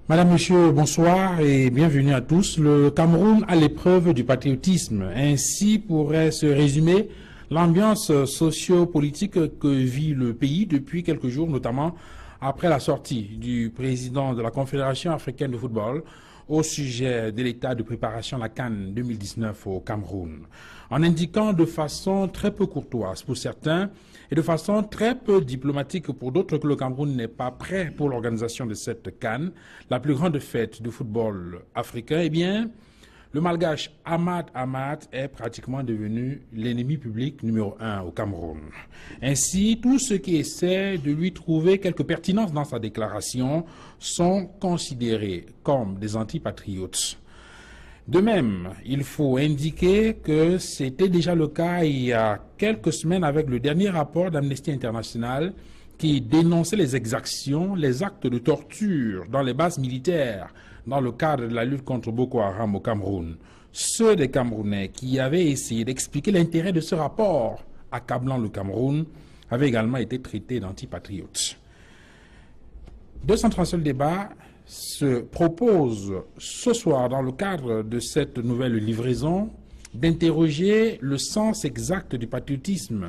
Madame, Monsieur, bonsoir et bienvenue à tous. Le Cameroun à l'épreuve du patriotisme. Ainsi pourrait se résumer l'ambiance socio-politique que vit le pays depuis quelques jours, notamment après la sortie du président de la Confédération africaine de football au sujet de l'état de préparation à la CAN 2019 au Cameroun, en indiquant de façon très peu courtoise pour certains et de façon très peu diplomatique pour d'autres que le Cameroun n'est pas prêt pour l'organisation de cette CAN, la plus grande fête de football africain. Eh bien, le malgache Ahmad Ahmad est pratiquement devenu l'ennemi public numéro 1 au Cameroun. Ainsi, tous ceux qui essaient de lui trouver quelque pertinence dans sa déclaration sont considérés comme des antipatriotes. De même, il faut indiquer que c'était déjà le cas il y a quelques semaines avec le dernier rapport d'Amnesty International qui dénonçait les exactions, les actes de torture dans les bases militaires dans le cadre de la lutte contre Boko Haram au Cameroun. Ceux des Camerounais qui avaient essayé d'expliquer l'intérêt de ce rapport accablant le Cameroun avaient également été traités d'antipatriotes. 237 débats se propose ce soir, dans le cadre de cette nouvelle livraison, d'interroger le sens exact du patriotisme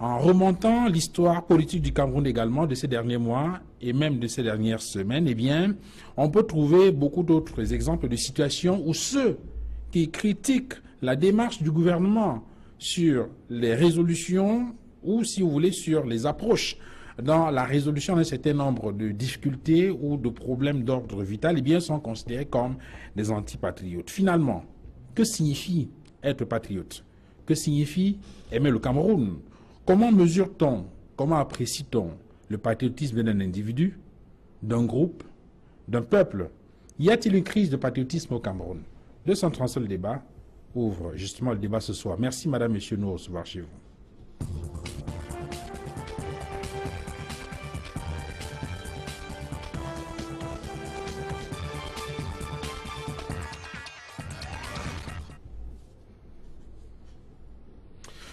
en remontant l'histoire politique du Cameroun également de ces derniers mois et même de ces dernières semaines. Eh bien, on peut trouver beaucoup d'autres exemples de situations où ceux qui critiquent la démarche du gouvernement sur les résolutions ou, si vous voulez, sur les approches dans la résolution d'un certain nombre de difficultés ou de problèmes d'ordre vital, eh bien, sont considérés comme des antipatriotes. Finalement, que signifie être patriote? Que signifie aimer le Cameroun? Comment mesure-t-on, comment apprécie-t-on le patriotisme d'un individu, d'un groupe, d'un peuple? Y a-t-il une crise de patriotisme au Cameroun? 237 le débat ouvre justement le débat ce soir. Merci Madame, Monsieur, nous recevoir chez vous.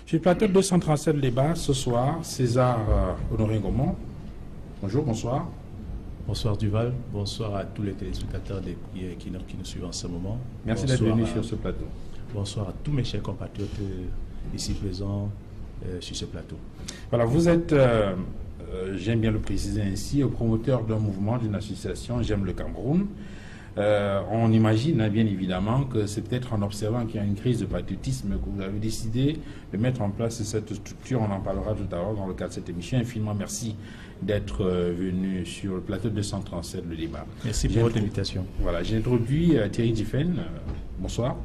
Sur le plateau de 237 le débat ce soir, César Honoré Gaumont. Bonjour, bonsoir. Bonsoir Duval, bonsoir à tous les téléspectateurs qui nous suivent en ce moment. Merci d'être venu sur ce plateau. Bonsoir à tous mes chers compatriotes ici présents sur ce plateau. Voilà, vous êtes, j'aime bien le préciser ainsi, promoteur d'un mouvement, d'une association, J'aime le Cameroun. On imagine bien évidemment que c'est peut-être en observant qu'il y a une crise de patriotisme que vous avez décidé de mettre en place cette structure. On en parlera tout à l'heure dans le cadre de cette émission. Infiniment merci d'être venu sur le plateau de 237, le débat. Merci pour votre invitation. Voilà, j'ai introduit Thierry Diffen. Bonsoir.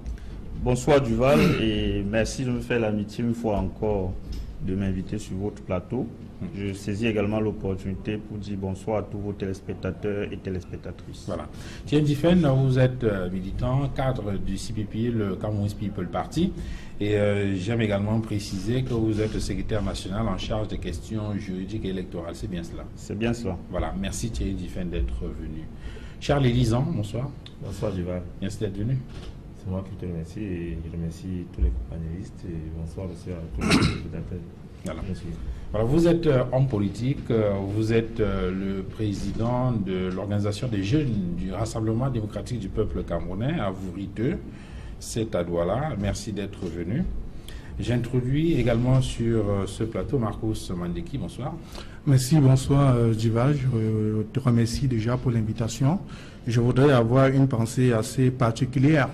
Bonsoir Duval et merci de me faire l'amitié une fois encore de m'inviter sur votre plateau. Je saisis également l'opportunité pour dire bonsoir à tous vos téléspectateurs et téléspectatrices. Voilà. Thierry Diffen, vous êtes militant, cadre du CPP, le Cameroun's People Party. Et j'aime également préciser que vous êtes le secrétaire national en charge des questions juridiques et électorales. C'est bien cela? C'est bien cela. Voilà. Merci Thierry Diffen d'être venu. Charles Elisan, bonsoir. Bonsoir Duval. Merci d'être venu. C'est moi qui te remercie et je remercie tous les panélistes et bonsoir aussi à tous les spectateurs. Voilà. Voilà, vous êtes homme politique, vous êtes le président de l'organisation des jeunes du Rassemblement démocratique du peuple camerounais à Vouriteux, c'est à Douala. Merci d'être venu. J'introduis également sur ce plateau Marcus Mandeki, bonsoir. Merci, bonsoir Duval. Je te remercie déjà pour l'invitation. Je voudrais avoir une pensée assez particulière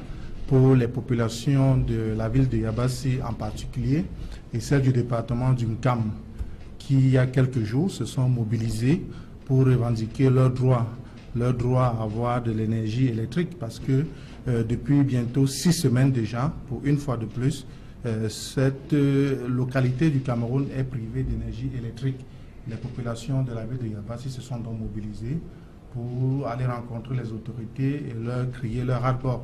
pour les populations de la ville de Yabassi en particulier et celles du département du Nkam qui, il y a quelques jours, se sont mobilisés pour revendiquer leur droit à avoir de l'énergie électrique parce que depuis bientôt 6 semaines déjà, pour une fois de plus, cette localité du Cameroun est privée d'énergie électrique. Les populations de la ville de Yabassi se sont donc mobilisées pour aller rencontrer les autorités et leur crier leur ras-le-bol.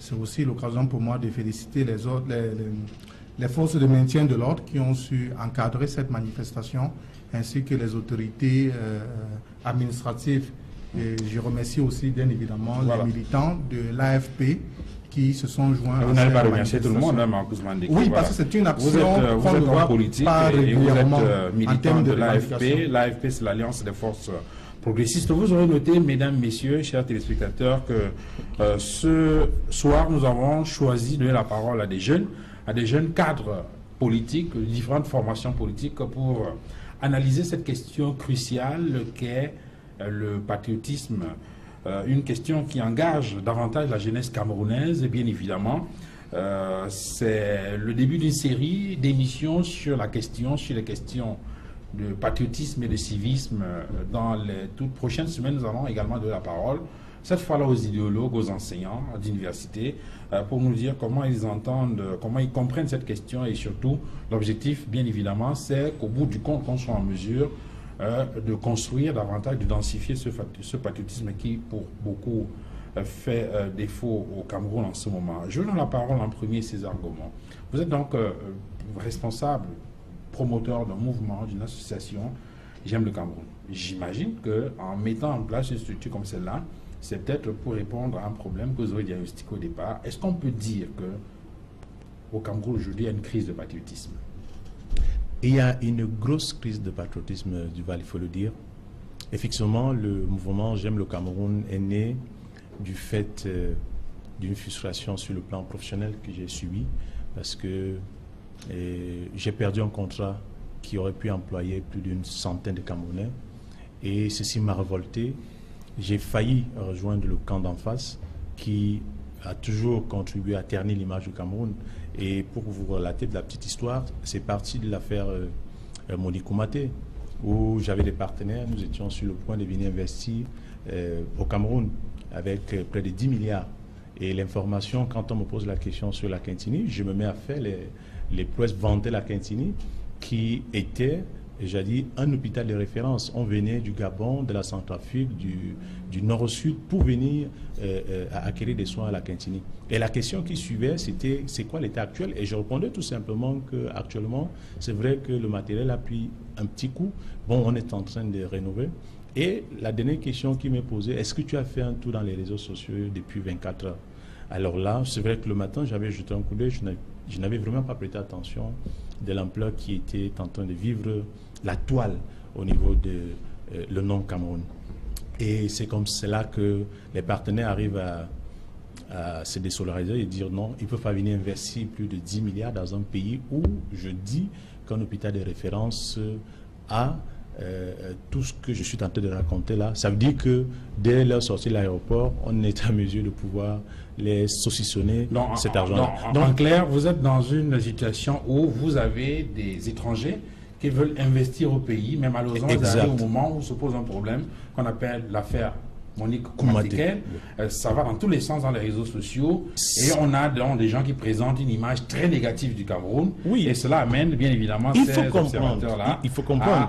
C'est aussi l'occasion pour moi de féliciter les forces de maintien de l'ordre qui ont su encadrer cette manifestation, ainsi que les autorités administratives. Et je remercie aussi bien évidemment les militants de l'AFP qui se sont joints. Vous n'allez pas remercier tout le monde, Marcus Mandeki. Oui, parce que c'est une action vous êtes homme politique et vous êtes militant de l'AFP. l'AFP. L'AFP, c'est l'Alliance des forces progressiste. Vous aurez noté, mesdames, messieurs, chers téléspectateurs, que ce soir, nous avons choisi de donner la parole à des jeunes cadres politiques, de différentes formations politiques, pour analyser cette question cruciale qu'est le patriotisme, une question qui engage davantage la jeunesse camerounaise, bien évidemment. C'est le début d'une série d'émissions sur les questions de patriotisme et de civisme. Dans les toutes prochaines semaines, nous allons également donner la parole, cette fois-là aux idéologues, aux enseignants d'université, pour nous dire comment ils entendent, comment ils comprennent cette question, et surtout, l'objectif, bien évidemment, c'est qu'au bout du compte, on soit en mesure de construire davantage, de densifier ce patriotisme qui, pour beaucoup, fait défaut au Cameroun en ce moment. Je donne la parole en premier, César Gaumont. Vous êtes donc responsable, promoteur d'un mouvement, d'une association, J'aime le Cameroun. J'imagine qu'en mettant en place une structure comme celle-là, c'est peut-être pour répondre à un problème que vous avez diagnostiqué au départ. Est-ce qu'on peut dire qu'au Cameroun aujourd'hui, il y a une crise de patriotisme? Il y a une grosse crise de patriotisme, Duval, il faut le dire. Effectivement, le mouvement J'aime le Cameroun est né du fait d'une frustration sur le plan professionnel que j'ai subi, parce que j'ai perdu un contrat qui aurait pu employer plus d'une centaine de Camerounais, et ceci m'a révolté. J'ai failli rejoindre le camp d'en face qui a toujours contribué à ternir l'image du Cameroun. Et pour vous relater de la petite histoire, c'est parti de l'affaire Monique Oumaté, où j'avais des partenaires, nous étions sur le point de venir investir au Cameroun avec près de 10 milliards. Et l'information, quand on me pose la question sur la Quintini, je me mets à faire les prouesses vanter la Quintini, qui était, j'ai dit, un hôpital de référence. On venait du Gabon, de la Centrafrique, du nord au sud, pour venir acquérir des soins à la Quintini. Et la question qui suivait, c'était c'est quoi l'état actuel? Et je répondais tout simplement qu'actuellement, c'est vrai que le matériel a pris un petit coup. Bon, on est en train de rénover. Et la dernière question qui m'est posée, est-ce que tu as fait un tour dans les réseaux sociaux depuis 24 heures? Alors là, c'est vrai que le matin, j'avais jeté un coup d'œil, je n'avais vraiment pas prêté attention de l'ampleur qui était en train de vivre la toile au niveau de le nom Cameroun. Et c'est comme cela que les partenaires arrivent à se désolidariser et dire non, ils ne peuvent pas venir investir plus de 10 milliards dans un pays où je dis qu'un hôpital de référence a tout ce que je suis tenté de raconter là. Ça veut dire que dès leur sortie de l'aéroport, on est en mesure de pouvoir les saucissonner cet argent. En clair, vous êtes dans une situation où vous avez des étrangers qui veulent investir au pays, mais malheureusement, vous arrivez au moment où se pose un problème qu'on appelle l'affaire Monique Oumaté. Ça va dans tous les sens dans les réseaux sociaux, et on a donc des gens qui présentent une image très négative du Cameroun, et cela amène bien évidemment ces observateurs-là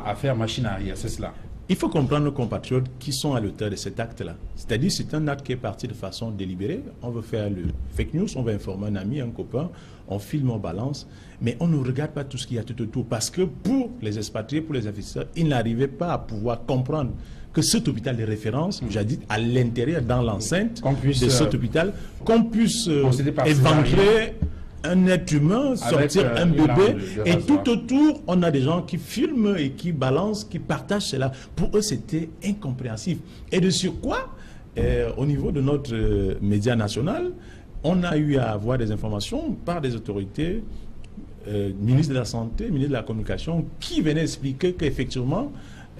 à faire machine arrière, c'est cela. Il faut comprendre nos compatriotes qui sont à l'auteur de cet acte-là. C'est-à-dire c'est un acte qui est parti de façon délibérée. On veut faire le fake news, on veut informer un ami, un copain, on filme, on balance, mais on ne regarde pas tout ce qu'il y a tout autour. Parce que pour les expatriés, pour les investisseurs, ils n'arrivaient pas à pouvoir comprendre que cet hôpital de référence, j'ai dit à l'intérieur, dans l'enceinte de cet hôpital, qu'on puisse éventrer un être humain, sortir un bébé, et tout autour, on a des gens qui filment et qui balancent, qui partagent cela. Pour eux, c'était incompréhensible. Et de surcroît, au niveau de notre média national, on a eu à avoir des informations par des autorités, ministre de la Santé, ministre de la Communication, qui venaient expliquer qu'effectivement,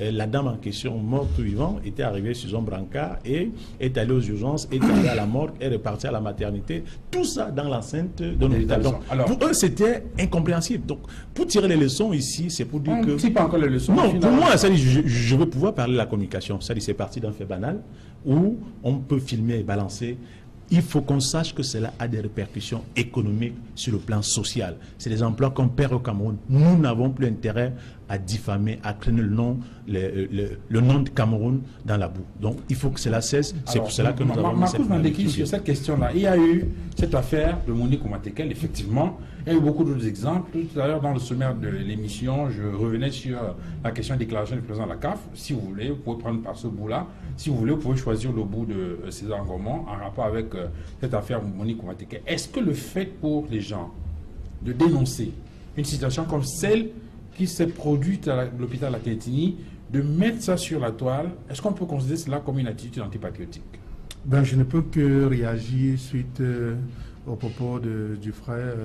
la dame en question, morte ou vivante, était arrivée sur un brancard et est allée aux urgences, est allée à la morgue, est repartie à la maternité. Tout ça dans l'enceinte de l'hôpital. Donc, pour eux, c'était incompréhensible. Donc, pour tirer les leçons ici, c'est pour dire que... C'est pas encore les leçons. Non, pour moi, ça dit, je veux pouvoir parler de la communication. Ça dit, c'est parti d'un fait banal où on peut filmer et balancer. Il faut qu'on sache que cela a des répercussions économiques sur le plan social. C'est des emplois qu'on perd au Cameroun. Nous n'avons plus intérêt à diffamer, à traîner le nom de Cameroun dans la boue. Donc, il faut que cela cesse. C'est pour cela que nous avons mis cette question. Sur cette question-là, il y a eu cette affaire de Monique Oumaté, effectivement. Il y a eu beaucoup d'autres exemples. Tout à l'heure, dans le sommaire de l'émission, je revenais sur la question de déclaration du président de la CAF. Si vous voulez, vous pouvez prendre par ce bout-là. Si vous voulez, vous pouvez choisir le bout de César Gaumont en rapport avec cette affaire Monique Oumaté. Est-ce que le fait pour les gens de dénoncer une situation comme celle qui s'est produite à l'hôpital La Quintini de mettre ça sur la toile, est-ce qu'on peut considérer cela comme une attitude antipatriotique? Ben, je ne peux que réagir suite au propos du frère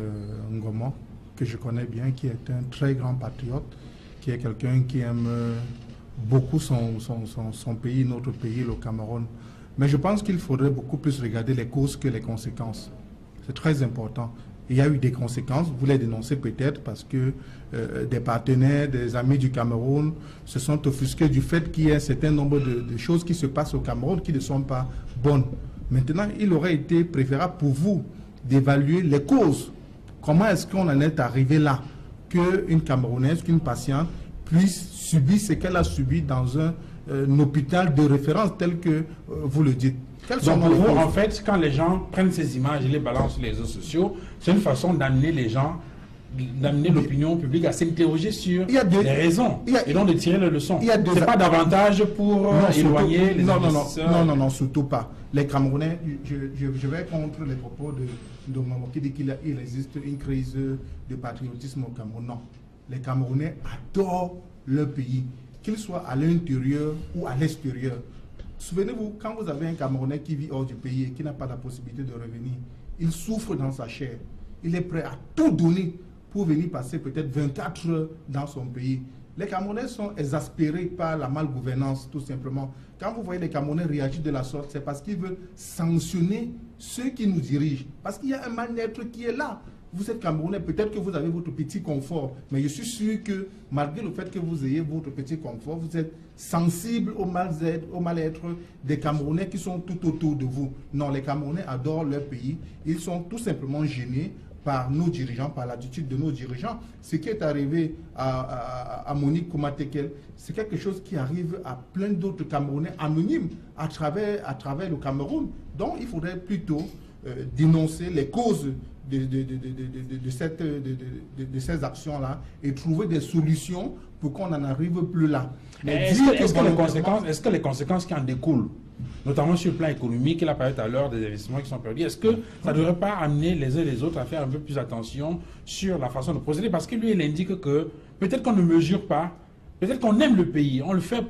Ngoma, que je connais bien, qui est un très grand patriote, qui est quelqu'un qui aime beaucoup son pays, notre pays, le Cameroun. Mais je pense qu'il faudrait beaucoup plus regarder les causes que les conséquences. C'est très important. Il y a eu des conséquences, vous les dénoncez peut-être parce que des partenaires, des amis du Cameroun se sont offusqués du fait qu'il y ait un certain nombre de choses qui se passent au Cameroun qui ne sont pas bonnes. Maintenant, il aurait été préférable pour vous d'évaluer les causes. Comment est-ce qu'on en est arrivé là, qu'une Camerounaise, qu'une patiente puisse subir ce qu'elle a subi dans un hôpital de référence tel que vous le dites? Donc pour vous, en fait, quand les gens prennent ces images et les balancent sur les réseaux sociaux, c'est une façon d'amener les gens, d'amener l'opinion publique à s'interroger sur les raisons et donc de tirer les leçons. Ce n'est pas davantage pour éloigner les investisseurs. Non, surtout pas. Les Camerounais, je vais contre les propos de Maman qui dit qu'il existe une crise de patriotisme au Cameroun. Non. Les Camerounais adorent leur pays, qu'ils soient à l'intérieur ou à l'extérieur. Souvenez-vous, quand vous avez un Camerounais qui vit hors du pays et qui n'a pas la possibilité de revenir, il souffre dans sa chair. Il est prêt à tout donner pour venir passer peut-être 24 heures dans son pays. Les Camerounais sont exaspérés par la malgouvernance, tout simplement. Quand vous voyez les Camerounais réagir de la sorte, c'est parce qu'ils veulent sanctionner ceux qui nous dirigent. Parce qu'il y a un mal-être qui est là. Vous êtes Camerounais, peut-être que vous avez votre petit confort, mais je suis sûr que malgré le fait que vous ayez votre petit confort, vous êtes sensible au mal-être des Camerounais qui sont tout autour de vous. Non, les Camerounais adorent leur pays. Ils sont tout simplement gênés par nos dirigeants, par l'attitude de nos dirigeants. Ce qui est arrivé à Monique Koumatekel, c'est quelque chose qui arrive à plein d'autres Camerounais anonymes à travers le Cameroun. Donc, il faudrait plutôt dénoncer les causes de ces actions-là et trouver des solutions pour qu'on n'en arrive plus là. Est-ce que les conséquences qui en découlent, notamment sur le plan économique, il a parlé tout à l'heure des investissements qui sont perdus, est-ce que ça ne devrait pas amener les uns et les autres à faire un peu plus attention sur la façon de procéder? Parce que lui, il indique que peut-être qu'on ne mesure pas, peut-être qu'on aime le pays, on le fait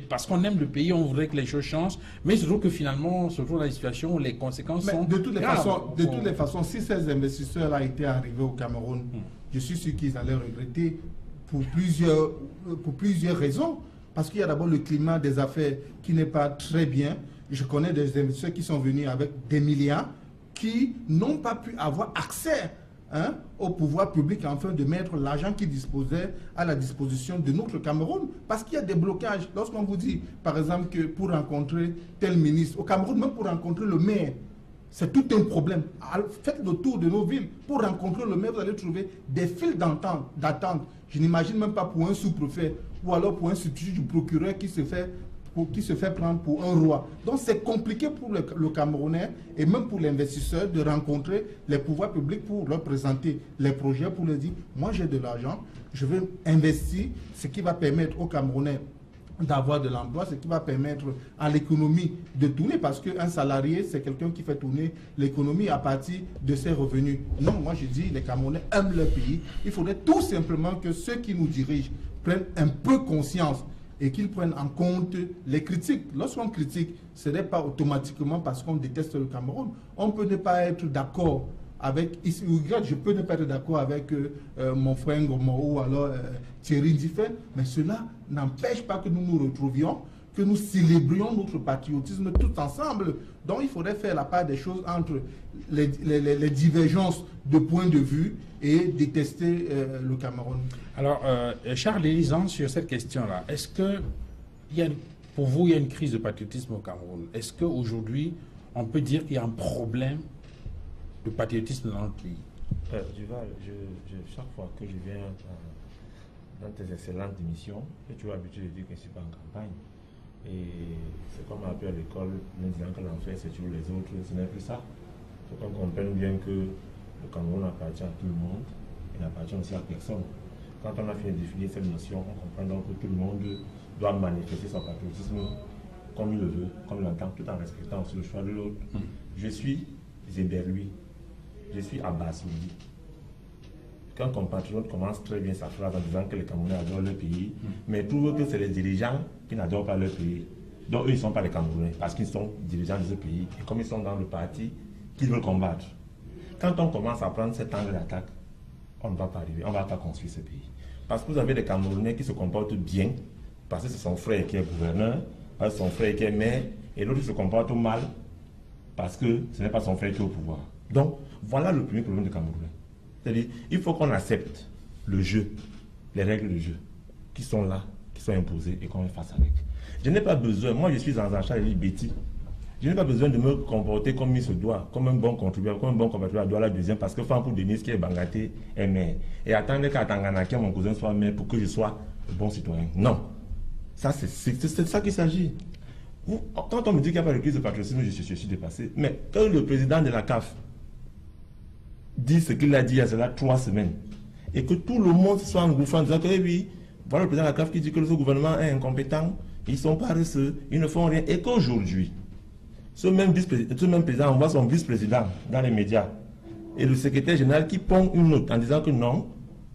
parce qu'on aime le pays, on voudrait que les choses changent, mais je trouve que finalement, se trouve dans la situation où les conséquences sont de toutes les façons, si ces investisseurs-là étaient arrivés au Cameroun, je suis sûr qu'ils allaient regretter pour plusieurs raisons. Parce qu'il y a d'abord le climat des affaires qui n'est pas très bien. Je connais des investisseurs qui sont venus avec des milliards qui n'ont pas pu avoir accès au pouvoir public afin de mettre l'argent qu'ils disposaient à la disposition de notre Cameroun. Parce qu'il y a des blocages. Lorsqu'on vous dit, par exemple, que pour rencontrer tel ministre, au Cameroun, même pour rencontrer le maire, c'est tout un problème. Faites le tour de nos villes. Pour rencontrer le maire, vous allez trouver des files d'attente. Je n'imagine même pas pour un sous-préfet ou alors pour un substitut du procureur qui se fait prendre pour un roi. Donc c'est compliqué pour le Camerounais et même pour l'investisseur de rencontrer les pouvoirs publics pour leur présenter les projets, pour leur dire, moi j'ai de l'argent, je vais investir, ce qui va permettre aux Camerounais d'avoir de l'emploi, ce qui va permettre à l'économie de tourner, parce qu'un salarié, c'est quelqu'un qui fait tourner l'économie à partir de ses revenus. Non, moi je dis, les Camerounais aiment leur pays. Il faudrait tout simplement que ceux qui nous dirigent prennent un peu conscience et qu'ils prennent en compte les critiques. Lorsqu'on critique, ce n'est pas automatiquement parce qu'on déteste le Cameroun. On peut ne pas être d'accord avec, je peux ne pas être d'accord avec mon frère Ngoma ou alors Thierry Diffé, mais cela n'empêche pas que nous nous retrouvions, que nous célébrions notre patriotisme tout ensemble. Donc il faudrait faire la part des choses entre les divergences de points de vue et détester le Cameroun. Alors, Charles Elisant, sur cette question-là, est-ce que pour vous, il y a une crise de patriotisme au Cameroun? Est-ce qu'aujourd'hui, on peut dire qu'il y a un problème de patriotisme dans notre pays? Duval, chaque fois que je viens dans tes excellentes émissions, et tu as l'habitude de dire que je ne suis pas en campagne. Et c'est comme un peu à l'école, nous disant que l'enfer c'est sur les autres, ce n'est plus ça. Il faut qu'on comprenne bien que le Cameroun appartient à tout le monde, il n'appartient aussi à personne. Quand on a fini de définir cette notion, on comprend donc que tout le monde doit manifester son patriotisme comme il le veut, comme il l'entend, tout en respectant aussi le choix de l'autre. Je suis Zéberlui, je suis Abbas Ouli. qu'un compatriote commence très bien sa phrase en disant que les Camerounais adorent leur pays, mais trouve que c'est les dirigeants qui n'adorent pas leur pays. Donc eux, ils ne sont pas les Camerounais, parce qu'ils sont dirigeants de ce pays, et comme ils sont dans le parti qu'ils veulent combattre. Quand on commence à prendre cet angle d'attaque, on ne va pas arriver, on ne va pas construire ce pays. Parce que vous avez des Camerounais qui se comportent bien, parce que c'est son frère qui est gouverneur, parce que son frère qui est maire, et l'autre se comporte mal, parce que ce n'est pas son frère qui est au pouvoir. Donc, voilà le premier problème du Camerounais. C'est-à-dire, il faut qu'on accepte le jeu, les règles du jeu, qui sont là, qui sont imposées, et qu'on fasse avec. Je n'ai pas besoin, moi je suis dans un chat de Betty, je n'ai pas besoin de me comporter comme il se doit, comme un bon contribuable, comme un bon compatriote doit la deuxième, parce que Fan pour Denise qui est Bangaté est maire. Et attendre qu'à Tanganaki, mon cousin soit maire pour que je sois un bon citoyen. Non. Ça, c'est de ça qu'il s'agit. Quand on me dit qu'il n'y a pas de crise de patriotisme, je suis dépassé. Mais quand le président de la CAF dit ce qu'il a dit il y a cela 3 semaines, et que tout le monde soit engouffré en disant que oui, voilà le président de la CAF qui dit que ce gouvernement est incompétent, ils sont paresseux, ils ne font rien, et qu'aujourd'hui, ce même président envoie son vice-président dans les médias, et le secrétaire général qui pond une note en disant que non,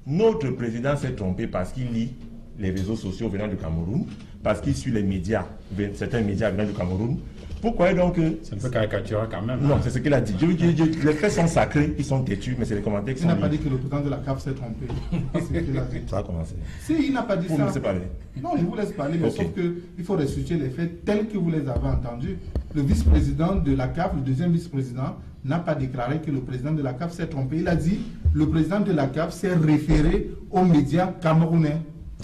notre président s'est trompé parce qu'il lit les réseaux sociaux venant du Cameroun, parce qu'il suit les médias, certains médias venant du Cameroun. Pourquoi donc c'est un peu caricatural quand même. Non, c'est ce qu'il a dit. Les faits sont sacrés, ils sont têtus, mais c'est les commentaires qui sont... Il n'a pas dit que le président de la CAF s'est trompé. C'est ce qu'il a dit. Ça a commencé. Si, il n'a pas dit ça. Vous me laissez parler. Non, je vous laisse parler, mais Okay. sauf qu'il faut restituer les faits tels que vous les avez entendus. Le vice-président de la CAF, le deuxième vice-président, n'a pas déclaré que le président de la CAF s'est trompé. Il a dit que le président de la CAF s'est référé aux médias camerounais.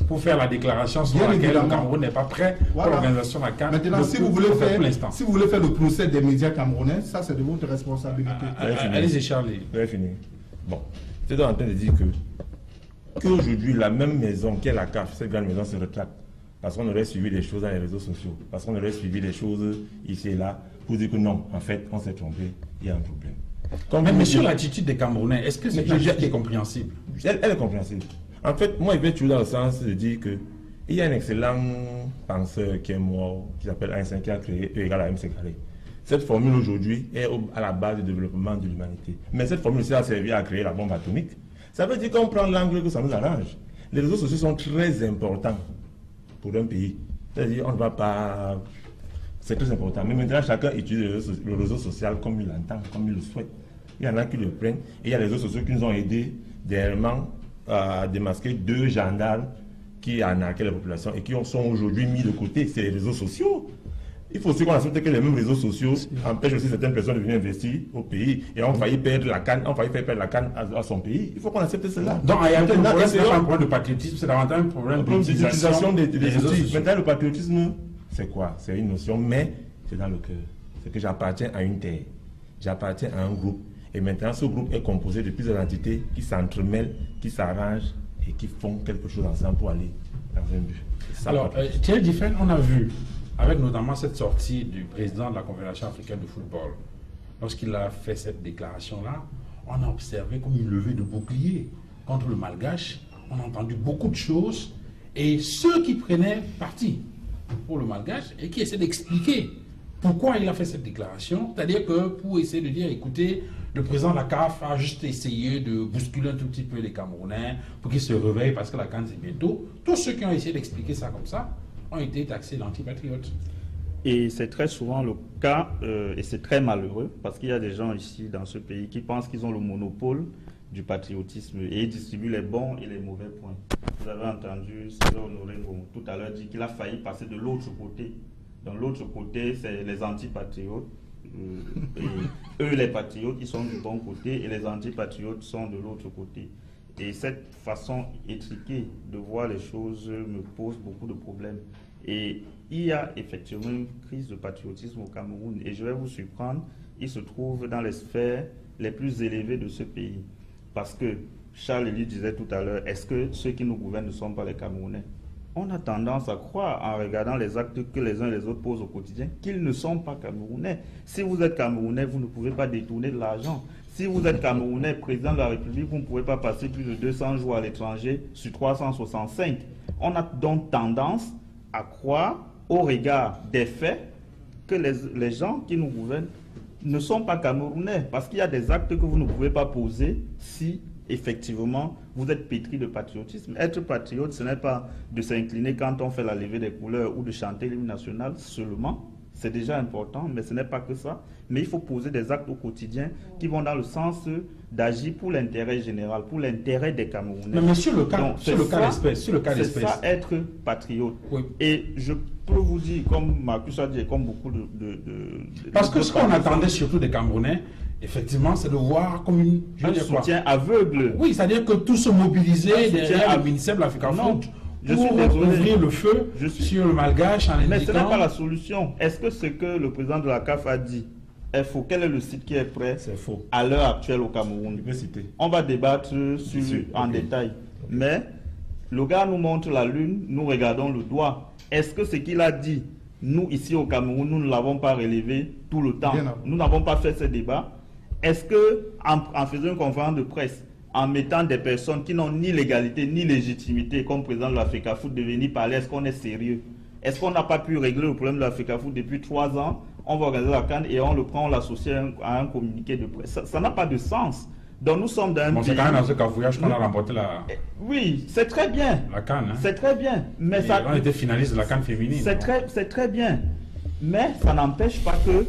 Pour faire la déclaration sur Bien laquelle évidemment. le Cameroun n'est pas prêt Voilà. pour l'organisation de la CAN. Maintenant, si vous voulez faire l'instant. le procès des médias camerounais, ça c'est de votre responsabilité. Allez-y, Charlie. J'ai fini. Bon, j'étais en train de dire qu'aujourd'hui, la même maison qu'est la CAF, cette grande maison se retracte. Parce qu'on aurait suivi des choses dans les réseaux sociaux, parce qu'on aurait suivi des choses ici et là, pour dire que non, en fait, on s'est trompé, il y a un problème. Mais sur l'attitude des Camerounais, est-ce que c'est une attitude qui est compréhensible? Elle est compréhensible. En fait, moi, je vais toujours dans le sens de dire que il y a un excellent penseur qui est mort, qui s'appelle Einstein, qui a créé E égale à MC carré. Cette formule aujourd'hui est à la base du développement de l'humanité. Mais cette formule aussi a servi à créer la bombe atomique. Ça veut dire qu'on prend l'angle que ça nous arrange. Les réseaux sociaux sont très importants pour un pays. C'est-à-dire, on ne va pas... C'est très important. Mais maintenant, chacun utilise le réseau social comme il l'entend, comme il le souhaite. Il y en a qui le prennent. Et il y a les réseaux sociaux qui nous ont aidés dernièrement à démasquer 2 gendarmes qui arnaquaient la population et qui sont aujourd'hui mis de côté. C'est les réseaux sociaux. Il faut aussi qu'on accepte que les mêmes réseaux sociaux empêchent aussi certaines personnes de venir investir au pays et ont failli perdre la canne, ont failli faire perdre la canne à son pays. Il faut qu'on accepte cela. Donc, il y a un problème, c'est pas un problème de patriotisme, c'est davantage un problème d'utilisation des réseaux outils. sociaux. Maintenant, le patriotisme, c'est quoi? C'est une notion, mais c'est dans le cœur. C'est que j'appartiens à une terre, j'appartiens à un groupe. Et maintenant, ce groupe est composé de plusieurs entités qui s'entremêlent, qui s'arrangent et qui font quelque chose ensemble pour aller dans un but. Ça, Alors, Thierry Diffen, on a vu, avec notamment cette sortie du président de la Confédération africaine de football, lorsqu'il a fait cette déclaration-là, on a observé comme une levée de bouclier contre le malgache. On a entendu beaucoup de choses et ceux qui prenaient parti pour le malgache et qui essaient d'expliquer pourquoi il a fait cette déclaration, c'est-à-dire que pour essayer de dire, écoutez, le président de la CAF a juste essayé de bousculer un tout petit peu les Camerounais pour qu'ils se réveillent parce que la CAN c'est bientôt. Tous ceux qui ont essayé d'expliquer ça comme ça ont été taxés d'antipatriotes. Et c'est très souvent le cas, et c'est très malheureux, parce qu'il y a des gens ici dans ce pays qui pensent qu'ils ont le monopole du patriotisme et ils distribuent les bons et les mauvais points. Vous avez entendu César Honoré tout à l'heure dire qu'il a failli passer de l'autre côté. Dans l'autre côté, c'est les antipatriotes. Et eux, les patriotes, ils sont du bon côté et les antipatriotes sont de l'autre côté. Et cette façon étriquée de voir les choses me pose beaucoup de problèmes. Et il y a effectivement une crise de patriotisme au Cameroun. Et je vais vous surprendre, il se trouve dans les sphères les plus élevées de ce pays. Parce que Charles lui disait tout à l'heure, est-ce que ceux qui nous gouvernent ne sont pas les Camerounais? On a tendance à croire, en regardant les actes que les uns et les autres posent au quotidien, qu'ils ne sont pas Camerounais. Si vous êtes Camerounais, vous ne pouvez pas détourner de l'argent. Si vous êtes Camerounais, président de la République, vous ne pouvez pas passer plus de 200 jours à l'étranger sur 365. On a donc tendance à croire, au regard des faits, que les gens qui nous gouvernent ne sont pas Camerounais. Parce qu'il y a des actes que vous ne pouvez pas poser si effectivement, vous êtes pétri de patriotisme. Être patriote, ce n'est pas de s'incliner quand on fait la levée des couleurs ou de chanter l'hymne national seulement. C'est déjà important, mais ce n'est pas que ça. Mais il faut poser des actes au quotidien qui vont dans le sens d'agir pour l'intérêt général, pour l'intérêt des Camerounais. Mais sur le cas d'espèce, c'est ça être patriote. Oui. Et je peux vous dire, comme Marcus a dit, et comme beaucoup parce que ce qu'on attendait surtout des Camerounais, effectivement, c'est de voir comme un soutien aveugle. Oui, c'est-à-dire que tous se mobilisaient derrière le ministère de l'Africa Foot pour ouvrir le feu sur le malgache en indiquant... Mais ce n'est pas la solution. Est-ce que ce que le président de la CAF a dit est faux? Quel est le site qui est prêt? C'est faux. À l'heure actuelle au Cameroun? On va débattre en détail. Mais le gars nous montre la lune, nous regardons le doigt. Est-ce que ce qu'il a dit, nous ici au Cameroun, nous ne l'avons pas relevé tout le temps? Nous n'avons pas fait ce débat. Est-ce que en faisant une conférence de presse, en mettant des personnes qui n'ont ni légalité ni légitimité comme président de l'Africa Foot de venir parler, est-ce qu'on est sérieux? Est-ce qu'on n'a pas pu régler le problème de l'Africa Foot depuis 3 ans? On va organiser la CAN et on le prend, on l'associe à un communiqué de presse. Ça n'a pas de sens. Donc nous sommes dans un pays... c'est quand même dans ce cafouillage qu'on a remporté la... Oui, c'est très bien. La CAN. Hein? C'est très bien. Mais on était finaliste de la CAN féminine. C'est très bien. Mais ça n'empêche pas que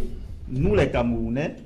nous, les Camerounais,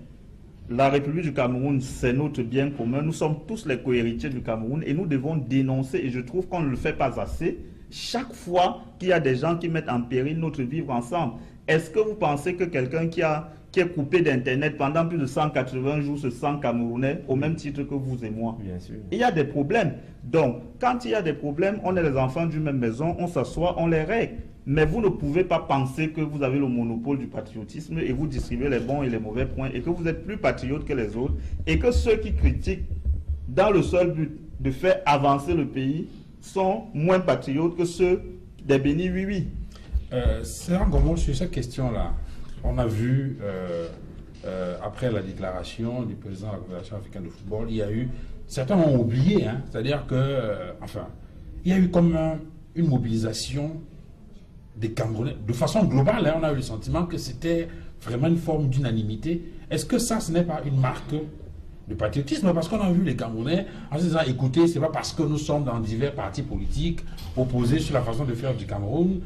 la République du Cameroun, c'est notre bien commun. Nous sommes tous les co-héritiers du Cameroun et nous devons dénoncer, et je trouve qu'on ne le fait pas assez, chaque fois qu'il y a des gens qui mettent en péril notre vivre ensemble. Est-ce que vous pensez que quelqu'un qui est coupé d'Internet pendant plus de 180 jours se sent camerounais au même titre que vous et moi? Bien sûr. Il y a des problèmes. Donc, quand il y a des problèmes, on est les enfants d'une même maison, on s'assoit, on les règle. Mais vous ne pouvez pas penser que vous avez le monopole du patriotisme et vous distribuez les bons et les mauvais points et que vous êtes plus patriote que les autres et que ceux qui critiquent dans le seul but de faire avancer le pays sont moins patriotes que ceux des bénis oui. C'est un gros mot sur cette question-là. On a vu, après la déclaration du président de la Confédération africaine de football, il y a eu, certains ont oublié, hein, c'est-à-dire que, il y a eu comme une mobilisation des Camerounais. De façon globale, hein, on a eu le sentiment que c'était vraiment une forme d'unanimité. Est-ce que ça, ce n'est pas une marque de patriotisme? Parce qu'on a vu les Camerounais en se disant, écoutez, c'est pas parce que nous sommes dans divers partis politiques opposés sur la façon de faire du Cameroun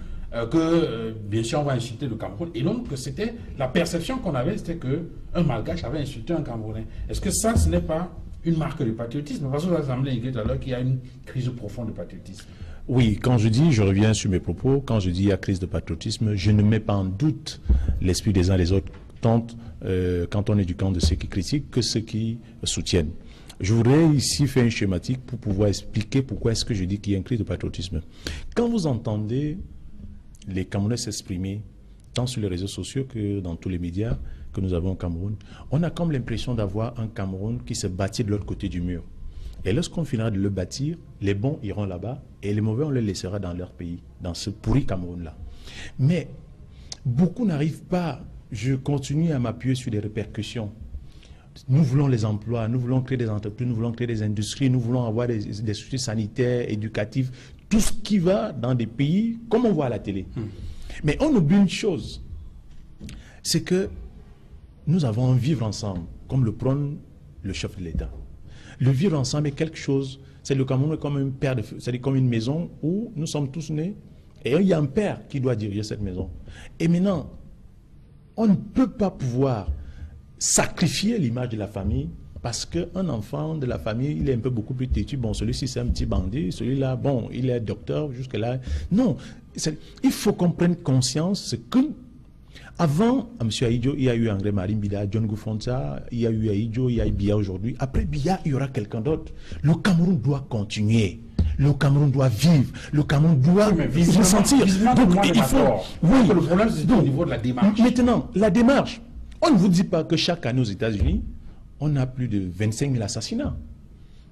que, bien sûr, on va insulter le Cameroun. Et donc, c'était la perception qu'on avait, c'était qu'un Malgache avait insulté un Camerounais. Est-ce que ça, ce n'est pas une marque de patriotisme? Parce que vous avez semblé tout à l'heure qu'il y a une crise profonde de patriotisme. Oui, quand je dis, je reviens sur mes propos, quand je dis il y a crise de patriotisme, je ne mets pas en doute l'esprit des uns et des autres, tant quand on est du camp de ceux qui critiquent que ceux qui soutiennent. Je voudrais ici faire une schématique pour pouvoir expliquer pourquoi est-ce que je dis qu'il y a une crise de patriotisme. Quand vous entendez les Camerounais s'exprimer, tant sur les réseaux sociaux que dans tous les médias que nous avons au Cameroun, on a comme l'impression d'avoir un Cameroun qui se bâtit de l'autre côté du mur. Et lorsqu'on finira de le bâtir, les bons iront là-bas et les mauvais, on les laissera dans leur pays, dans ce pourri Cameroun-là. Mais beaucoup n'arrivent pas. Je continue à m'appuyer sur des répercussions. Nous voulons les emplois, nous voulons créer des entreprises, nous voulons créer des industries, nous voulons avoir des structures sanitaires, éducatives, tout ce qui va dans des pays comme on voit à la télé. Mais on oublie une chose, c'est que nous avons un vivre ensemble, comme le prône le chef de l'État. Le vivre ensemble est quelque chose, c'est le Cameroun comme un père, c'est-à-dire comme une maison où nous sommes tous nés, et il y a un père qui doit diriger cette maison. Et maintenant, on ne peut pas pouvoir sacrifier l'image de la famille parce qu'un enfant de la famille, il est un peu beaucoup plus têtu. Bon, celui-ci, c'est un petit bandit. Celui-là, bon, il est docteur jusque-là. Non, il faut qu'on prenne conscience que avant, à M. Aïdjo, il y a eu André Marie Mbida, John Goufonsa, il y a eu Aïdjo, il y a eu Biya aujourd'hui. Après Biya, il y aura quelqu'un d'autre. Le Cameroun doit continuer. Le Cameroun doit vivre. Le Cameroun doit ressentir. Donc, il faut... Oui. Le problème, c'est au niveau de la démarche. Maintenant, la démarche. On ne vous dit pas que chaque année aux États-Unis, on a plus de 25 000 assassinats.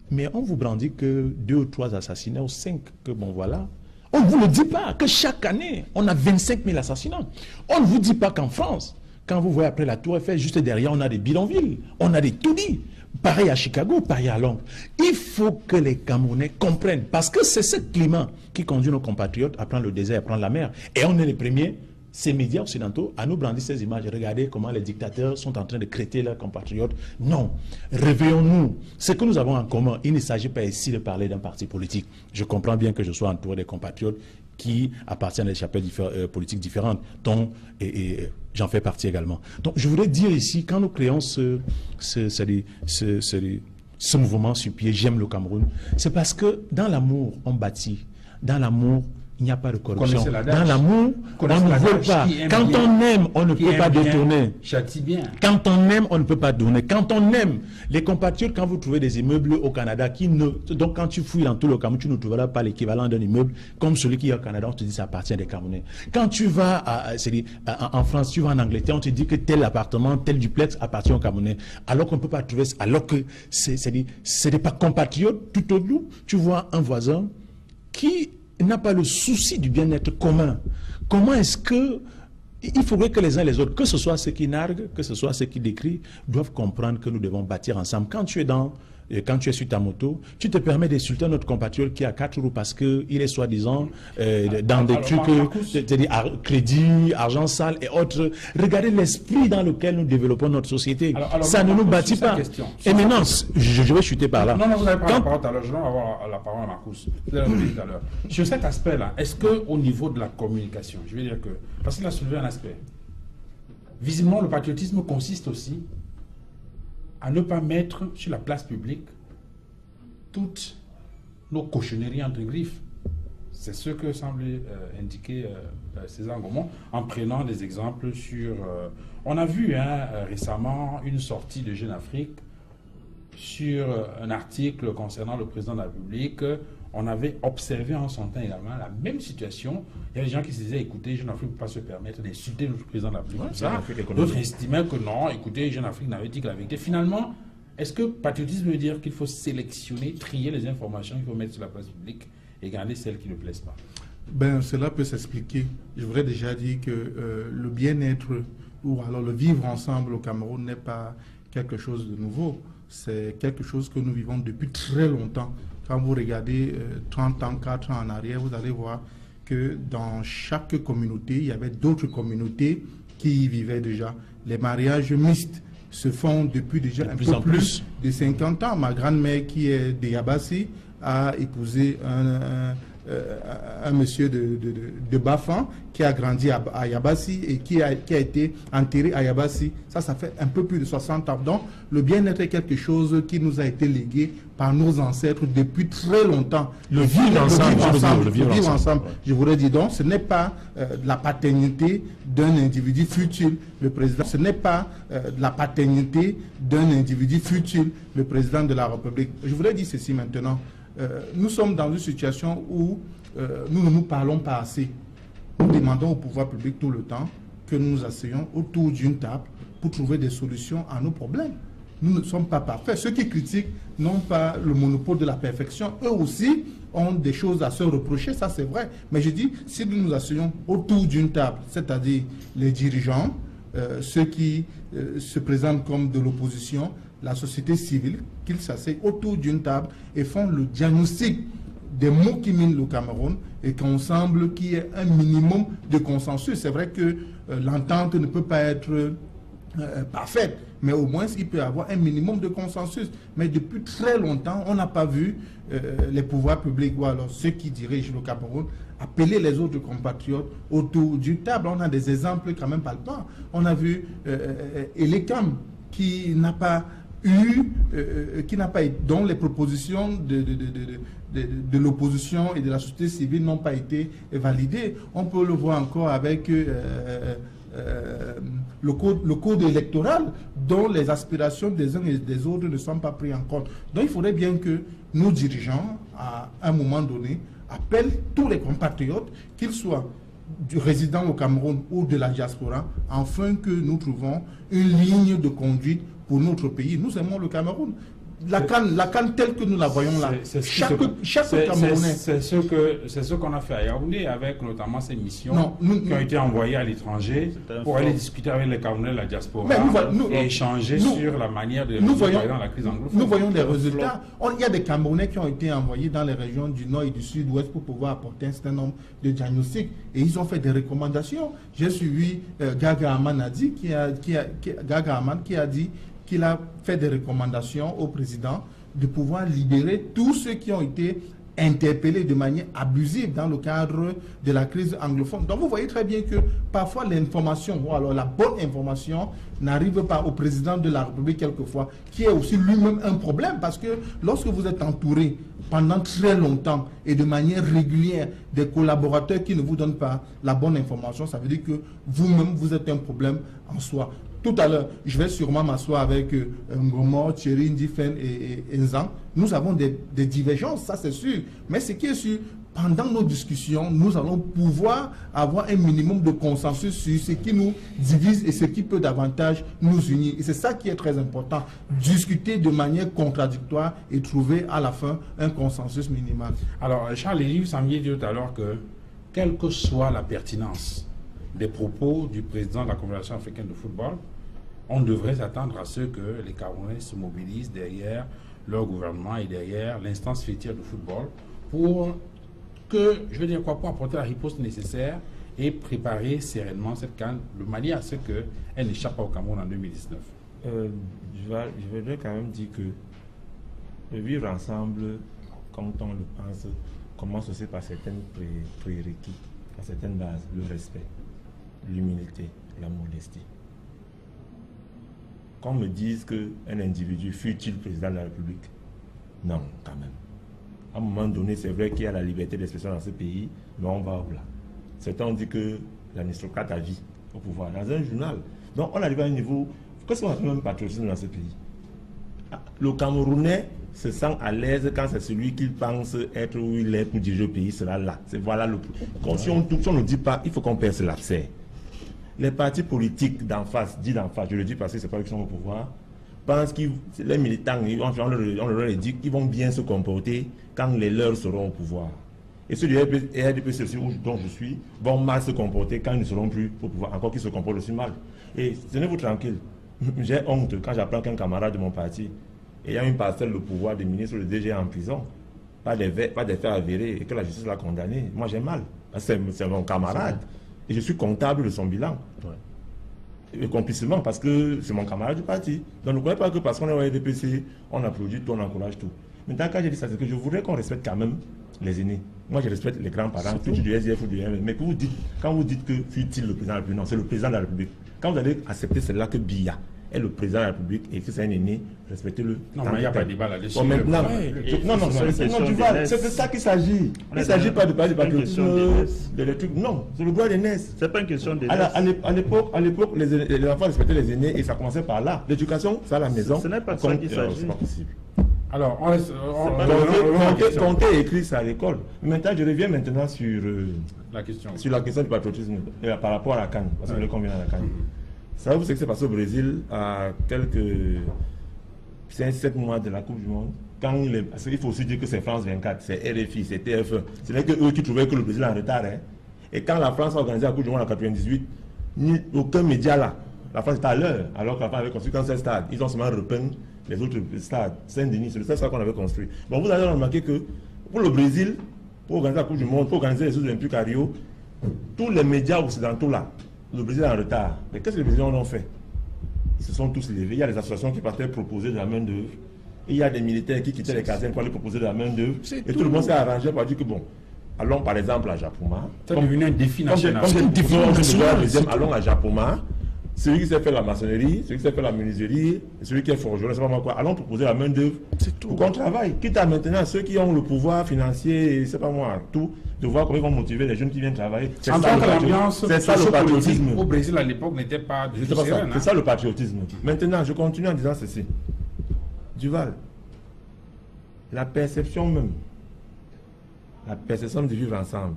Mais on vous brandit que 2 ou 3 assassinats ou 5, que bon voilà. On ne vous le dit pas que chaque année, on a 25 000 assassinats. On ne vous dit pas qu'en France, quand vous voyez après la Tour Eiffel, juste derrière, on a des bidonvilles, on a des taudis. Pareil à Chicago, pareil à Londres. Il faut que les Camerounais comprennent, parce que c'est ce climat qui conduit nos compatriotes à prendre le désert, à prendre la mer. Et on est les premiers ces médias occidentaux à nous brandir ces images. Regardez comment les dictateurs sont en train de crêter leurs compatriotes. Non, réveillons-nous. Ce que nous avons en commun, il ne s'agit pas ici de parler d'un parti politique. Je comprends bien que je sois entouré des compatriotes qui appartiennent à des chapelles politiques différentes, dont j'en fais partie également. Donc je voudrais dire ici, quand nous créons ce mouvement sur pied, j'aime le Cameroun, c'est parce que dans l'amour, on bâtit. Dans l'amour, il n'y a pas de corruption. Dans l'amour, on ne veut pas. Quand on aime, on ne peut pas détourner. Quand on aime, on ne peut pas donner. Quand on aime, les compatriotes, quand vous trouvez des immeubles au Canada, donc quand tu fouilles dans tout le Cameroun, tu ne trouveras pas l'équivalent d'un immeuble comme celui qui est au Canada, on te dit ça appartient des Camerounais. Quand tu vas en France, tu vas en Angleterre, on te dit que tel appartement, tel duplex appartient aux Camerounais. Alors qu'on ne peut pas trouver ça. Alors que c'est des compatriotes, tout au bout, tu vois un voisin qui n'a pas le souci du bien-être commun. Comment est-ce que il faudrait que les uns et les autres, que ce soit ceux qui narguent, que ce soit ceux qui décrient, doivent comprendre que nous devons bâtir ensemble. Quand tu es sur ta moto, tu te permets d'insulter notre compatriote qui a 4 roues parce qu'il est soi-disant dans des trucs, crédit, argent sale et autres. Regardez l'esprit dans lequel nous développons notre société. Ça ne nous bâtit pas. Et maintenant, je vais chuter par là. Non, vous n'avez pas la parole tout à l'heure. Je vais avoir la parole à Marcus. Vous l'avez dit tout à l'heure. Sur cet aspect-là, est-ce qu'au niveau de la communication, je veux dire que, parce qu'il a soulevé un aspect, visiblement le patriotisme consiste aussi à ne pas mettre sur la place publique toutes nos cochonneries entre griffes. C'est ce que semble indiquer César Ngomon en prenant des exemples sur... on a vu récemment une sortie de Jeune Afrique sur un article concernant le président de la République. On avait observé en son temps également la même situation. Il y a des gens qui se disaient, écoutez, Jeune Afrique ne peut pas se permettre d'insulter notre président de la République. D'autres estimaient que non, écoutez, Jeune Afrique n'avait dit que la vérité. Finalement, est-ce que patriotisme veut dire qu'il faut sélectionner, trier les informations qu'il faut mettre sur la place publique et garder celles qui ne plaisent pas? Cela peut s'expliquer. Je voudrais déjà dire que le bien-être ou alors le vivre ensemble au Cameroun n'est pas quelque chose de nouveau. C'est quelque chose que nous vivons depuis très longtemps. Quand vous regardez 30 ans, 4 ans en arrière, vous allez voir que dans chaque communauté, il y avait d'autres communautés qui y vivaient déjà. Les mariages mixtes se font depuis déjà un peu plus de 50 ans. Ma grand-mère, qui est de Yabassi, a épousé un monsieur de Bafan qui a grandi à Yabassi et qui a été enterré à Yabassi. Ça fait un peu plus de 60 ans. Donc, le bien-être est quelque chose qui nous a été légué par nos ancêtres depuis très longtemps. Le vivre ensemble, je voudrais dire donc, ce n'est pas la paternité d'un individu futile, le président. Ce n'est pas la paternité d'un individu futile, le président de la République. Je voudrais dire ceci maintenant. Nous sommes dans une situation où nous ne nous parlons pas assez. Nous demandons au pouvoir public tout le temps que nous nous asseyons autour d'une table pour trouver des solutions à nos problèmes. Nous ne sommes pas parfaits. Ceux qui critiquent n'ont pas le monopole de la perfection. Eux aussi ont des choses à se reprocher, ça c'est vrai. Mais je dis, si nous nous asseyons autour d'une table, c'est-à-dire les dirigeants, ceux qui se présentent comme de l'opposition, la société civile, qu'ils s'asseyent autour d'une table et font le diagnostic des maux qui minent le Cameroun et qu'ensemble qu'il y ait un minimum de consensus. C'est vrai que l'entente ne peut pas être parfaite, mais au moins il peut y avoir un minimum de consensus. Mais depuis très longtemps, on n'a pas vu les pouvoirs publics ou alors ceux qui dirigent le Cameroun appeler les autres compatriotes autour d'une table. On a des exemples quand même palpants. On a vu Elekam qui n'a pas dont les propositions de l'opposition et de la société civile n'ont pas été validées. On peut le voir encore avec le code électoral dont les aspirations des uns et des autres ne sont pas prises en compte. Donc il faudrait bien que nos dirigeants, à un moment donné, appellent tous les compatriotes, qu'ils soient du résident au Cameroun ou de la diaspora, afin que nous trouvons une ligne de conduite pour notre pays. Nous aimons le Cameroun. la CAN telle que nous la voyons là. Chaque Camerounais. C'est ce qu'on a fait à Yaoundé avec notamment ces missions qui ont été envoyées à l'étranger pour aller discuter avec les Camerounais de la diaspora et échanger sur la manière de résoudre la crise anglophone. Nous voyons des résultats. Il y a des Camerounais qui ont été envoyés dans les régions du Nord et du Sud-Ouest pour pouvoir apporter un certain nombre de diagnostics et ils ont fait des recommandations. J'ai suivi Gaga Aman qui a dit qu'il a fait des recommandations au président de pouvoir libérer tous ceux qui ont été interpellés de manière abusive dans le cadre de la crise anglophone. Donc vous voyez très bien que parfois l'information, ou alors la bonne information, n'arrive pas au président de la République quelquefois, qui est aussi lui-même un problème, parce que lorsque vous êtes entouré pendant très longtemps et de manière régulière des collaborateurs qui ne vous donnent pas la bonne information, ça veut dire que vous-même, vous êtes un problème en soi. Tout à l'heure, je vais sûrement m'asseoir avec Ngomor, Thierry, Ndifen et Nzang. Nous avons des divergences, ça c'est sûr. Mais ce qui est sûr, pendant nos discussions, nous allons pouvoir avoir un minimum de consensus sur ce qui nous divise et ce qui peut davantage nous unir. Et c'est ça qui est très important. Discuter de manière contradictoire et trouver à la fin un consensus minimal. Alors, Charles Eliou Sambier dit tout à l'heure que, quelle que soit la pertinence des propos du président de la Confédération africaine de football, on devrait s'attendre à ce que les Camerounais se mobilisent derrière leur gouvernement et derrière l'instance fêtière de football pour pour apporter la riposte nécessaire et préparer sereinement cette CAN de manière à ce qu'elle n'échappe pas au Cameroun en 2019. Je voudrais quand même dire que le vivre ensemble, quand on le pense, commence aussi par certaines prérequis, par certaines bases, le respect, l'humilité, la modestie. Qu'on me dise qu'un individu fut-il président de la République? Non, quand même. À un moment donné, c'est vrai qu'il y a la liberté d'expression dans ce pays, mais on va au-delà. Certains ont dit que l'aristocrate a vie au pouvoir dans un journal. Donc on arrive à un niveau. Qu'est-ce qu'on appelle un patriotisme dans ce pays? Le Camerounais se sent à l'aise quand c'est celui qu'il pense être où il est pour diriger le pays, sera là. Voilà le. Si on ne dit pas, il faut qu'on perce l'abcès. Les partis politiques d'en face, je le dis parce que c'est pas eux qui sont au pouvoir, pensent que les militants, on leur dit qu'ils vont bien se comporter quand les leurs seront au pouvoir. Et ceux du RDPC dont je suis vont mal se comporter quand ils ne seront plus au pouvoir, encore qu'ils se comportent aussi mal. Et tenez-vous tranquille. J'ai honte quand j'apprends qu'un camarade de mon parti ayant une parcelle de pouvoir de ministre le DG en prison, pas des faits avérés et que la justice l'a condamné. Moi j'ai mal. C'est mon camarade. Et je suis comptable de son bilan. Ouais. Et complicitement, parce que c'est mon camarade du parti. Donc ne croyez pas que parce qu'on est au RDPC, on applaudit tout, on encourage tout. Maintenant, quand j'ai dit ça, c'est que je voudrais qu'on respecte quand même les aînés. Moi, je respecte les grands-parents, tout du SDF ou du RM. Mais quand vous dites que fut-il le président de la République, non, c'est le président de la République. Quand vous allez accepter celle-là que Biya est le président de la République et que c'est un aîné, respectez-le. Non, mais il n'y a pas de débat là-dessus. Bon, maintenant, c'est de ça qu'il s'agit. Il ne s'agit pas de parler de trucs. Non, c'est le droit d'aînesse. C'est pas une question d'aînesse. À l'époque, les enfants respectaient les aînés et ça commençait par là. L'éducation, c'est à la maison. Ce n'est pas de ça qu'il s'agit. C'est pas possible. Alors, compter et écrire, c'est à l'école. Maintenant, je reviens maintenant sur la question du patriotisme par rapport à la CAN, parce que le convient à la CAN. Savez-vous ce qui s'est passé au Brésil à quelques 5-7 mois de la Coupe du Monde? Parce qu'il faut aussi dire que c'est France 24, c'est RFI, c'est TF1. Ce n'est que eux qui trouvaient que le Brésil est en retard. Hein. Et quand la France a organisé la Coupe du Monde en 98, aucun média là. La France était à l'heure, alors que la France avait construit qu'un seul stade. Ils ont seulement repeint les autres stades. Saint-Denis, c'est le seul stade qu'on avait construit. Bon, vous allez remarquer que pour le Brésil, pour organiser la Coupe du Monde, pour organiser les Jeux Olympiques à Rio, tous les médias occidentaux là, le Brésil est en retard. Mais qu'est-ce que les Brésiliens ont fait? Ils se sont tous levés. Il y a des associations qui partaient proposer de la main-d'œuvre. Il y a des militaires qui quittaient les casernes pour aller proposer de la main-d'œuvre. Et tout le monde s'est arrangé pour dire que bon, allons par exemple à Japoma. C'est devenu un défi national. Allons à Japoma. Celui qui sait faire la maçonnerie, celui qui sait faire la menuiserie, celui qui est forgeron, je ne sais pas moi quoi, allons proposer la main-d'œuvre pour qu'on travaille. Quitte à maintenant ceux qui ont le pouvoir financier, je ne sais pas moi, tout, de voir comment ils vont motiver les jeunes qui viennent travailler. C'est ça le patriotisme. Au Brésil à l'époque n'était pas de c'est ça le patriotisme. Maintenant, je continue en disant ceci. Duval, la perception même, la perception de vivre ensemble,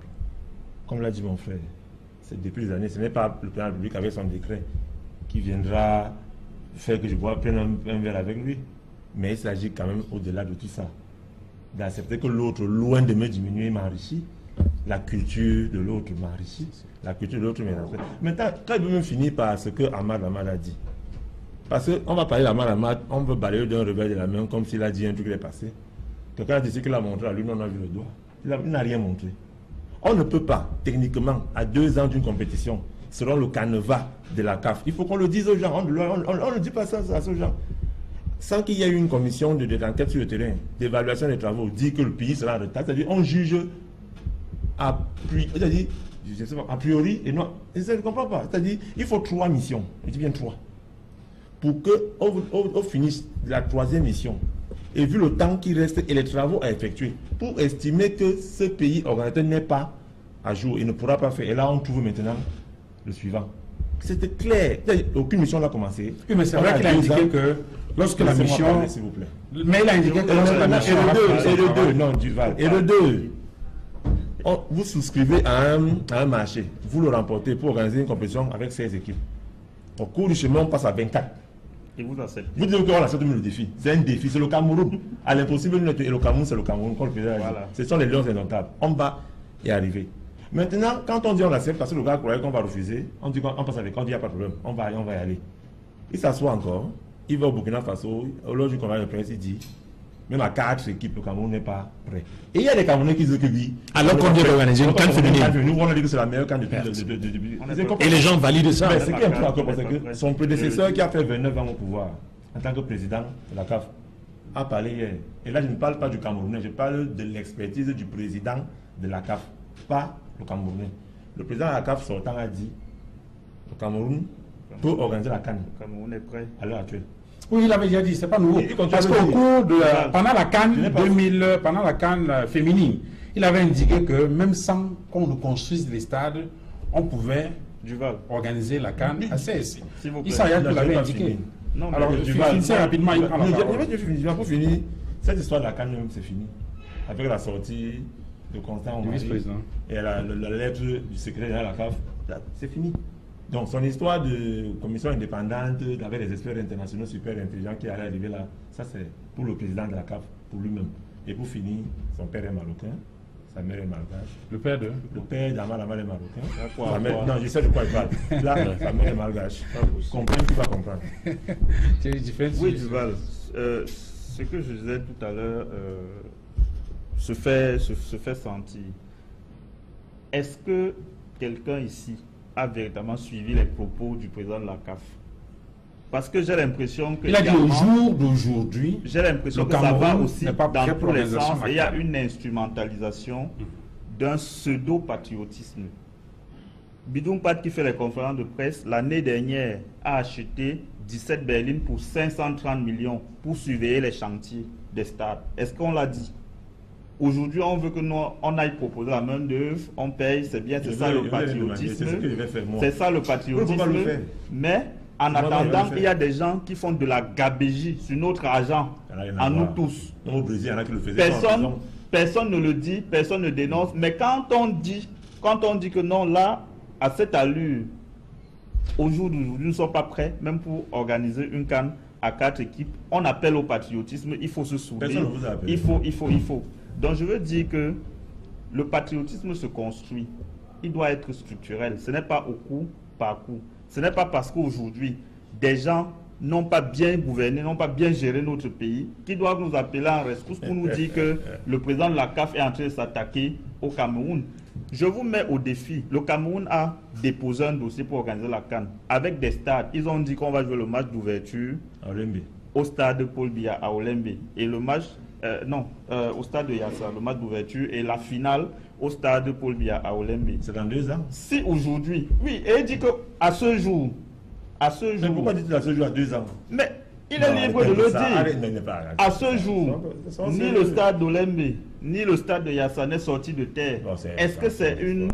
comme l'a dit mon frère, c'est depuis des années, ce n'est pas le président de la République avec son décret qui viendra faire que je bois prendre un verre avec lui. Mais il s'agit quand même, au-delà de tout ça, d'accepter que l'autre, loin de me diminuer, m'enrichit. La culture de l'autre m'enrichit. La culture de l'autre m'enrichit. Maintenant, quand il veut même finir par ce que Ahmad a dit. Parce qu'on va parler d'Ahmad, on veut balayer d'un revers de la main comme s'il a dit un truc qui est passé. Quelqu'un a dit qu'il a montré à lui, on a vu le doigt. Il n'a rien montré. On ne peut pas, techniquement, à 2 ans d'une compétition, selon le canevas de la CAF, il faut qu'on le dise aux gens. On ne dit pas ça à ces gens. Sans qu'il y ait une commission d'enquête sur le terrain, d'évaluation des travaux, dit que le pays sera en retard, c'est-à-dire on juge a priori et non. Je ne comprends pas. C'est-à-dire il faut 3 missions, je dis bien 3, pour qu'on finisse la 3e mission. Et vu le temps qui reste et les travaux à effectuer, pour estimer que ce pays organisateur n'est pas à jour, il ne pourra pas faire. Et là, on trouve maintenant le suivant. C'était clair. Aucune mission n'a commencé. Oui, mais c'est vrai qu'il a indiqué que lorsque la mission... Parler, s'il vous plaît. Mais il a indiqué que lorsque la mission... Et le 2, vous souscrivez à un marché, vous le remportez pour organiser une compétition avec 16 équipes. Au cours du chemin, on passe à 24. Et vous acceptez. Vous dites qu'on accepte le défi. C'est un défi, c'est le Cameroun. À l'impossible, et le Cameroun, c'est le Cameroun. Voilà. Ce sont les lions indomptables. On va y arriver. Maintenant, quand on dit on accepte, parce que le gars croyait qu'on va refuser, on dit qu'on passe avec, on dit il n'y a pas de problème, on va y aller. Il s'assoit encore, il va au Burkina Faso, lors du congrès de presse, il dit, même à 4 équipes, le Cameroun n'est pas prêt. Et il y a des Camerounais qui disent que oui. Alors qu'on dit d'organiser une CAN féminine. Nous, on a dit que c'est la meilleure CAN depuis. Et les gens valident ça. Mais ce qui est un peu encore, parce que son prédécesseur qui a fait 29 ans au pouvoir, en tant que président de la CAF, a parlé hier. Et là, je ne parle pas du Camerounais, je parle de l'expertise du président de la CAF, pas le Camerounais. Le président de la CAF sortant a dit le Cameroun peut organiser la CAN. Le Cameroun est prêt à l'heure actuelle. Oui, il avait déjà dit, c'est pas nouveau. Parce qu'au cours de pendant la CAN 2000, pendant la CAN féminine, il avait indiqué que même sans qu'on ne construise les stades, on pouvait organiser la CAN à 16. Il l'avait indiqué. Non, alors, finissez rapidement, il prend la parole. Pour finir, cette histoire de la CAN, c'est fini. Avec la sortie de Constant vice-président et la lettre du secrétaire général de la CAF, c'est fini. Donc son histoire de commission indépendante avec des experts internationaux super intelligents qui allaient arriver là, ça c'est pour le président de la CAF, pour lui-même. Et pour finir, son père est marocain, sa mère est malgache. Le père d'Amal est marocain. Non, je sais de quoi il parle. Là, sa mère est malgache. Comprends, tu vas comprendre. Oui, Duval. Ce que je disais tout à l'heure se fait sentir. Est-ce que quelqu'un ici a véritablement suivi les propos du président de la CAF? Parce que j'ai l'impression que... Il a dit au jour d'aujourd'hui, j'ai l'impression que ça va aussi dans tous les sens. Et il y a une instrumentalisation d'un pseudo-patriotisme. Bidou Mpad, qui fait les conférences de presse, l'année dernière a acheté 17 berlines pour 530 millions pour surveiller les chantiers des stades. Est-ce qu'on l'a dit? Aujourd'hui, on veut que nous, on aille proposer la main d'œuvre, on paye, c'est bien, c'est ça le patriotisme. C'est ça le patriotisme. Mais en attendant, il y a des gens qui font de la gabégie sur notre argent, à nous tous. Au Brésil, il y en a qui le faisaient. Personne ne le dit, personne ne dénonce. Mais quand on dit que non, là, à cette allure, aujourd'hui, nous ne sommes pas prêts, même pour organiser une CAN à 4 équipes, on appelle au patriotisme, il faut se souvenir. Il faut. Donc je veux dire que le patriotisme se construit. Il doit être structurel. Ce n'est pas au coup par coup. Ce n'est pas parce qu'aujourd'hui, des gens n'ont pas bien gouverné, n'ont pas bien géré notre pays, qui doivent nous appeler en rescousse pour nous dire que le président de la CAF est en train de s'attaquer au Cameroun. Je vous mets au défi. Le Cameroun a déposé un dossier pour organiser la CAN avec des stades. Ils ont dit qu'on va jouer le match d'ouverture au stade Paul Biya à Olembe. Et le match... au stade de Yassa, le match d'ouverture, et la finale au stade Paul Biya à Olembe. C'est dans 2 ans. Si aujourd'hui, oui, et il dit qu'à ce jour, mais pourquoi dit-il à ce jour à 2 ans? Mais il est libre de le dire. À ce jour, ni le stade d'Olembe, ni le stade de Yassa n'est sorti de terre. Est-ce que c'est une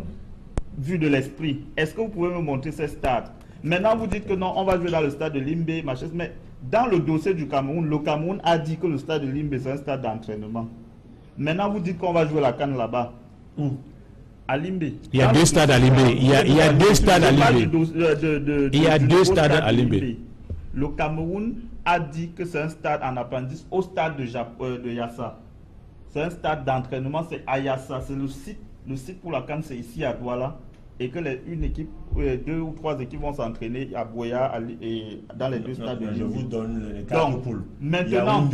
vue de l'esprit? Est-ce que vous pouvez me montrer ces stades? Maintenant, vous dites que non, on va jouer dans le stade de Limbe, machin, mais dans le dossier du Cameroun, le Cameroun a dit que le stade de Limbe, c'est un stade d'entraînement. Maintenant, vous dites qu'on va jouer la CAN là-bas. Où? À Limbe. Il y a 2 stades à Limbe. Il y a 2 stades à Limbe. Il y a 2 stades à Limbe. Le Cameroun a dit que c'est un stade en appendice au stade de Yassa. C'est un stade d'entraînement, c'est à Yassa. C'est le site pour la CAN, c'est ici à Douala. Et que une équipe, 2 ou 3 équipes vont s'entraîner à Boya et dans les deux stades. Je vous donne les quatre poules. Maintenant,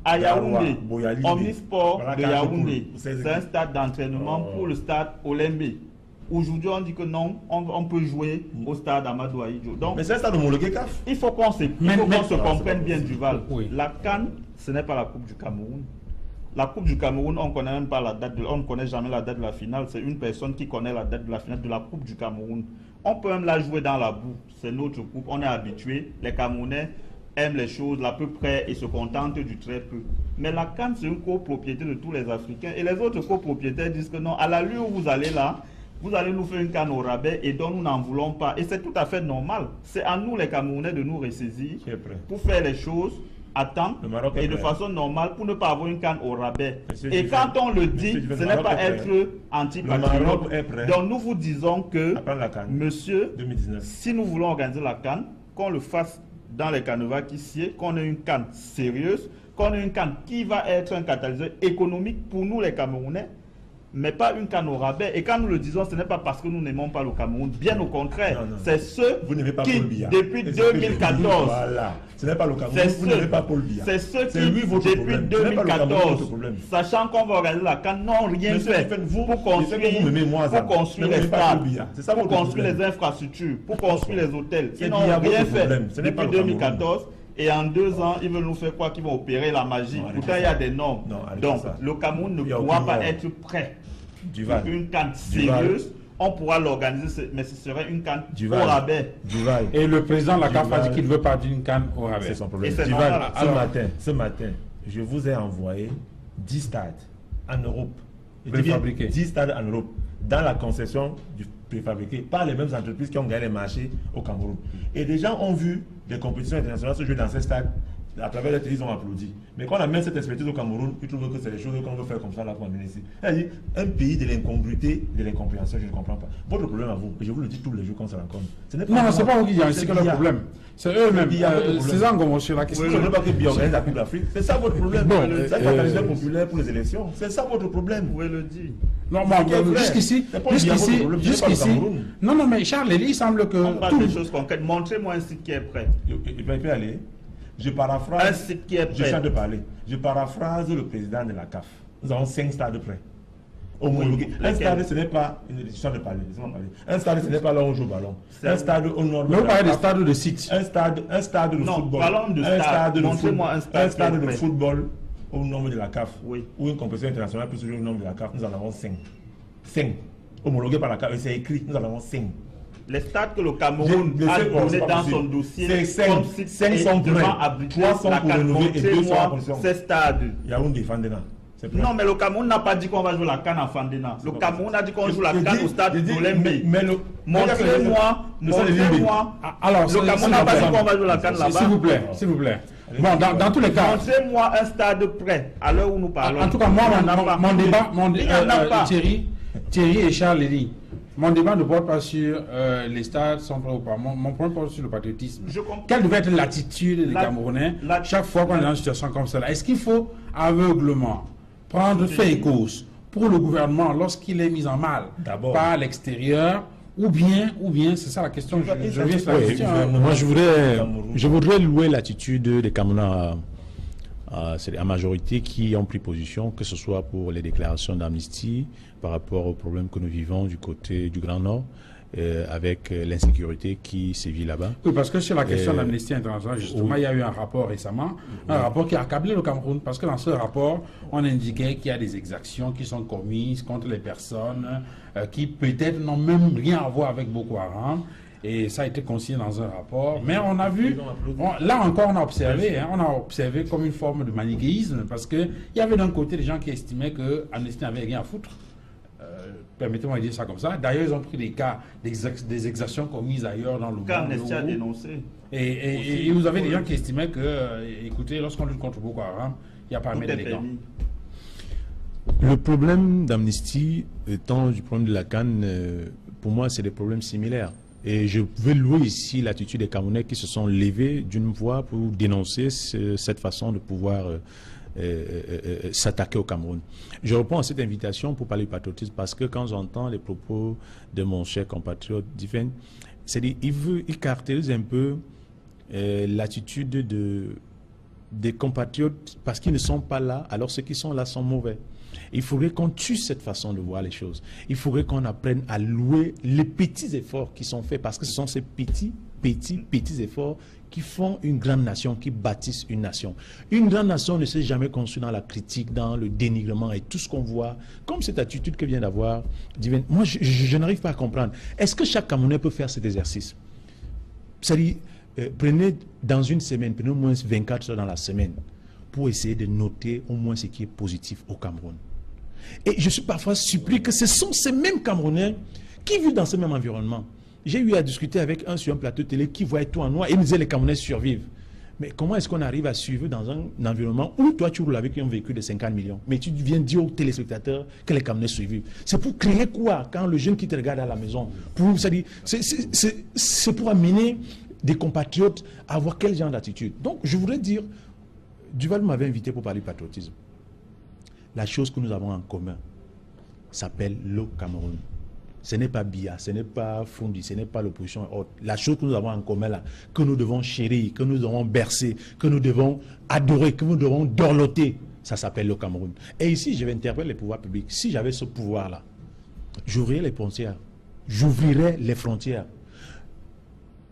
à Yaoundé, Omnisport de Yaoundé, c'est un stade d'entraînement pour le stade Olembe. Aujourd'hui, on dit que non, on peut jouer au stade Amadou Ahidjo. Donc, mais c'est un stade homologué CAF. Il faut qu'on se comprenne bien, Duval. Oui. La CAN, ce n'est pas la Coupe du Cameroun. La Coupe du Cameroun, on ne connaît même pas la date, on ne connaît jamais la date de la finale. C'est une personne qui connaît la date de la finale de la Coupe du Cameroun. On peut même la jouer dans la boue. C'est notre coupe, on est habitué. Les Camerounais aiment les choses à peu près et se contentent du très peu. Mais la CAN, c'est une copropriété de tous les Africains. Et les autres copropriétaires disent que non, à l'allure où vous allez là, vous allez nous faire une CAN au rabais et dont nous n'en voulons pas. Et c'est tout à fait normal. C'est à nous les Camerounais de nous ressaisir pour faire les choses à temps et de façon normale pour ne pas avoir une CAN au rabais. Et quand on le dit, ce n'est pas être anti-patriote. Donc nous vous disons que, monsieur, 2019. Si nous voulons organiser la CAN, qu'on le fasse dans les canevas qui sied, qu'on ait une CAN sérieuse, qu'on ait une CAN qui va être un catalyseur économique pour nous les Camerounais, mais pas une CAN au rabais. Et quand nous le disons, ce n'est pas parce que nous n'aimons pas le Cameroun, bien au contraire. C'est ceux qui, depuis 2014, voilà. Ce n'est pas le Cameroun, vous n'aimez pas Paul Biya. C'est ceux qui, depuis 2014, sachant qu'on va organiser la CAN, n'ont rien fait pour construire les stades, pour construire les infrastructures, pour construire les hôtels. Ils n'ont rien fait depuis 2014. Et en 2 ans, ils veulent nous faire quoi? Qu'ils vont opérer la magie. Pourtant, il y a des normes. Donc, le Cameroun ne pourra pas être prêt pour une CAN sérieuse. On pourra l'organiser, mais ce serait une CAN au rabais. Et le président de la CAF a dit qu'il ne veut pas d'une CAN au rabais. C'est son problème. Ce matin, je vous ai envoyé 10 stades en Europe. 10 stades en Europe, dans la concession du préfabriqué, par les mêmes entreprises qui ont gagné les marchés au Cameroun. Et des gens ont vu des compétitions internationales se jouer dans ces stades. À travers les télé, ils ont applaudi. Mais quand on amène cette expertise au Cameroun, ils trouvent que c'est des choses qu'on veut faire comme ça là pour amener ici. C'est-à-dire, un pays de l'incongruité, de l'incompréhension, je ne comprends pas. Votre problème à vous, et je vous le dis tous les jours quand on se rencontre. Non, c'est pas vous qui diagnostiquez le problème. C'est eux-mêmes. C'est ça qu'on sur la question. Vous ne voulez pas que Biya organise la Coupe d'Afrique. C'est ça votre problème. C'est un catalyseur populaire pour les élections. C'est ça votre problème. Vous pouvez le dire. Non, jusqu'ici. Non, mais Charles, il semble que. On parle des choses concrètes. Montrez-moi un site qui est prêt. Il peut aller. Je paraphrase. Un site qui est prêt. Je suis en train de parler. Je paraphrase le président de la CAF. Nous avons 5 stades prêts. Homologués. Un stade, ce n'est pas une édition de parler. Un stade, ce n'est pas là où on joue au ballon. Un stade au nord. Mais vous parlez de stade ou de site? Un stade de football. Parlons de stade. Montrez-moi un stade de football au nom de la CAF. Oui. Ou une compétition internationale peut se jouer au nom de la CAF. Nous en avons 5. 5. Homologués par la CAF. C'est écrit. Nous en avons 5. Les stades que le Cameroun a donné dans son dossier, 5 sont prêts, 3 sont pour renouveler et 2 sont en fonction. Ces stades. Yaoundé, Fandena. Non, mais le Cameroun n'a pas dit qu'on va jouer la CAN à Fandena. Le Cameroun a dit qu'on joue la CAN au stade d'Olembe. Montrez-moi. Alors, le Cameroun n'a pas dit qu'on va jouer la CAN là-bas. S'il vous plaît. Bon, dans tous les cas. Montrez-moi un stade prêt à l'heure où nous parlons. En tout cas, moi, mon débat, Thierry et Charles l'ont dit. Mon débat ne porte pas sur les stades sont prêts ou pas. Mon point porte sur le patriotisme. Quelle devait être l'attitude des Camerounais chaque fois qu'on est dans une situation comme celle-là? Est-ce qu'il faut aveuglement prendre fait et cause pour le gouvernement lorsqu'il est mis en mal par l'extérieur, ou bien c'est ça la question. Je reviens sur la question. Moi, je voudrais louer l'attitude des Camerounais c'est la majorité qui ont pris position, que ce soit pour les déclarations d'amnistie par rapport aux problèmes que nous vivons du côté du Grand Nord, avec l'insécurité qui sévit là-bas. Oui, parce que sur la question de l'amnistie internationale, justement, il y a eu un rapport récemment, un rapport qui a accablé le Cameroun, parce que dans ce rapport, on indiquait qu'il y a des exactions qui sont commises contre les personnes qui peut-être n'ont même rien à voir avec Boko Haram. Et ça a été consigné dans un rapport. Mais on a vu, là encore on a observé comme une forme de manichéisme, parce qu'il y avait d'un côté des gens qui estimaient que Amnesty n'avait rien à foutre. Permettez-moi de dire ça comme ça. D'ailleurs, ils ont pris des cas des exactions commises ailleurs dans le monde. Amnesty a dénoncé. Et vous avez des gens qui estimaient que, écoutez, lorsqu'on lutte contre Boko Haram, il n'y a pas à mettre les gants. Le problème d'Amnesty, étant du problème de la CAN, pour moi, c'est des problèmes similaires. Et je veux louer ici l'attitude des Camerounais qui se sont levés d'une voix pour dénoncer cette façon de pouvoir s'attaquer au Cameroun. Je reprends cette invitation pour parler du patriotisme parce que quand j'entends les propos de mon cher compatriote Diven, c'est-à-dire il caractérise un peu l'attitude des compatriotes parce qu'ils ne sont pas là, alors ceux qui sont là sont mauvais. Il faudrait qu'on tue cette façon de voir les choses. Il faudrait qu'on apprenne à louer les petits efforts qui sont faits parce que ce sont ces petits efforts qui font une grande nation, qui bâtissent une nation. Une grande nation ne s'est jamais construite dans la critique, dans le dénigrement et tout ce qu'on voit, comme cette attitude que vient d'avoir Diven. Moi, je n'arrive pas à comprendre. Est-ce que chaque Camerounais peut faire cet exercice? C'est-à-dire, prenez dans une semaine, prenez au moins 24 heures dans la semaine pour essayer de noter au moins ce qui est positif au Cameroun. Et je suis parfois surpris que ce sont ces mêmes Camerounais qui vivent dans ce même environnement. J'ai eu à discuter avec un sur un plateau télé qui voyait tout en noir et il me disait les Camerounais survivent. Mais comment est-ce qu'on arrive à suivre dans un environnement où toi tu roules avec un véhicule de 50 millions, mais tu viens dire aux téléspectateurs que les Camerounais survivent? C'est pour créer quoi quand le jeune qui te regarde à la maison? C'est pour amener des compatriotes à avoir quel genre d'attitude. Donc je voudrais dire, Duval m'avait invité pour parler patriotisme. La chose que nous avons en commun s'appelle le Cameroun. Ce n'est pas Biya, ce n'est pas Fundi, ce n'est pas l'opposition et autres. La chose que nous avons en commun là, que nous devons chérir, que nous devons bercer, que nous devons adorer, que nous devons dorloter, ça s'appelle le Cameroun. Et ici, je vais interpeller les pouvoirs publics. Si j'avais ce pouvoir-là, j'ouvrirais les frontières. J'ouvrirais les frontières.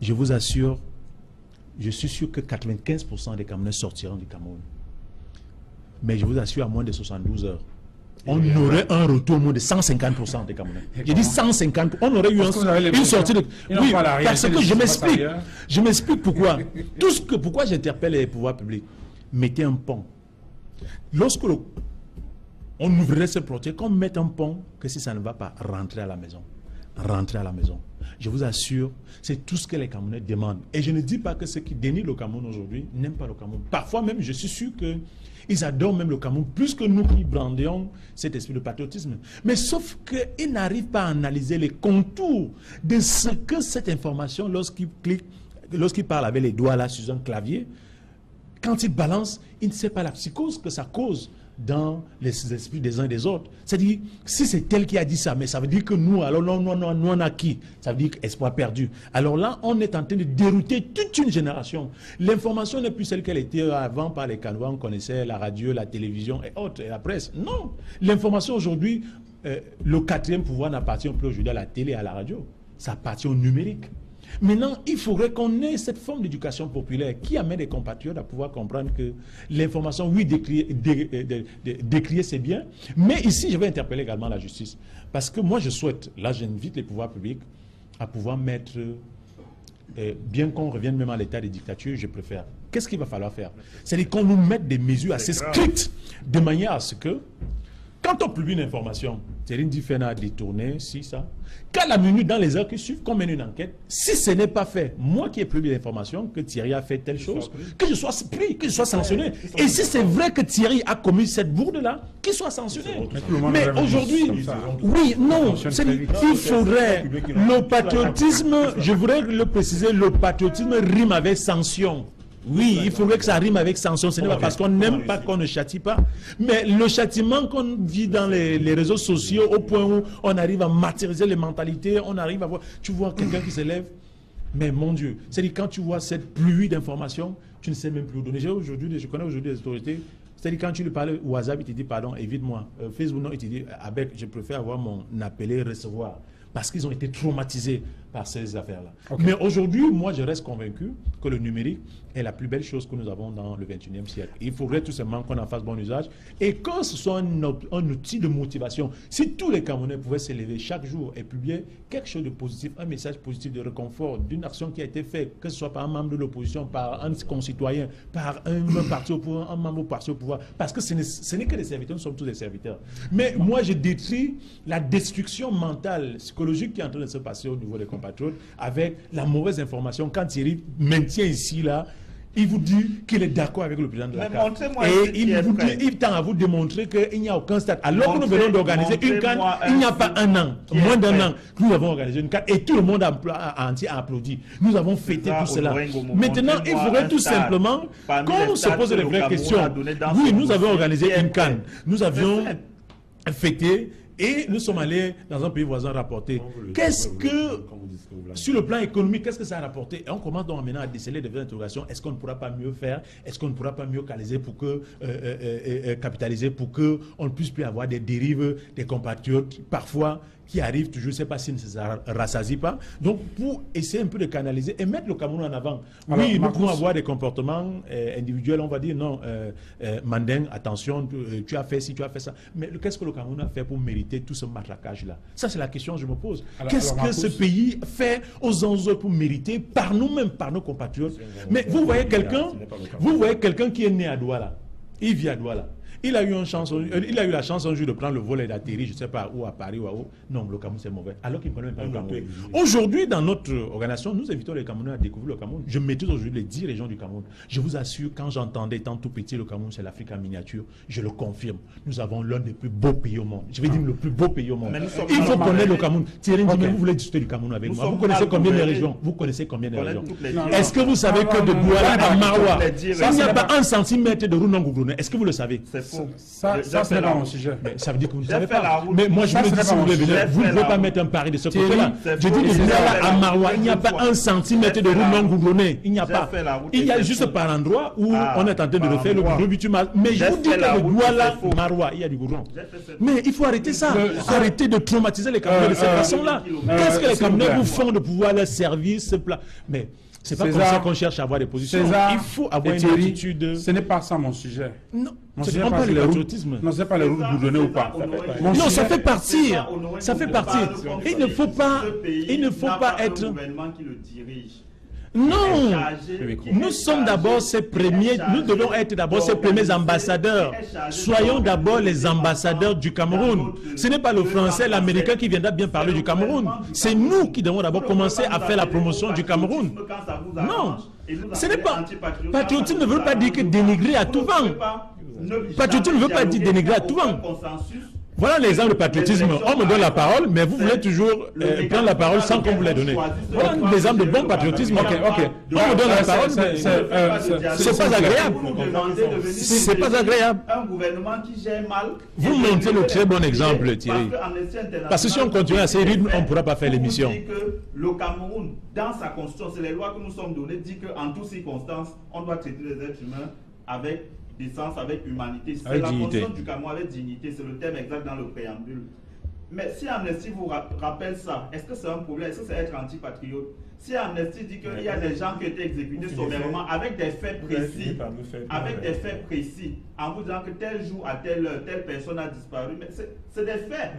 Je vous assure, je suis sûr que 95% des Camerounais sortiront du Cameroun. Mais je vous assure, à moins de 72 heures, on aurait un retour au moins de 150% des Camerounais. J'ai dit 150%. On aurait eu une sortie de... Oui, parce que je m'explique. Je m'explique pourquoi. Pourquoi j'interpelle les pouvoirs publics. Mettez un pont. Lorsque on ouvrirait ce projet, qu'on mette un pont, que si ça ne va pas, rentrer à la maison. Rentrer à la maison. Je vous assure, c'est tout ce que les Camerounais demandent. Et je ne dis pas que ceux qui dénient le Cameroun aujourd'hui n'aiment pas le Cameroun. Parfois même, je suis sûr qu'ils adorent même le Cameroun plus que nous qui brandions cet esprit de patriotisme. Mais sauf qu'ils n'arrivent pas à analyser les contours de ce que cette information, lorsqu'ils parlent avec les doigts là sur un clavier, quand ils balancent, ils ne savent pas la psychose que ça cause dans les esprits des uns et des autres. C'est-à-dire, si c'est elle qui a dit ça, mais ça veut dire que nous, alors nous on a qui? Ça veut dire espoir perdu. Alors là, on est en train de dérouter toute une génération. L'information n'est plus celle qu'elle était avant par les canaux. On connaissait la radio, la télévision et autres, et la presse. Non. L'information aujourd'hui, le quatrième pouvoir n'appartient plus aujourd'hui à la télé et à la radio. Ça appartient au numérique. Maintenant, il faudrait qu'on ait cette forme d'éducation populaire qui amène les compatriotes à pouvoir comprendre que l'information, oui, décrier c'est bien, mais ici, je vais interpeller également la justice. Parce que moi, je souhaite, là, j'invite les pouvoirs publics à pouvoir mettre, bien qu'on revienne même à l'état de dictature, je préfère. Qu'est-ce qu'il va falloir faire? C'est-à-dire qu'on nous mette des mesures assez strictes, de manière à ce que, quand on publie une information, Thierry Diffena a détourné, si ça. Qu'à la minute, dans les heures qui suivent, qu'on mène une enquête, si ce n'est pas fait, moi qui ai publié l'information que Thierry a fait telle chose, que je sois pris, que je sois sanctionné. Et si c'est vrai que Thierry a commis cette bourde-là, qu'il soit sanctionné. Mais aujourd'hui, oui, non, il faudrait, le patriotisme, je voudrais le préciser, le patriotisme rime avec sanction. Oui, il faudrait que ça rime avec sanction. Ce n'est pas parce qu'on n'aime pas qu'on ne châtie pas. Mais le châtiment qu'on vit dans les réseaux sociaux, au point où on arrive à martyriser les mentalités, on arrive à voir... Tu vois quelqu'un qui se lève, mais mon Dieu, c'est-à-dire quand tu vois cette pluie d'informations, tu ne sais même plus où donner. Je connais aujourd'hui les autorités. C'est-à-dire quand tu lui parles WhatsApp, il te dit pardon, évite-moi. Facebook, non, il te dit avec, je préfère avoir mon appelé recevoir. Parce qu'ils ont été traumatisés par ces affaires-là. Okay. Mais aujourd'hui, moi, je reste convaincu que le numérique est la plus belle chose que nous avons dans le 21e siècle. Il faudrait tout simplement qu'on en fasse bon usage et que ce soit un outil de motivation. Si tous les Camerounais pouvaient s'élever chaque jour et publier quelque chose de positif, un message positif de réconfort, d'une action qui a été faite, que ce soit par un membre de l'opposition, par un concitoyen, par un parti au pouvoir, un membre du parti au pouvoir, parce que ce n'est que des serviteurs, nous sommes tous des serviteurs. Mais moi, je détruis la destruction mentale, psychologique qui est en train de se passer au niveau des compatriotes avec la mauvaise information. Quand Thierry maintient ici, là, il vous dit qu'il est d'accord avec le président de la Mais CAF. montrez-moi Et qui est prêt. il tend à vous démontrer qu'il n'y a aucun stade. Alors que nous venons d'organiser une CAN, montrez-moi il n'y a un pas site un an, qui est moins d'un prêt. an, nous avons organisé une CAN et tout le monde entier a applaudi. Nous avons fêté Ça, tout cela. Odoringo, Maintenant, il montrez-moi faudrait un tout stade simplement parmi qu'on les se stades pose que les le vraies Cameroun questions. a donné dans Oui, son nous avons dossier. organisé Qui est une CAN. prêt. Nous avions C'est fêté et nous sommes allés dans un pays voisin rapporter. Qu'est-ce que, sur le plan économique, qu'est-ce que ça a rapporté? Et on commence donc maintenant à déceler des vraies interrogations. Est-ce qu'on ne pourra pas mieux faire? Est-ce qu'on ne pourra pas mieux capitaliser pour qu'on ne puisse plus avoir des dérives des compatriotes parfois qui arrivent toujours, je ne sais pas s'ils ne se rassasient pas. Donc, pour essayer un peu de canaliser et mettre le Cameroun en avant. Alors, Oui, nous Marcus, pouvons avoir des comportements individuels, on va dire, non, Mandeng, attention, tu as fait ci, tu as fait ça. Mais qu'est-ce que le Cameroun a fait pour mériter tout ce matraquage-là? Ça, c'est la question que je me pose. Qu'est-ce que Marcus, ce pays fait aux enjeux pour mériter par nous-mêmes, par nos compatriotes? Mais vous voyez quelqu'un qui est né à Douala, il vit à Douala. Il a eu la chance un jour de prendre le vol et d'atterrir, je ne sais pas où, à Paris ou à où. Non, le Cameroun, c'est mauvais. Alors qu'il ne connaît même pas le Cameroun. Aujourd'hui, dans notre organisation, nous invitons les Camerounais à découvrir le Cameroun. Je maîtrise aujourd'hui les 10 régions du Cameroun. Je vous assure, quand j'entendais tant tout petit, le Cameroun, c'est l'Afrique en miniature. Je le confirme. Nous avons l'un des plus beaux pays au monde. Je vais dire le plus beau pays au monde. Il faut connaître le Cameroun. Thierry, mais vous voulez discuter du Cameroun avec moi. Vous connaissez combien de régions? Vous connaissez combien de régions? Est-ce que vous savez que de Douala à Maroua, il n'y a pas un centimètre de route non goudronnée? Est-ce que vous le savez? C'est faux. Ça, ce n'est pas mon sujet. Mais ça veut dire que vous ne J'ai savez fait pas. la route. Mais moi, je Ça, vous le ce dis, n'est si pas vous mon voulez sujet. venir, vous ne J'ai pouvez fait pas la mettre un pari de ce côté-là. c'est Je faux. dis de J'ai fait Douala la à route. Maroua, il n'y a pas un centimètre de route non goudronnée. Il n'y a J'ai pas. fait la route Il y et a c'est juste faux. par endroit où on est en train de par refaire le endroit. goudron bitumal. Mais je J'ai vous dis fait la que de route et Douala c'est faux. à Maroua, il y a du goudron. J'ai fait cette- Mais il faut arrêter ça. Arrêter de traumatiser les Camerounais de cette façon-là. Qu'est-ce que les s'il vous plaît. Camerounais vous font de pouvoir leur servir ce plat? Mais c'est pas comme César, ça qu'on cherche à avoir des positions. César Il faut avoir et une Thierry, attitude. ce n'est pas ça mon sujet. Non, Mon c'est sujet, pas pas le les routes. patriotisme. Non, c'est pas les routes goudronnées ou pas. Mon Non, sujet- ça fait partir. honorer Ça fait le partir. gouvernement. Il ne faut pas, Ce pays il ne faut n'a pas un être. gouvernement qui le dirige. Non, Qui nous est sommes chargé- d'abord ces premiers, nous devons être d'abord ces premiers ambassadeurs. Soyons d'abord les ambassadeurs du Cameroun. Ce n'est pas le français, l'américain qui viendra bien parler du Cameroun. C'est nous qui devons d'abord commencer à faire la promotion du Cameroun. Non, ce n'est pas. Patriotisme ne veut pas dire que dénigrer à tout vent. Patriotisme ne veut pas dire dénigrer à tout vent. Voilà l'exemple de patriotisme. On me donne la parole, mais vous voulez toujours prendre la parole sans qu'on vous la donne. Voilà l'exemple de bon patriotisme. Ok. On me donne la parole, mais c'est pas agréable. C'est pas agréable. Un gouvernement qui gère mal. Vous montrez le très bon exemple, Thierry. Parce que si on continue à ces rythmes, on ne pourra pas faire l'émission. Que le Cameroun, dans sa constitution, c'est les lois que nous sommes données, dit qu'en toutes circonstances, on doit traiter les êtres humains avec décence, avec humanité. C'est Avec la dignité. constitution du Cameroun avec dignité, c'est le terme exact dans le préambule. Mais si Amnesty vous rappelle ça, est-ce que c'est un problème? Est-ce que c'est être antipatriote? Si Amnesty dit qu'il y a des gens qui ont été exécutés sommairement avec des faits précis, en vous disant que tel jour à telle heure, telle personne a disparu, mais c'est des faits.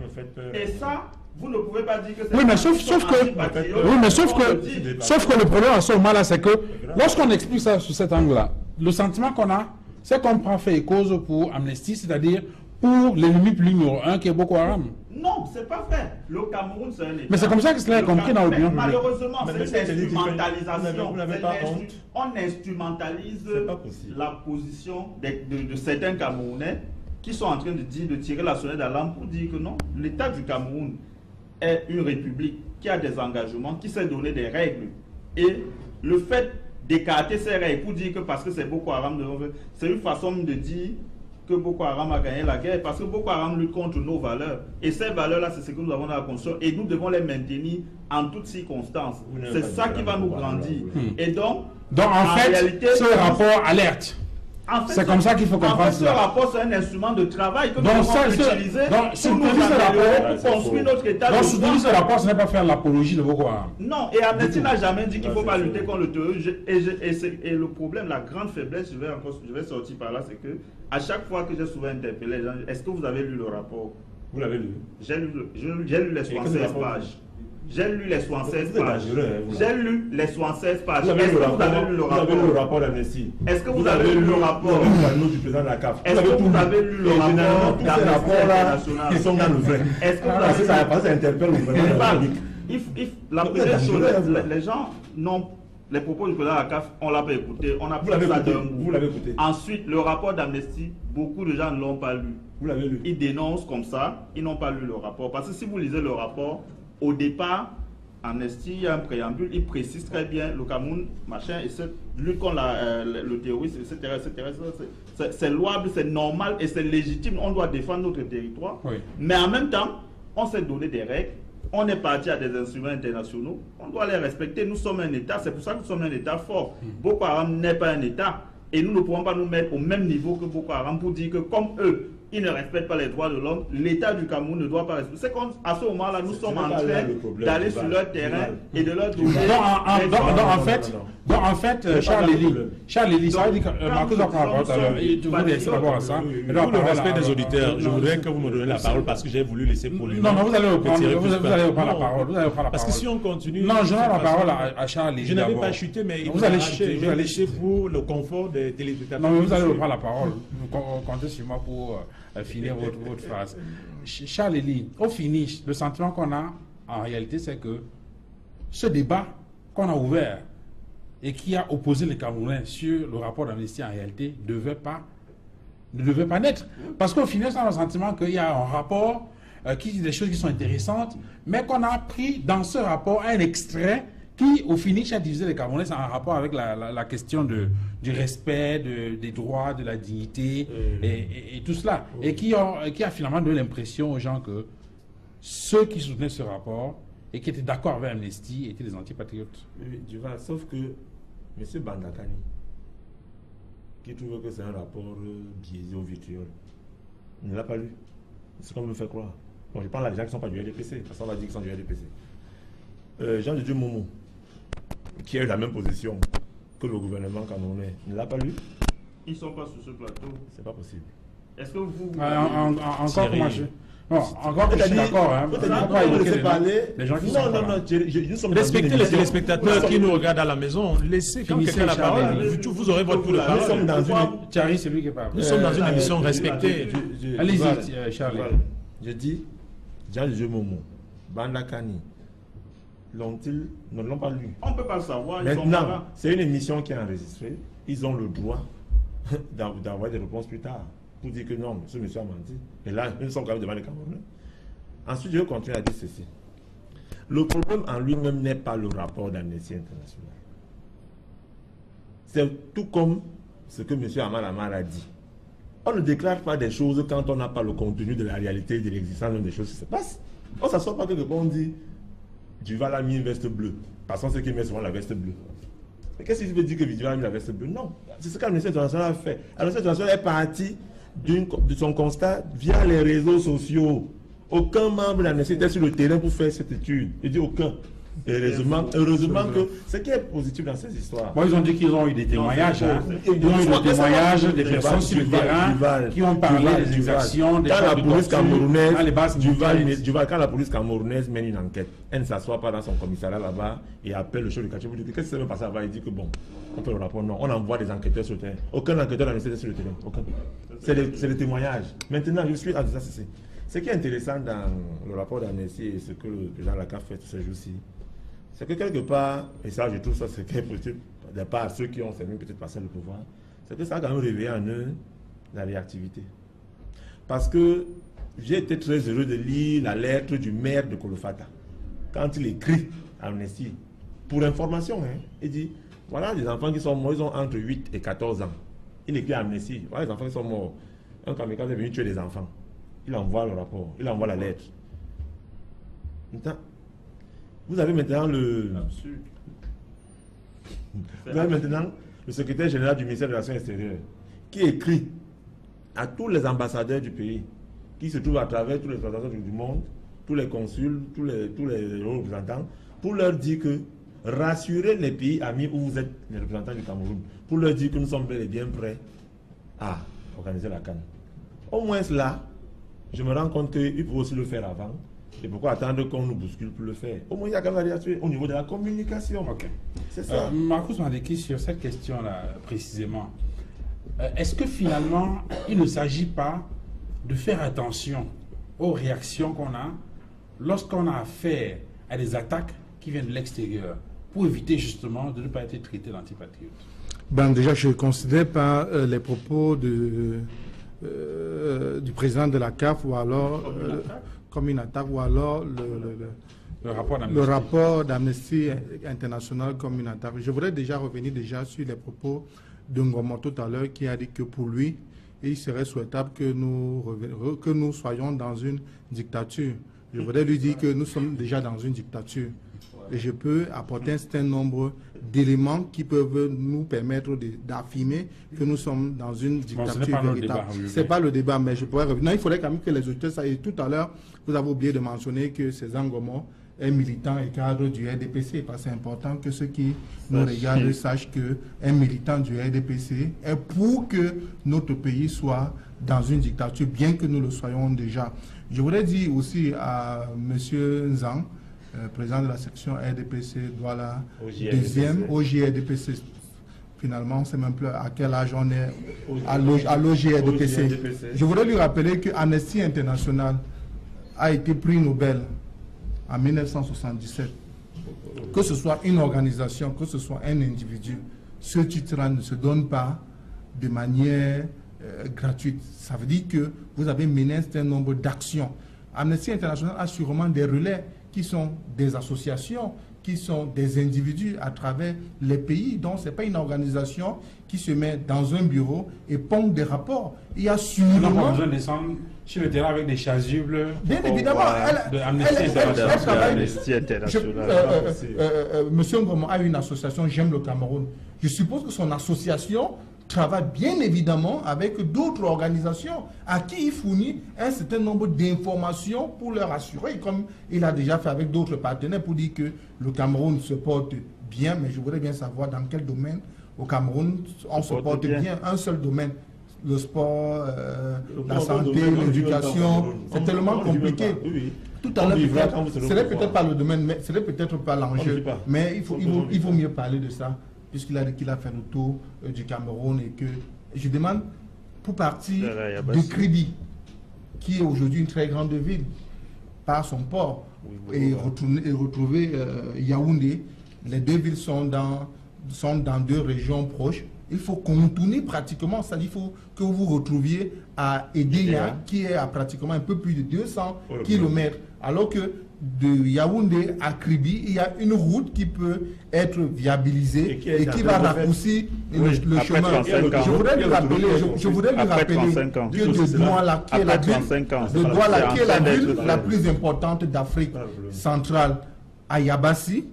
Et ça, vous ne pouvez pas dire que c'est Oui, mais sauf que le problème à ce moment-là, c'est que lorsqu'on explique ça sous cet angle-là, le sentiment qu'on a, c'est qu'on prend fait et cause pour Amnesty, c'est-à-dire pour l'ennemi plus numéro 1 qui est Boko Haram. Non, c'est pas vrai. Le Cameroun, c'est un État. Mais c'est comme ça que cela est compris dans l'opinion publique. Malheureusement, Mais c'est c'est une instrumentalisation. vous n'avez pas honte. On instrumentalise C'est pas possible. la position de certains Camerounais qui sont en train de tirer la sonnette d'alarme pour dire que non, l'État du Cameroun est une république qui a des engagements, qui sait donner des règles. Et le fait d'écarter ces règles pour dire que parce que c'est Boko Haram, c'est une façon de dire que Boko Haram a gagné la guerre, parce que Boko Haram lutte contre nos valeurs. Et ces valeurs-là, c'est ce que nous avons dans la Constitution, et nous devons les maintenir en toutes circonstances. C'est ça qui va nous grandir. Et donc en fait, réalité, ce rapport alerte. en fait, c'est comme ça qu'il faut comprendre En fait, ce cela. rapport, c'est un instrument de travail que nous Donc, devons ça, utiliser donc, pour soutenir nous ce améliorer, rapport, pour construire notre État. Donc, de soutenir droit. ce rapport, ce n'est pas faire l'apologie de Boko Haram. Non, et Amnesty n'a jamais dit qu'il ne faut pas lutter contre le terrorisme. Et le problème, la grande faiblesse, je vais sortir par là, c'est que à chaque fois que j'ai souvent interpellé les gens, est-ce que vous avez lu le rapport? Vous l'avez lu? J'ai lu les 76 pages. J'ai lu les 76 Vous êtes pages. dangereux, hein, vous. J'ai lu les 76 pages. Vous avez Est-ce lu que le vous avez lu le rapport, vous avez lu le rapport? rapport d'Amnesty. Est-ce que vous avez lu le rapport? Vous avez lu le nom du président de la CAF. Est-ce que vous avez lu le Et généralement, rapport tous ces d'Amnesty rapports-là, International? ils sont dans le vrai. Est-ce que vous Parce que avez ça interpelle le Mais gouvernement de la pas- République. La Donc, première vous êtes chose, dangereux, vous. les gens n'ont les propos du président de la CAF, on ne l'a pas écouté. On a Vous l'avez ça écouté. d'un bout. Vous l'avez écouté. Ensuite, le rapport d'Amnesty, beaucoup de gens ne l'ont pas lu. Vous l'avez lu. Ils dénoncent comme ça, ils n'ont pas lu le rapport. Parce que si vous lisez le rapport, au départ, Amnesty, il y a un préambule, il précise très bien le Cameroun, machin, et cette lutte contre le terrorisme, etc. C'est louable, c'est normal et c'est légitime. On doit défendre notre territoire. Oui. Mais en même temps, on s'est donné des règles. On est parti à des instruments internationaux. On doit les respecter. Nous sommes un État. C'est pour ça que nous sommes un État fort. Boko Haram n'est pas un État. Et nous ne pouvons pas nous mettre au même niveau que Boko Haram pour dire que comme eux, ils ne respectent pas les droits de l'homme, l'État du Cameroun ne doit pas respecter. C'est qu'à ce moment-là, nous sommes en train d'aller sur leur terrain et de leur donner... Donc en fait, Charles Elie, ça veut dire que Marcus va prendre la parole tout à l'heure. Tu voulais laisser d'abord à ça. Pour le respect des auditeurs, je voudrais que vous me donniez la parole parce que j'ai voulu laisser pour lui. Non, vous allez reprendre la parole. Parce que si on continue... Non, je donne la parole à Charles Elie. Je n'avais pas chuté, mais vous allez chuter. Je vais laisser pour le confort des téléspectateurs. Non, mais vous allez reprendre la parole. Comptez sur moi pour finir votre phrase. Charles Elie, au finish, le sentiment qu'on a en réalité, c'est que ce débat qu'on a ouvert et qui a opposé les Camerounais sur le rapport d'Amnesty en réalité ne devait pas naître. Parce qu'au final, on a le sentiment qu'il y a un rapport qui dit des choses qui sont intéressantes, mais qu'on a pris dans ce rapport un extrait qui, au finish, a divisé les Camerounais. C'est en rapport avec la question du respect, des droits, de la dignité et tout cela. Et qui a finalement donné l'impression aux gens que ceux qui soutenaient ce rapport et qui étaient d'accord avec Amnesty étaient des antipatriotes. Oui, tu vois, sauf que M. Bandakani, qui trouve que c'est un rapport biaisé au vitriol, il ne l'a pas lu. C'est comme me fait croire. Bon, je parle à des gens qui ne sont pas du RDPC, parce qu'on va dire qu'ils sont du RDPC. Jean de Dieu Momo, qui a eu la même position que le gouvernement camerounais, ne l'a pas lu. Ils ne sont pas sur ce plateau. C'est pas possible. Est-ce que vous... Encore comment je... Non, encore que je suis d'accord. Hein. Les gens qui sont nous sommes respectez les téléspectateurs qui nous regardent à la maison. Laissez quand quelqu'un la parole. Vous aurez votre tour de parole. Thierry, c'est lui qui parle. Nous sommes dans une émission respectée. Allez-y, Charles. Je dis, Jean de Momo, Bandakani, ne l'ont pas lu. On ne peut pas le savoir. Maintenant, c'est une émission qui est enregistrée. Ils ont le droit d'avoir des réponses plus tard pour dire que non, ce monsieur a menti. Et là, nous sommes quand même devant les Camerounais. Ensuite, je vais continuer à dire ceci. Le problème en lui-même n'est pas le rapport d'Amnesty International. C'est tout comme ce que M. Amal Amar a dit. On ne déclare pas des choses quand on n'a pas le contenu de la réalité, de l'existence des choses qui se passent. On ne s'assoit pas quelque part, on dit Duval a mis une veste bleue. Parce qu'on sait qu'il met souvent la veste bleue. Mais qu'est-ce qu'il veut dire que Duval a mis la veste bleue? Non. C'est ce qu'Amnesty International a fait. Amnesty International est parti de son constat via les réseaux sociaux. Aucun membre d'Amnesty n'était sur le terrain pour faire cette étude. Il dit aucun. Et heureusement que ce qui est positif dans ces histoires. Bon, ils ont dit qu'ils ont eu des témoignages. Ils ont eu des témoignages des personnes sur le terrain qui ont parlé des exactions, des quand la police camerounaise, quand la police camerounaise mène une enquête, elle ne s'assoit pas dans son commissariat là-bas et appelle le chef de quartier pour dire qu'est-ce qui s'est passé là-bas. Il dit que bon, on fait le rapport. Non, on envoie des enquêteurs sur le terrain. Aucun enquêteur n'a laissé sur le terrain. Aucun. C'est des témoignages. Maintenant, je suis à ça. Ce qui est intéressant dans le rapport d'Amnesty et ce que le président Lacaf fait tous ces jours-ci, c'est que quelque part, et ça je trouve ça c'est très positif, de part à ceux qui ont cette même petite parcelle de pouvoir, c'est que ça a quand même réveillé en eux la réactivité. Parce que j'ai été très heureux de lire la lettre du maire de Kolofata. Quand il écrit à Amnesty, pour information, hein, il dit, voilà les enfants qui sont morts, ils ont entre 8 et 14 ans. Il écrit à Amnesty, voilà les enfants qui sont morts. Un kamikaze est venu tuer des enfants. Il envoie le rapport, il envoie la lettre. Maintenant, vous avez maintenant le secrétaire général du ministère de l'Action extérieure qui écrit à tous les ambassadeurs du pays qui se trouvent à travers tous les représentants du monde, tous les consuls, tous les représentants, pour leur dire que rassurez les pays amis où vous êtes les représentants du Cameroun, pour leur dire que nous sommes bel et bien prêts à organiser la CAN. Au moins là, je me rends compte qu'il faut aussi le faire avant. Et pourquoi attendre qu'on nous bouscule pour le faire? Au moins, il y a quand même la réaction au niveau de la communication. Okay. C'est ça. Marcus Mandeki, sur cette question-là, précisément, est-ce que finalement, il ne s'agit pas de faire attention aux réactions qu'on a lorsqu'on a affaire à des attaques qui viennent de l'extérieur, pour éviter justement de ne pas être traité d'antipatriote? Ben, déjà, je ne considère pas les propos du président de la CAF ou alors comme une attaque ou alors le rapport d'Amnesty International comme une attaque. Je voudrais déjà revenir sur les propos de Ngoma tout à l'heure qui a dit que pour lui, il serait souhaitable que nous soyons dans une dictature. Je voudrais lui dire que nous sommes déjà dans une dictature. Et je peux apporter un certain nombre d'éléments qui peuvent nous permettre d'affirmer que nous sommes dans une dictature véritable. Ce n'est pas le débat, mais je pourrais revenir. Non, il faudrait quand même que les auditeurs sachent. Tout à l'heure, vous avez oublié de mentionner que César Ngoma est militant et cadre du RDPC. Parce que c'est important que ceux qui nous regardent sachent qu'un militant du RDPC est pour que notre pays soit dans une dictature, bien que nous le soyons déjà. Je voudrais dire aussi à M. Nzang, président de la section RDPC, Douala, deuxième, OJRDPC. Finalement, on ne sait même plus à quel âge on est à l'OJRDPC. Je voudrais lui rappeler que Amnesty International a été prix Nobel en 1977. Que ce soit une organisation, que ce soit un individu, ce titre-là ne se donne pas de manière gratuite. Ça veut dire que vous avez mené un certain nombre d'actions. Amnesty International a sûrement des relais qui sont des associations, qui sont des individus à travers les pays. Donc, ce n'est pas une organisation qui se met dans un bureau et pond des rapports. Il y a sûrement... On n'a pas besoin de descendre sur le terrain avec des chasubles. Bien évidemment, Amnesty International. Monsieur Ngoma a une association, J'aime le Cameroun. Je suppose que son association travaille bien évidemment avec d'autres organisations à qui il fournit un certain nombre d'informations pour leur assurer, comme il a déjà fait avec d'autres partenaires, pour dire que le Cameroun se porte bien, mais je voudrais bien savoir dans quel domaine au Cameroun on se porte bien. Un seul domaine, le sport, la santé, l'éducation, c'est tellement compliqué. Tout à l'heure, ce n'est peut-être pas le domaine, mais ce n'est peut-être pas l'enjeu, mais il vaut mieux parler de ça, puisqu'il a dit qu'il a fait le tour du Cameroun et que je demande pour partir de Kribi, qui est aujourd'hui une très grande ville, par son port, et retrouver Yaoundé. Les deux villes sont dans deux régions proches. Il faut contourner pratiquement, c'est-à-dire qu'il faut que vous vous retrouviez à Edéa, qui est à pratiquement un peu plus de 200 km, alors que de Yaoundé à Kribi, il y a une route qui peut être viabilisée et qui va raccourcir le chemin. Je voudrais lui rappeler que de Douala, qui est la ville la plus importante d'Afrique centrale, à Yabassi,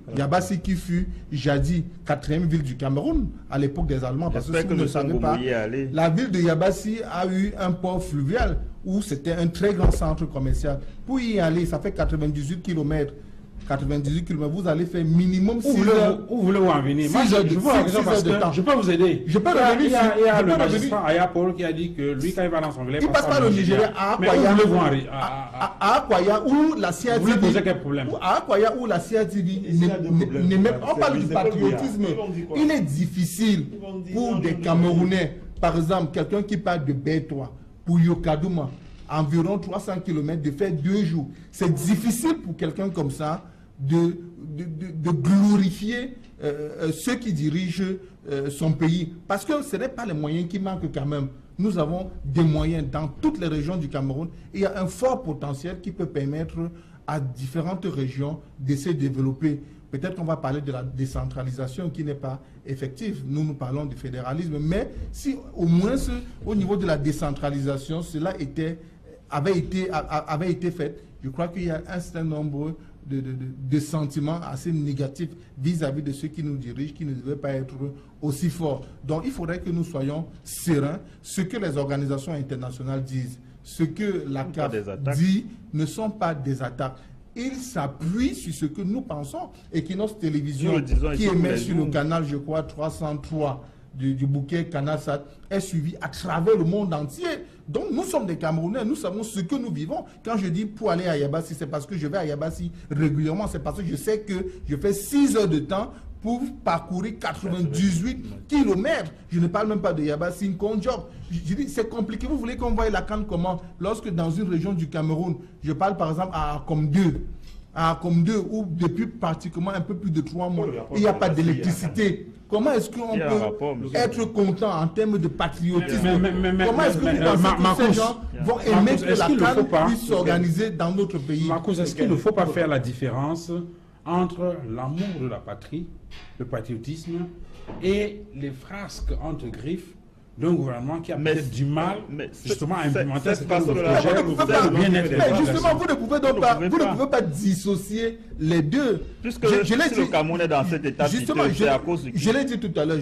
qui fut jadis 4e ville du Cameroun à l'époque des Allemands, parce que si vous ne savez pas, la ville de Yabassi a eu un port fluvial où c'était un très grand centre commercial. Pour y aller, ça fait 98 km. 98 km, vous allez faire minimum 6 heures. Où voulez-vous en venir? Moi, je peux vous aider. Je peux revenir. Il y a le magistrat Aya Paul qui a dit que lui, quand il va dans son village, il passe par le Nigeria à Akwaya, où la CIA vous voulez poser quel problème? À Akwaya, où la CIA on parle du patriotisme. Il est difficile pour des Camerounais, par exemple, quelqu'un qui parle de Bétois, pour Yokadouma, environ 300 km, de faire 2 jours. C'est difficile pour quelqu'un comme ça de glorifier ceux qui dirigent son pays. Parce que ce n'est pas les moyens qui manquent quand même. Nous avons des moyens dans toutes les régions du Cameroun. Il y a un fort potentiel qui peut permettre à différentes régions de se développer. Peut-être qu'on va parler de la décentralisation qui n'est pas effective. Nous parlons du fédéralisme. Mais si au moins au niveau de la décentralisation, cela avait été fait, je crois qu'il y a un certain nombre de sentiments assez négatifs vis-à-vis de ceux qui nous dirigent, qui ne devaient pas être aussi forts. Donc il faudrait que nous soyons sereins. Ce que les organisations internationales disent, ce que la CAF dit, ne sont pas des attaques. Ils s'appuient sur ce que nous pensons et que notre télévision qui émet sur le canal, je crois, 303 du bouquet Canal-Sat est suivie à travers le monde entier. Donc nous sommes des Camerounais, nous savons ce que nous vivons. Quand je dis pour aller à Yabassi, c'est parce que je vais à Yabassi régulièrement, c'est parce que je sais que je fais 6 heures de temps pour parcourir 98 km. Je ne parle même pas de Yabassi, Nkonjob. Je dis, c'est compliqué. Vous voulez qu'on voie la canne comment? Lorsque dans une région du Cameroun, je parle par exemple à Comme 2, à comme 2 ou depuis pratiquement un peu plus de 3 mois, il n'y a pas d'électricité. Comment est-ce qu'on peut être content en termes de patriotisme? Comment est-ce que vous pensez que ces gens vont aimer que la CAN puisse s'organiser dans notre pays? Marcos, est-ce qu'il ne faut pas faire la différence entre l'amour de la patrie, le patriotisme, et les frasques entre griffes d'un gouvernement qui a peut-être du mal justement à implémenter cette façon de justement, vous ne pouvez pas dissocier les deux. Puisque si le Cameroun est dans cet état, justement, c'est à cause de qui? Je l'ai dit tout à l'heure,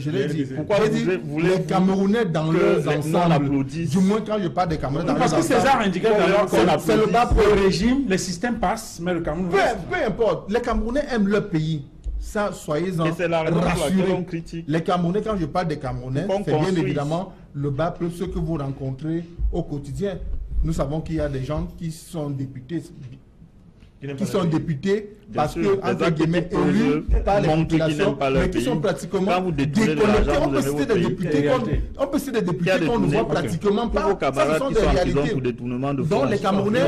Pourquoi vous voulez les Camerounais dans leurs ensembles, du moins quand je parle des Camerounais dans leurs ensembles. Parce que César indiquait d'ailleurs c'est le bas pour le régime, le système passe, mais le Cameroun peu importe, les Camerounais aiment leur pays. Ça, soyez-en rassurés. Les Camerounais, quand je parle des Camerounais, c'est bien évidemment le bas plus ceux que vous rencontrez au quotidien. Nous savons qu'il y a des gens qui sont députés, parce que, entre guillemets, élus par les populations, mais qui sont pratiquement déconnectés. On peut citer des députés qu'on ne voit pratiquement pas. Ça, ce sont des réalités. Donc les Camerounais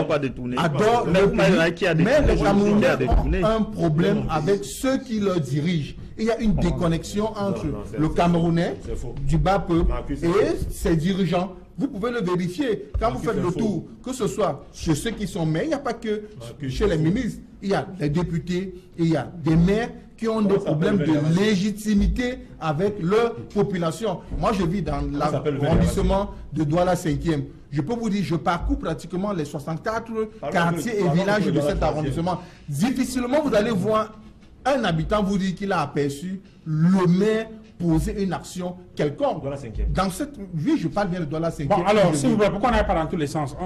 adorent leur pays, mais les Camerounais ont un problème avec ceux qui le dirigent. Il y a une déconnexion entre le Camerounais du bas peuple et ses dirigeants. Vous pouvez le vérifier quand vous faites le tour, que ce soit chez ceux qui sont maires, il n'y a pas que chez les ministres, il y a des députés, il y a des maires qui ont des problèmes de légitimité avec leur population. Moi, je vis dans l'arrondissement de Douala 5e. Je peux vous dire, je parcours pratiquement les 64 quartiers et villages de cet arrondissement. Difficilement, vous allez voir un habitant vous dire qu'il a aperçu le maire poser une action quelconque. Dans cette vie, je parle bien de Douala 5e. Bon, alors, s'il vous plaît, pourquoi on n'aille pas dans tous les sens?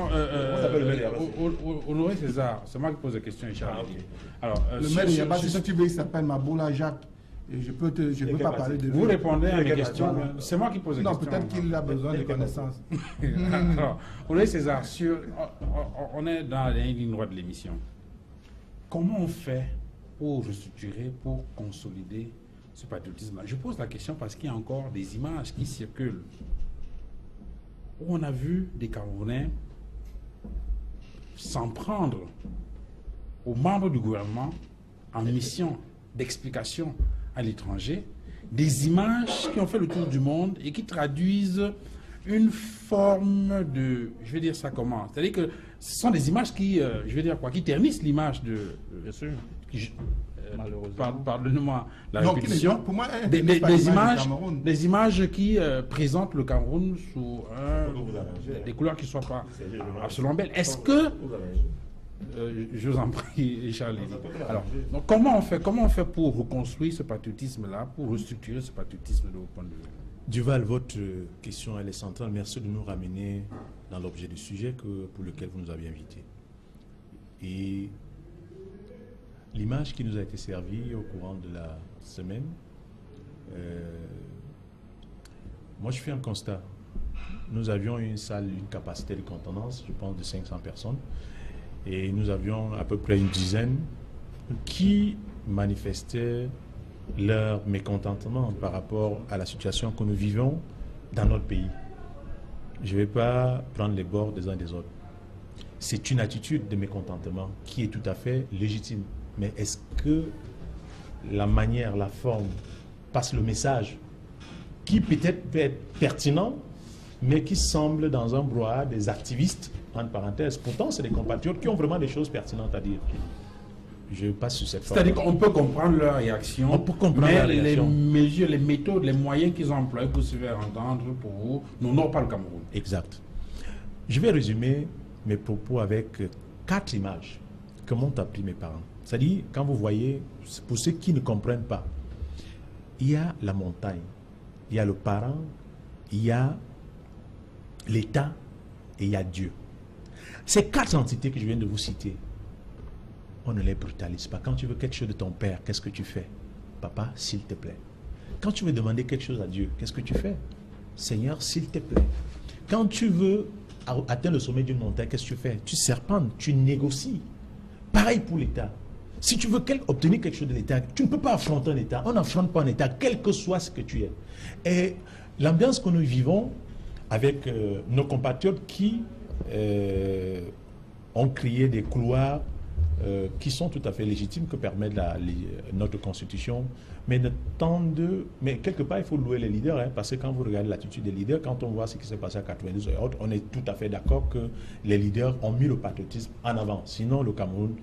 Honoré César, c'est moi qui pose la question, Richard. Alors, le maire de Yabassi, si tu veux, il s'appelle Maboula Jacques. Et je peux pas parler de lui. Vous répondez à mes questions. C'est moi qui pose les questions. Non, peut-être qu'il a besoin de connaissances. Alors, Honoré César, on est dans la ligne droite de l'émission. Comment on fait pour restructurer, pour consolider ce patriotisme-là? Je pose la question parce qu'il y a encore des images qui circulent où on a vu des Camerounais s'en prendre aux membres du gouvernement en mission d'explication à l'étranger, des images qui ont fait le tour du monde et qui traduisent une forme de, je vais dire ça comment, c'est-à-dire que ce sont des images qui, je vais dire quoi, qui ternissent l'image de, bien sûr, pardonnez-moi la répétition, pour moi, des images qui présentent le Cameroun sous des couleurs qui ne soient pas absolument belles. Est-ce que, je vous en prie, Charles. Alors, donc, comment on fait pour reconstruire ce patriotisme-là, pour restructurer ce patriotisme de vos points de vue? Duval, votre question elle est centrale. Merci de nous ramener dans l'objet du sujet pour lequel vous nous avez invités. Et l'image qui nous a été servie au courant de la semaine, moi je fais un constat. Nous avions une salle, une capacité de contenance, je pense, de 500 personnes. Et nous avions à peu près une dizaine qui manifestaient leur mécontentement par rapport à la situation que nous vivons dans notre pays. Je ne vais pas prendre les bords des uns des autres. C'est une attitude de mécontentement qui est tout à fait légitime. Mais est-ce que la manière, la forme passe le message qui peut-être peut être pertinent, mais qui semble dans un brouhaha des activistes, entre parenthèses. Pourtant, c'est des compatriotes qui ont vraiment des choses pertinentes à dire. Je passe sur cette forme. C'est-à-dire qu'on peut comprendre leur réaction, mais les mesures, les méthodes, les moyens qu'ils ont employés pour se faire entendre, pour vous, n'honorent pas le Cameroun. Exact. Je vais résumer mes propos avec 4 images que m'ont appris mes parents. C'est-à-dire, quand vous voyez, pour ceux qui ne comprennent pas, il y a la montagne, il y a le parent, il y a l'État et il y a Dieu. Ces 4 entités que je viens de vous citer, on ne les brutalise pas. Quand tu veux quelque chose de ton père, qu'est-ce que tu fais? Papa, s'il te plaît. Quand tu veux demander quelque chose à Dieu, qu'est-ce que tu fais? Seigneur, s'il te plaît. Quand tu veux atteindre le sommet d'une montagne, qu'est-ce que tu fais? Tu serpentes, tu négocies. Pareil pour l'État. Si tu veux obtenir quelque chose de l'État, tu ne peux pas affronter un État. On n'affronte pas un État, quel que soit ce que tu es. Et l'ambiance que nous vivons avec nos compatriotes qui ont créé des couloirs qui sont tout à fait légitimes que permet notre constitution, mais quelque part il faut louer les leaders, hein, parce que quand vous regardez l'attitude des leaders, quand on voit ce qui s'est passé à 92 et autres, on est tout à fait d'accord que les leaders ont mis le patriotisme en avant, sinon le Cameroun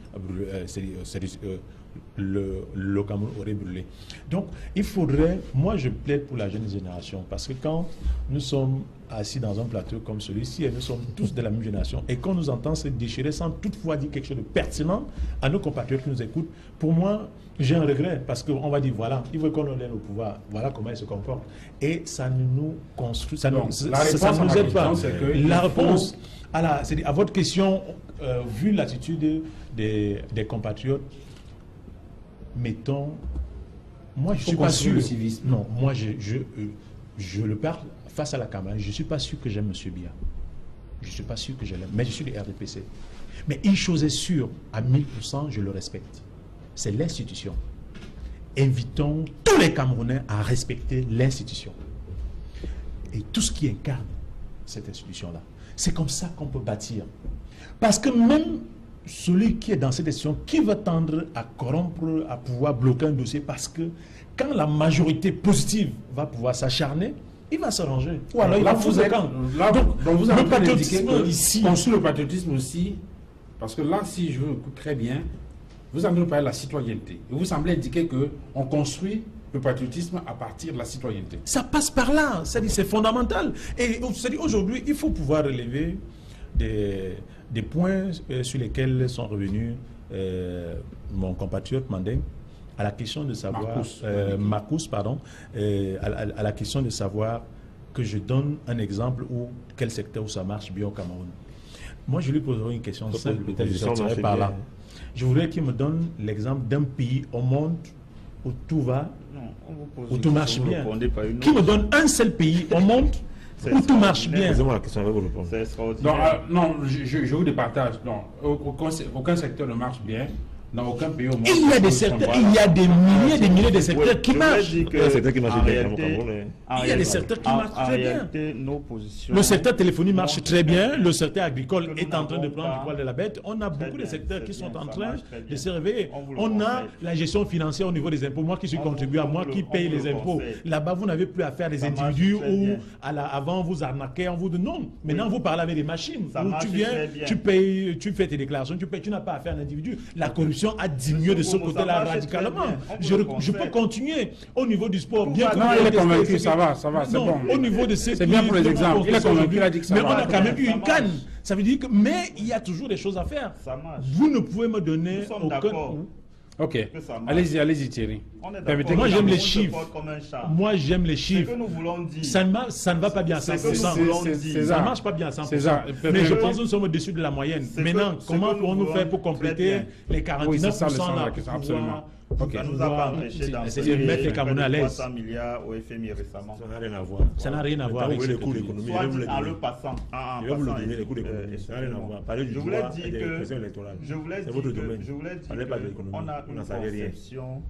le Cameroun aurait brûlé. Donc, il faudrait, moi je plaide pour la jeune génération, parce que quand nous sommes assis dans un plateau comme celui-ci, et nous sommes tous de la même génération, et qu'on nous entend se déchirer sans toutefois dire quelque chose de pertinent à nos compatriotes qui nous écoutent, pour moi, j'ai un regret, parce qu'on va dire, voilà, il veut qu'on nous donne au pouvoir, voilà comment il se comporte, et ça ne nous construit, ça ne nous aide pas. La réponse à votre question, vu l'attitude des compatriotes, mettons, moi je ne suis pas sûr. Non, moi je le parle face à la caméra, je ne suis pas sûr que j'aime M. Biya. Je ne suis pas sûr que je l'aime, mais je suis du RDPC. Mais une chose est sûre, à 1000%, je le respecte. C'est l'institution. Invitons tous les Camerounais à respecter l'institution. Et tout ce qui incarne cette institution-là. C'est comme ça qu'on peut bâtir. Parce que même celui qui est dans cette institution, qui va tendre à corrompre, à pouvoir bloquer un dossier, parce que quand la majorité positive va pouvoir s'acharner, il va s'arranger. Ou alors il va foutre le camp. Donc vous avez le patriotisme ici. Construit le patriotisme aussi, parce que là, si je vous écoute très bien, vous avez parlé de la citoyenneté. Et vous semblez indiquer qu'on construit le patriotisme à partir de la citoyenneté. Ça passe par là, c'est fondamental. Et aujourd'hui, il faut pouvoir relever des points sur lesquels sont revenus mon compatriote Mandeng à la question de savoir, Marcus, pardon, à la question de savoir que je donne un exemple où quel secteur où ça marche bien au Cameroun. Moi, je lui poserai une question simple, peut-être je sortirai par là. Je voudrais qu'il me donne l'exemple d'un pays au monde où tout va, où tout marche bien. Qui me donne un seul pays au monde où tout marche bien. Posez-moi la question avec vos réponses. C'est extraordinaire. Non, je vous départage. Non, aucun secteur ne marche bien. Dans aucun pays au monde. Il y a des secteurs, il y a des milliers de secteurs qui marchent. Il y a des secteurs qui marchent bien. Il y a des secteurs qui marchent très bien. Nos positions, le secteur téléphonique marche très bien. Le secteur agricole est en train de prendre du poil de la bête. On a beaucoup de secteurs qui sont en train de se réveiller. On a la gestion financière au niveau des impôts. Moi qui suis contribuable, moi qui paye les impôts. Là-bas, vous n'avez plus affaire à des individus où avant vous arnaquez, on vous dit non. Maintenant, vous parlez avec des machines. Où tu viens, tu payes, tu fais tes déclarations, tu payes, tu n'as pas affaire à un individu. La corruption a diminué de ce côté-là radicalement. Je peux continuer au niveau du sport. Bien non, il est convaincu, ça va, c'est bon. Au niveau de ces c'est bien pour les exemples. Il est convaincu, il a dit que ça mais va. on a quand même eu une canne. Ça veut dire que, mais il y a toujours des choses à faire. Ça marche. Vous ne pouvez me donner aucun. Ok, allez-y Thierry. Moi j'aime les chiffres. Moi j'aime les chiffres. Ce que nous voulons dire. Ça ne va pas bien à 100%. Ça ne marche pas bien à 100%. Mais je pense que nous sommes au-dessus de la moyenne. Maintenant, comment pourrons-nous faire pour compléter les 49% là? Absolument. Ça nous a pas empêché de mettre les Camerounais à l'aise. 300 milliards au FMI récemment. Ça n'a rien à voir. Ça n'a rien à voir avec les coûts d'économie. En le passant. Je vais vous le donner, les coûts d'économie. Ça n'a rien à voir. Parlez du droit et des pressions électorales. C'est votre domaine. Parlez pas de l'économie. On a une conception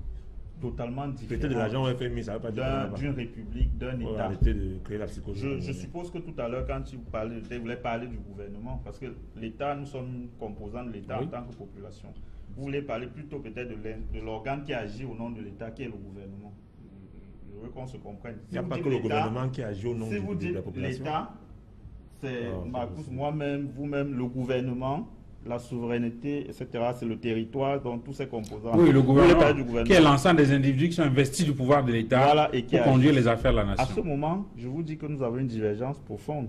totalement différente. Peut-être de l'argent au FMI, ça ne veut pas dire d'une république, d'un État. Arrêtez de créer la psychologie. Je suppose que tout à l'heure, quand tu voulais parler du gouvernement, parce que l'État, nous sommes composants de l'État en tant que population. Vous voulez parler plutôt peut-être de l'organe qui agit au nom de l'État, qui est le gouvernement. Je veux qu'on se comprenne. Il n'y a pas que le gouvernement qui agit au nom de la population. L'État, c'est Marcus, moi-même, vous-même, le gouvernement, la souveraineté, etc. C'est le territoire dont tous ces composants. Oui, le gouvernement, qui est l'ensemble des individus qui sont investis du pouvoir de l'État et qui pour conduire les affaires de la nation. À ce moment, je vous dis que nous avons une divergence profonde.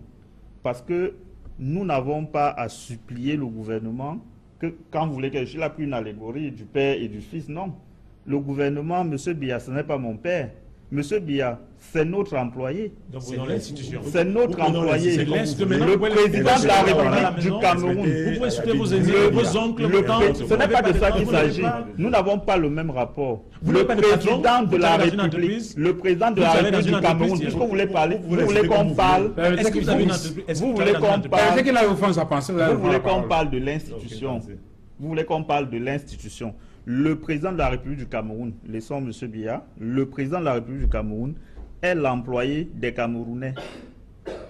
Parce que nous n'avons pas à supplier le gouvernement que quand vous voulez que je suis là pour une allégorie du père et du fils, non. Le gouvernement, M. Biya, ce n'est pas mon père. M. Biya, c'est notre employé. C'est l'institution. C'est notre employé. Le président de la République du Cameroun. Vous pouvez citer vos oncles. Ce n'est pas de ça qu'il s'agit. Nous n'avons pas le même rapport. Le président de la République du Cameroun, puisque vous voulez parler, vous voulez qu'on parle. Est-ce que vous avez une entreprise? Vous voulez qu'on parle. Vous voulez qu'on parle de l'institution. Vous voulez qu'on parle de l'institution. Le président de la République du Cameroun, laissons M. Biya, le président de la République du Cameroun est l'employé des Camerounais.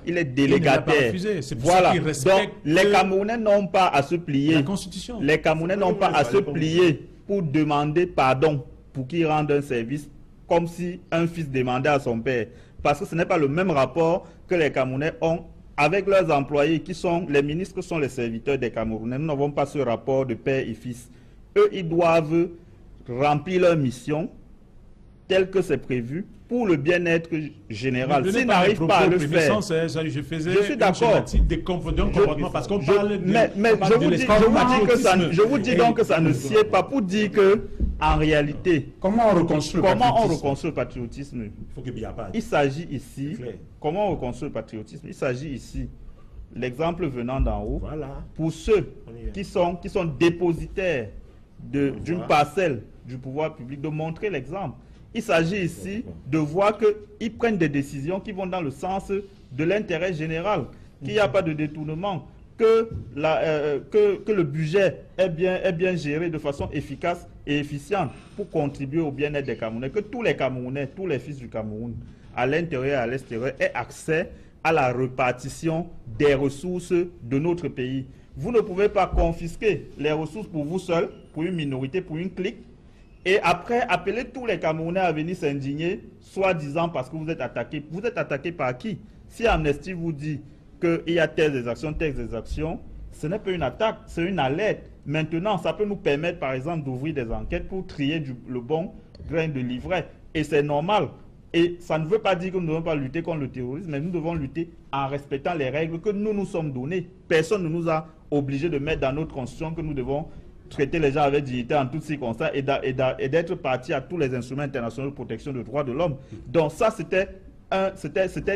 il est délégataire. Voilà. Donc, les Camerounais n'ont pas à se plier. La Constitution. Les Camerounais n'ont pas à se plier pour demander pardon pour qu'il rende un service comme si un fils demandait à son père. Parce que ce n'est pas le même rapport que les Camerounais ont avec leurs employés qui sont, les ministres sont les serviteurs des Camerounais. Nous n'avons pas ce rapport de père et fils. Eux, ils doivent remplir leur mission telle que c'est prévu pour le bien-être général. S'ils n'arrivent pas à le faire, je suis d'accord. Parce qu'on parle mais je vous dis donc que ça ne sied pas pour dire que, en réalité, comment on reconstruit le patriotisme? Il s'agit ici, comment on reconstruit le patriotisme? Il s'agit ici, l'exemple venant d'en haut, pour ceux qui sont dépositaires d'une parcelle du pouvoir public, de montrer l'exemple. Il s'agit ici de voir qu'ils prennent des décisions qui vont dans le sens de l'intérêt général, qu'il n'y a pas de détournement, que le budget est bien géré de façon efficace et efficiente pour contribuer au bien-être des Camerounais, que tous les Camerounais, tous les fils du Cameroun, à l'intérieur et à l'extérieur, aient accès à la répartition des ressources de notre pays. Vous ne pouvez pas confisquer les ressources pour vous seul, pour une minorité, pour une clique, et après appeler tous les Camerounais à venir s'indigner, soi-disant parce que vous êtes attaqué. Vous êtes attaqué par qui? Si Amnesty vous dit qu'il y a telles actions, ce n'est pas une attaque, c'est une alerte. Maintenant, ça peut nous permettre, par exemple, d'ouvrir des enquêtes pour trier le bon grain de livret. Et c'est normal. Et ça ne veut pas dire que nous ne devons pas lutter contre le terrorisme, mais nous devons lutter en respectant les règles que nous nous sommes données. Personne ne nous a obligés de mettre dans notre constitution que nous devons traiter les gens avec dignité en toutes circonstances et d'être partis à tous les instruments internationaux de protection des droits de l'homme. Donc ça, c'était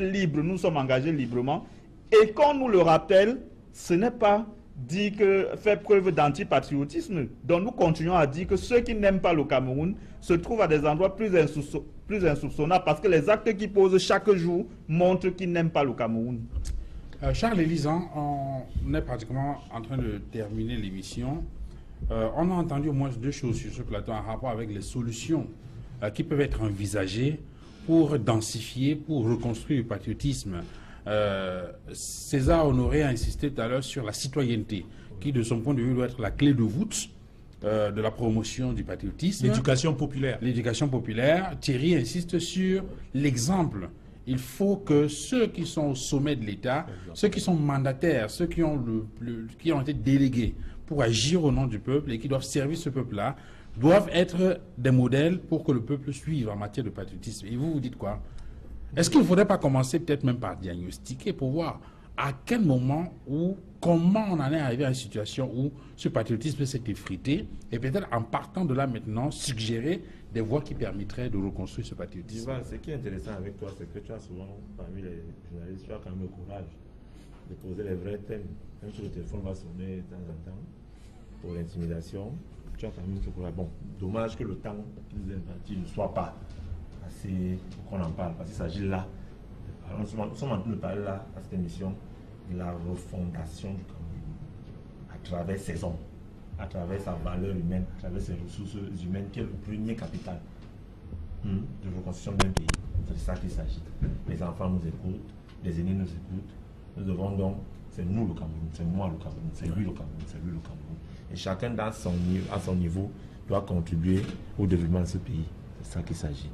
libre, nous sommes engagés librement. Et quand on nous le rappelle, ce n'est pas dit que faire preuve d'antipatriotisme. Donc nous continuons à dire que ceux qui n'aiment pas le Cameroun se trouvent à des endroits plus insoupçonnables parce que les actes qu'ils posent chaque jour montrent qu'ils n'aiment pas le Cameroun. Charles Elisan, on est pratiquement en train de terminer l'émission. On a entendu au moins deux choses sur ce plateau en rapport avec les solutions qui peuvent être envisagées pour densifier, pour reconstruire le patriotisme. César Honoré a insisté tout à l'heure sur la citoyenneté, qui de son point de vue doit être la clé de voûte de la promotion du patriotisme. L'éducation populaire. L'éducation populaire. Thierry insiste sur l'exemple. Il faut que ceux qui sont au sommet de l'État, ceux qui sont mandataires, ceux qui ont été délégués pour agir au nom du peuple et qui doivent servir ce peuple-là, doivent être des modèles pour que le peuple suive en matière de patriotisme. Et vous dites quoi? Est-ce qu'il ne faudrait pas commencer peut-être même par diagnostiquer pour voir à quel moment ou comment on en est arrivé à une situation où ce patriotisme s'est effrité et peut-être en partant de là maintenant suggérer des voies qui permettraient de reconstruire ce patriotisme. Ce qui est intéressant avec toi, c'est que tu as souvent, parmi les journalistes, tu as quand même le courage de poser les vrais thèmes. Même si le téléphone va sonner de temps en temps pour l'intimidation, tu as quand même ce courage. Bon, dommage que le temps qui nous est imparti ne soit pas assez pour qu'on en parle, parce qu'il s'agit là, nous sommes en train de parler là, à cette émission, de la refondation du Cameroun, à travers ses hommes, à travers sa valeur humaine, à travers ses ressources humaines, qui est le premier capital de reconstruction d'un pays. C'est de ça qu'il s'agit. Les enfants nous écoutent, les aînés nous écoutent, nous devons donc, c'est nous le Cameroun, c'est moi le Cameroun, c'est lui le Cameroun, c'est lui le Cameroun. Et chacun à son niveau doit contribuer au développement de ce pays. C'est ça qu'il s'agit.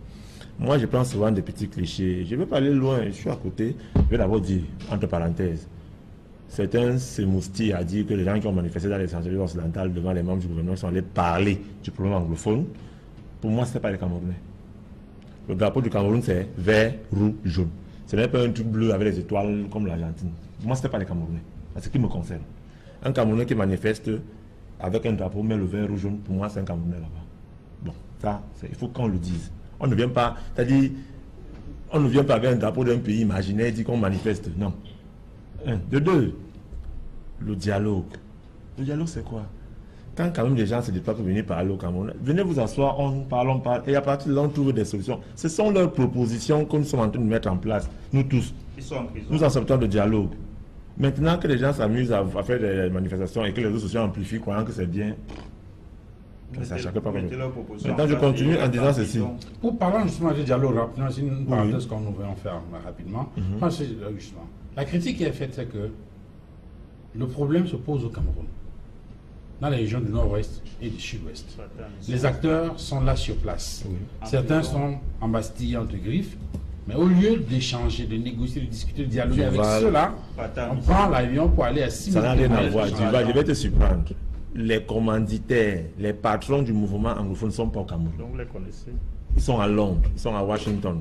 Moi, je prends souvent des petits clichés. Je ne vais pas aller loin, je suis à côté. Je vais d'abord dire, entre parenthèses, certains s'émoustillent à dire que les gens qui ont manifesté dans les centrales occidentales devant les membres du gouvernement sont allés parler du problème anglophone. Pour moi, ce n'est pas les Camerounais. Le drapeau du Cameroun, c'est vert, rouge, jaune. Ce n'est pas un truc bleu avec les étoiles comme l'Argentine. Pour moi, ce n'est pas les Camerounais. C'est ce qui me concerne. Un Camerounais qui manifeste avec un drapeau, mais le vert, rouge, jaune, pour moi, c'est un Camerounais là-bas. Bon, ça, il faut qu'on le dise. On ne vient pas, c'est-à-dire, on ne vient pas avec un drapeau d'un pays imaginaire et dire qu'on manifeste. Non. Un. De deux, le dialogue. Le dialogue, c'est quoi? Quand quand même les gens se déplacent pour venir parler au Cameroun, venez vous asseoir, on parle, et à partir de là, on trouve des solutions. Ce sont leurs propositions que nous sommes en train de mettre en place, nous tous. Ils sont en prison. Nous acceptons le dialogue. Maintenant que les gens s'amusent à faire des manifestations et que les réseaux sociaux amplifient, croyant que c'est bien, ça chacun pas. Maintenant, je continue en disant ceci. Pour parler justement du dialogue rapidement, c'est une parenthèse qu'on nous voulons faire rapidement. Justement, La critique qui est faite, c'est que le problème se pose au Cameroun, dans les régions du nord-ouest et du sud-ouest. Les acteurs sont là sur place. Oui. Certains sont en Bastille, entre griffes, mais au lieu d'échanger, de négocier, de discuter, de dialoguer avec ceux-là, on prend l'avion pour aller à 6 Ça n'a rien à voir. Je vais te surprendre. Les commanditaires, les patrons du mouvement anglophone ne sont pas au Cameroun. Donc vous les connaissez. Ils sont à Londres, ils sont à Washington,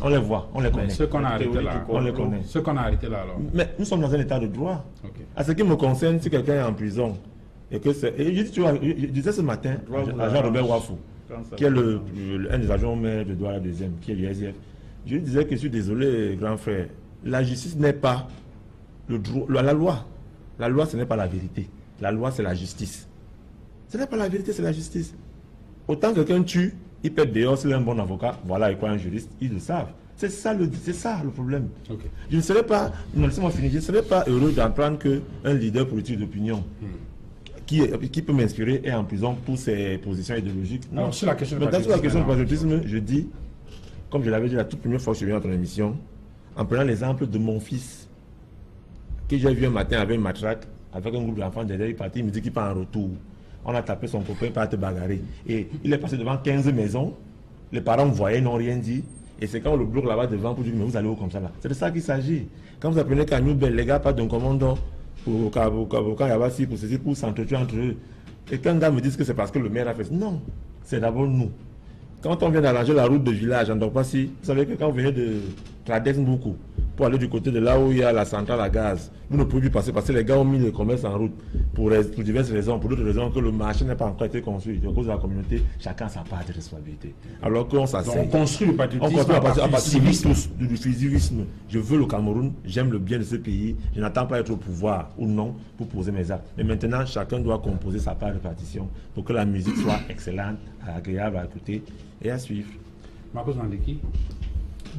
on les voit, on les connaît. Ceux qu'on a arrêtés là, on les connaît. Ceux qu'on a arrêtés là, alors. Mais nous sommes dans un état de droit. Okay. À ce qui me concerne, si quelqu'un est en prison, et que c'est. Et je disais ce matin à Jean-Robert Wafou, qui est un des agents maires de Douala 2e, qui est du SDF, je lui disais que je suis désolé, grand frère, la justice n'est pas la loi. La loi, ce n'est pas la vérité. La loi, c'est la justice. Ce n'est pas la vérité, c'est la justice. Autant quelqu'un tue, il peut être dehors, s'il est un bon avocat, voilà, il croit un juriste, ils le savent. C'est ça le problème. Okay. Je ne serais pas, non, laissez-moi finir, je ne serais pas heureux d'apprendre qu'un leader politique d'opinion qui peut m'inspirer est en prison pour ses positions idéologiques. Non, sur la question du patriotisme, je dis, comme je l'avais dit la toute première fois que je suis venu dans ton émission, en prenant l'exemple de mon fils, que j'ai vu un matin avec une matraque, avec un groupe d'enfants derrière, il est parti, il me dit qu'il part en retour. On a tapé son copain, il part te bagarrer. Et il est passé devant 15 maisons, les parents me voyaient, n'ont rien dit. Et c'est quand on le bloque là-bas devant pour dire, mais vous allez où comme ça là? C'est de ça qu'il s'agit. Quand vous apprenez qu'à Newbel, les gars partent d'un commandant pour Yabassi, pour ceci, pour s'entretuer entre eux. Et quand un gars me dit que c'est parce que le maire a fait ça, non, c'est d'abord nous. Quand on vient d'arranger la route de village en Dokpassi, vous savez que quand vous venez de Tradex beaucoup, pour aller du côté de là où il y a la centrale à gaz, vous ne pouvez plus passer parce que les gars ont mis le commerce en route pour diverses raisons, pour d'autres raisons que le marché n'a pas encore été construit. À cause de la communauté, chacun a sa part de responsabilité. Alors qu'on s'asseye. On construit le patriotisme à partir du civisme. Je veux le Cameroun, j'aime le bien de ce pays, je n'attends pas être au pouvoir ou non pour poser mes actes. Mais maintenant, chacun doit composer sa part de partition pour que la musique soit excellente, agréable à écouter et à suivre. Marcos Mandeki,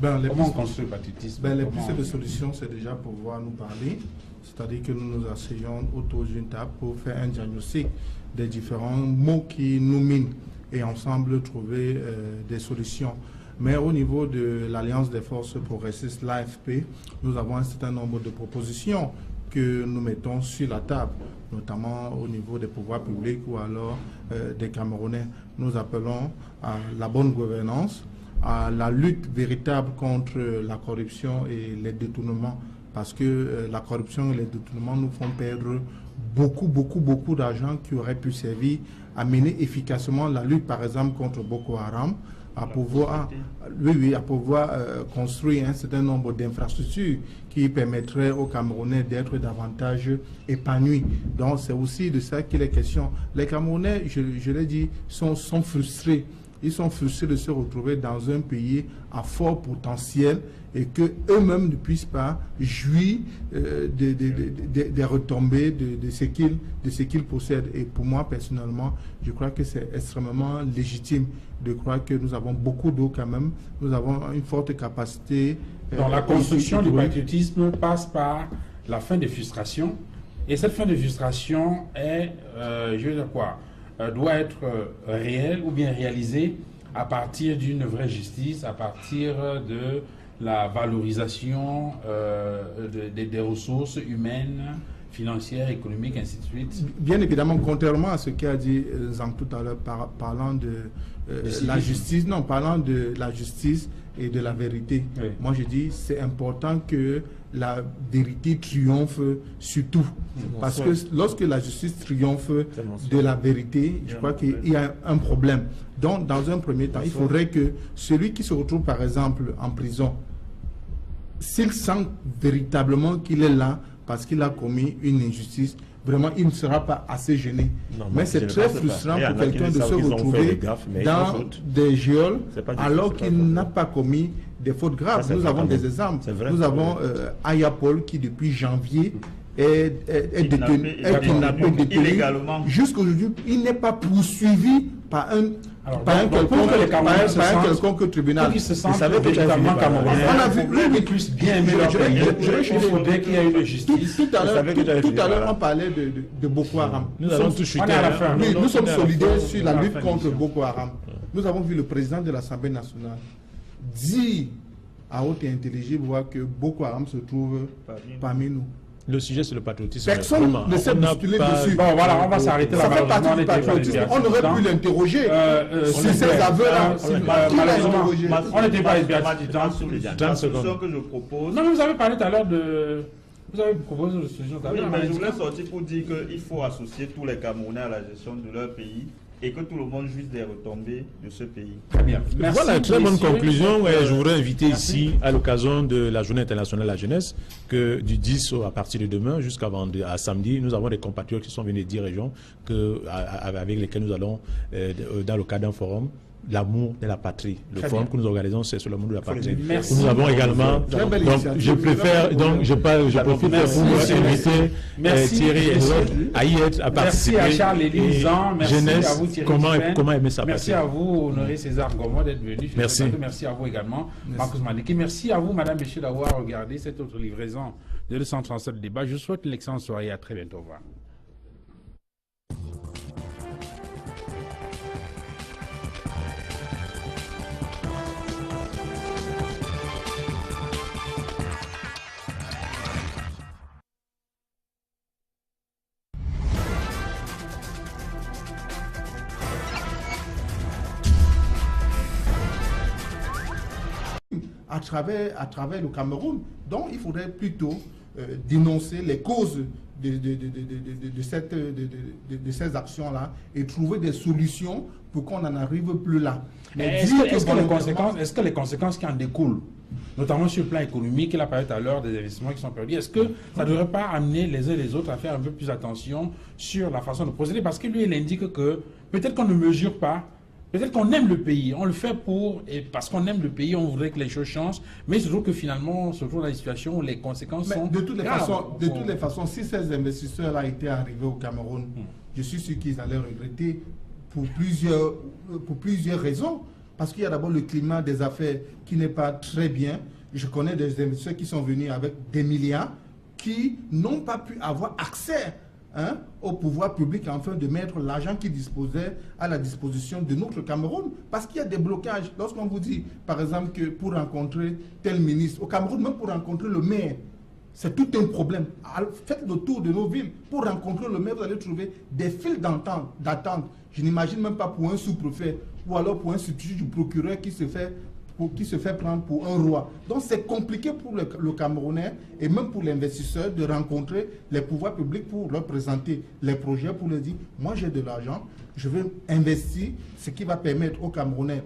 comment on construit le patriotisme? Les pistes de solutions, c'est déjà pouvoir nous parler, c'est-à-dire que nous nous asseyons autour d'une table pour faire un diagnostic des différents mots qui nous minent et ensemble trouver des solutions. Mais au niveau de l'Alliance des forces progressistes, l'AFP, nous avons un certain nombre de propositions que nous mettons sur la table, notamment au niveau des pouvoirs publics ou alors des Camerounais. Nous appelons à la bonne gouvernance, à la lutte véritable contre la corruption et les détournements, parce que la corruption et les détournements nous font perdre beaucoup d'argent qui aurait pu servir à mener efficacement la lutte, par exemple, contre Boko Haram, à pouvoir construire un certain nombre d'infrastructures qui permettraient aux Camerounais d'être davantage épanouis. Donc c'est aussi de ça qu'il est question. Les Camerounais, je l'ai dit, sont frustrés. Ils sont frustrés de se retrouver dans un pays à fort potentiel et qu'eux-mêmes ne puissent pas jouir des retombées de ce qu'ils possèdent. Et pour moi, personnellement, je crois que c'est extrêmement légitime de croire que nous avons beaucoup d'eau quand même. Nous avons une forte capacité. Donc la construction du patriotisme passe par la fin des frustrations. Et cette fin de frustration est, je veux dire quoi, doit être réelle ou bien réalisée à partir d'une vraie justice, à partir de la valorisation des ressources humaines, financières, économiques, ainsi de suite. Bien évidemment, contrairement à ce qu'a dit Zang tout à l'heure, parlant de la justice, parlant de la justice et de la vérité. Oui. Moi, je dis c'est important que la vérité triomphe surtout. Parce que lorsque la justice triomphe de la vérité, je crois qu'il y a un problème. Donc, dans un premier temps, il faudrait que celui qui se retrouve, par exemple, en prison, s'il sent véritablement qu'il est là parce qu'il a commis une injustice, vraiment, il ne sera pas assez gêné. Non, mais c'est très frustrant pour quelqu'un de se retrouver dans des geôles alors qu'il n'a pas commis des fautes graves. Nous avons des exemples. Nous avons Ayapol qui, depuis janvier, est détenu, jusqu'à aujourd'hui, il n'est pas poursuivi par un quelconque tribunal. Qui se sent véritablement camerounais. On a vu qu'ils puissent bien aimer leur pays. Il faudrait qu'il y ait une justice. Tout à l'heure, on parlait de Boko Haram. Nous sommes solidaires sur la lutte contre Boko Haram. Nous avons vu le président de l'Assemblée nationale dire à haute et intelligible voit que Boko Haram se trouve parmi nous. Le sujet, c'est le patriotisme. Personne ne s'est bousculé dessus. Bon, voilà, on va s'arrêter là. Ça fait partie du patriotisme. On aurait pu l'interroger sur ces aveux-là. On n'était pas sur les solutions que je propose. Non, mais vous avez parlé tout à l'heure de... Vous avez proposé une solution. Oui, mais je voulais sortir pour dire qu'il faut associer tous les Camerounais à la gestion de leur pays et que tout le monde jouisse des retombées de ce pays. Très bien. Merci, voilà, très bonne messieurs. conclusion. Je voudrais inviter ici, à l'occasion de la Journée internationale de la jeunesse, que du 10 à partir de demain jusqu'à samedi, nous avons des compatriotes qui sont venus de 10 régions avec lesquels nous allons, dans le cadre d'un forum, l'amour de la patrie. Le forum que nous organisons, c'est sur l'amour de la patrie. Merci. Nous avons également, donc je préfère, donc je profite pour inviter Thierry et l'autre à y être, à participer. Merci à Charles Élisant, merci jeunesse, à vous Thierry comment aimer sa patrie. Merci à vous Honoré César Gomo d'être venu. Merci. Merci à vous également Marcus Maliki. Merci à vous Madame Béché d'avoir regardé cette autre livraison de 237 débats. Je vous souhaite une excellente soirée et à très bientôt. Au revoir. À travers le Cameroun. Donc il faudrait plutôt dénoncer les causes de ces actions-là et trouver des solutions pour qu'on n'en arrive plus là. Mais est-ce que les conséquences qui en découlent, notamment sur le plan économique, il a parlé tout à l'heure des investissements qui sont perdus, est-ce que ça ne devrait pas amener les uns et les autres à faire un peu plus attention sur la façon de procéder? Parce que lui, il indique que peut-être qu'on ne mesure pas. Peut-être qu'on aime le pays, on le fait parce qu'on aime le pays, on voudrait que les choses changent, mais il se trouve que finalement, on se trouve dans la situation où les conséquences sont de toutes les graves. façons, si ces investisseurs-là étaient arrivés au Cameroun, je suis sûr qu'ils allaient regretter pour plusieurs raisons. Parce qu'il y a d'abord le climat des affaires qui n'est pas très bien. Je connais des investisseurs qui sont venus avec des milliards qui n'ont pas pu avoir accès au pouvoir public afin de mettre l'argent qu'ils disposaient à la disposition de notre Cameroun. Parce qu'il y a des blocages. Lorsqu'on vous dit, par exemple, que pour rencontrer tel ministre, au Cameroun, même pour rencontrer le maire, c'est tout un problème. Faites le tour de nos villes. Pour rencontrer le maire, vous allez trouver des files d'attente. Je n'imagine même pas pour un sous-préfet ou alors pour un substitut du procureur qui se fait prendre pour un roi. Donc c'est compliqué pour le Camerounais et même pour l'investisseur de rencontrer les pouvoirs publics pour leur présenter les projets, pour leur dire, moi j'ai de l'argent, je vais investir, ce qui va permettre aux Camerounais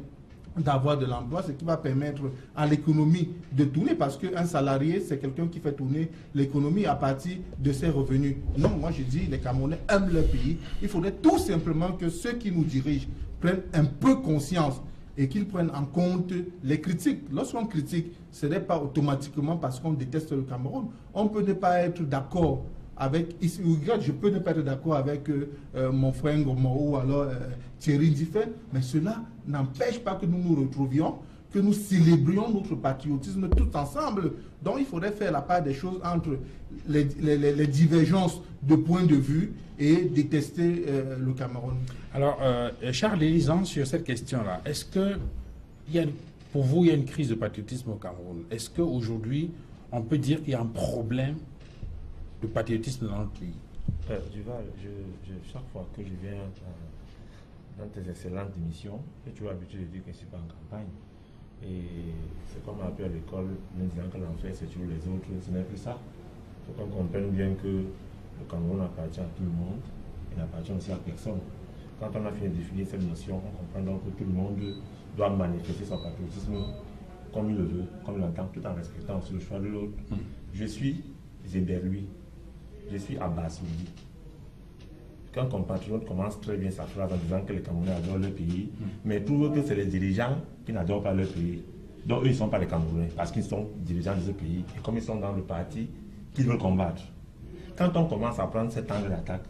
d'avoir de l'emploi, ce qui va permettre à l'économie de tourner, parce qu'un salarié, c'est quelqu'un qui fait tourner l'économie à partir de ses revenus. Non, moi je dis, les Camerounais aiment leur pays. Il faudrait tout simplement que ceux qui nous dirigent prennent un peu conscience et qu'ils prennent en compte les critiques. Lorsqu'on critique, ce n'est pas automatiquement parce qu'on déteste le Cameroun. On peut ne pas être d'accord avec, je peux ne pas être d'accord avec mon frère Ngomo ou alors Thierry Diffé, mais cela n'empêche pas que nous nous retrouvions, que nous célébrions notre patriotisme tout ensemble. Donc il faudrait faire la part des choses entre les divergences de points de vue et détester le Cameroun. Alors, Charles Élisant, sur cette question-là, est-ce que pour vous, il y a une crise de patriotisme au Cameroun? Est-ce qu'aujourd'hui, on peut dire qu'il y a un problème de patriotisme dans notre pays? Duval, chaque fois que je viens dans tes excellentes émissions, et tu as l'habitude de dire que je ne suis pas en campagne, et c'est comme un peu à l'école, nous disant que l'enfer c'est sur les autres, ce n'est plus ça. Il faut qu'on comprenne bien que le Cameroun appartient à tout le monde, il n'appartient aussi à personne. Quand on a fini de définir cette notion, on comprend donc que tout le monde doit manifester son patriotisme comme il le veut, comme il l'entend, tout en respectant aussi le choix de l'autre. Je suis Zéberlui, je suis Abbassouli. Qu'un compatriote commence très bien sa phrase en disant que les Camerounais adorent leur pays, mais trouve que c'est les dirigeants qui n'adorent pas leur pays. Donc eux, ils ne sont pas les Camerounais, parce qu'ils sont dirigeants de ce pays, et comme ils sont dans le parti qu'ils veulent combattre. Quand on commence à prendre cet angle d'attaque,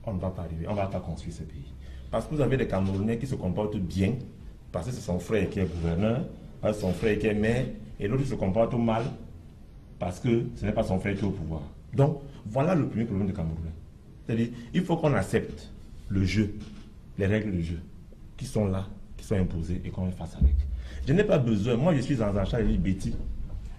on ne va pas arriver, on ne va pas construire ce pays. Parce que vous avez des Camerounais qui se comportent bien, parce que c'est son frère qui est gouverneur, parce que son frère qui est maire, et l'autre se comporte mal, parce que ce n'est pas son frère qui est au pouvoir. Donc, voilà le premier problème du Camerounais. C'est-à-dire, il faut qu'on accepte le jeu, les règles du jeu, qui sont là, qui sont imposées, et qu'on fasse avec. Je n'ai pas besoin, moi je suis dans un champ de Betty.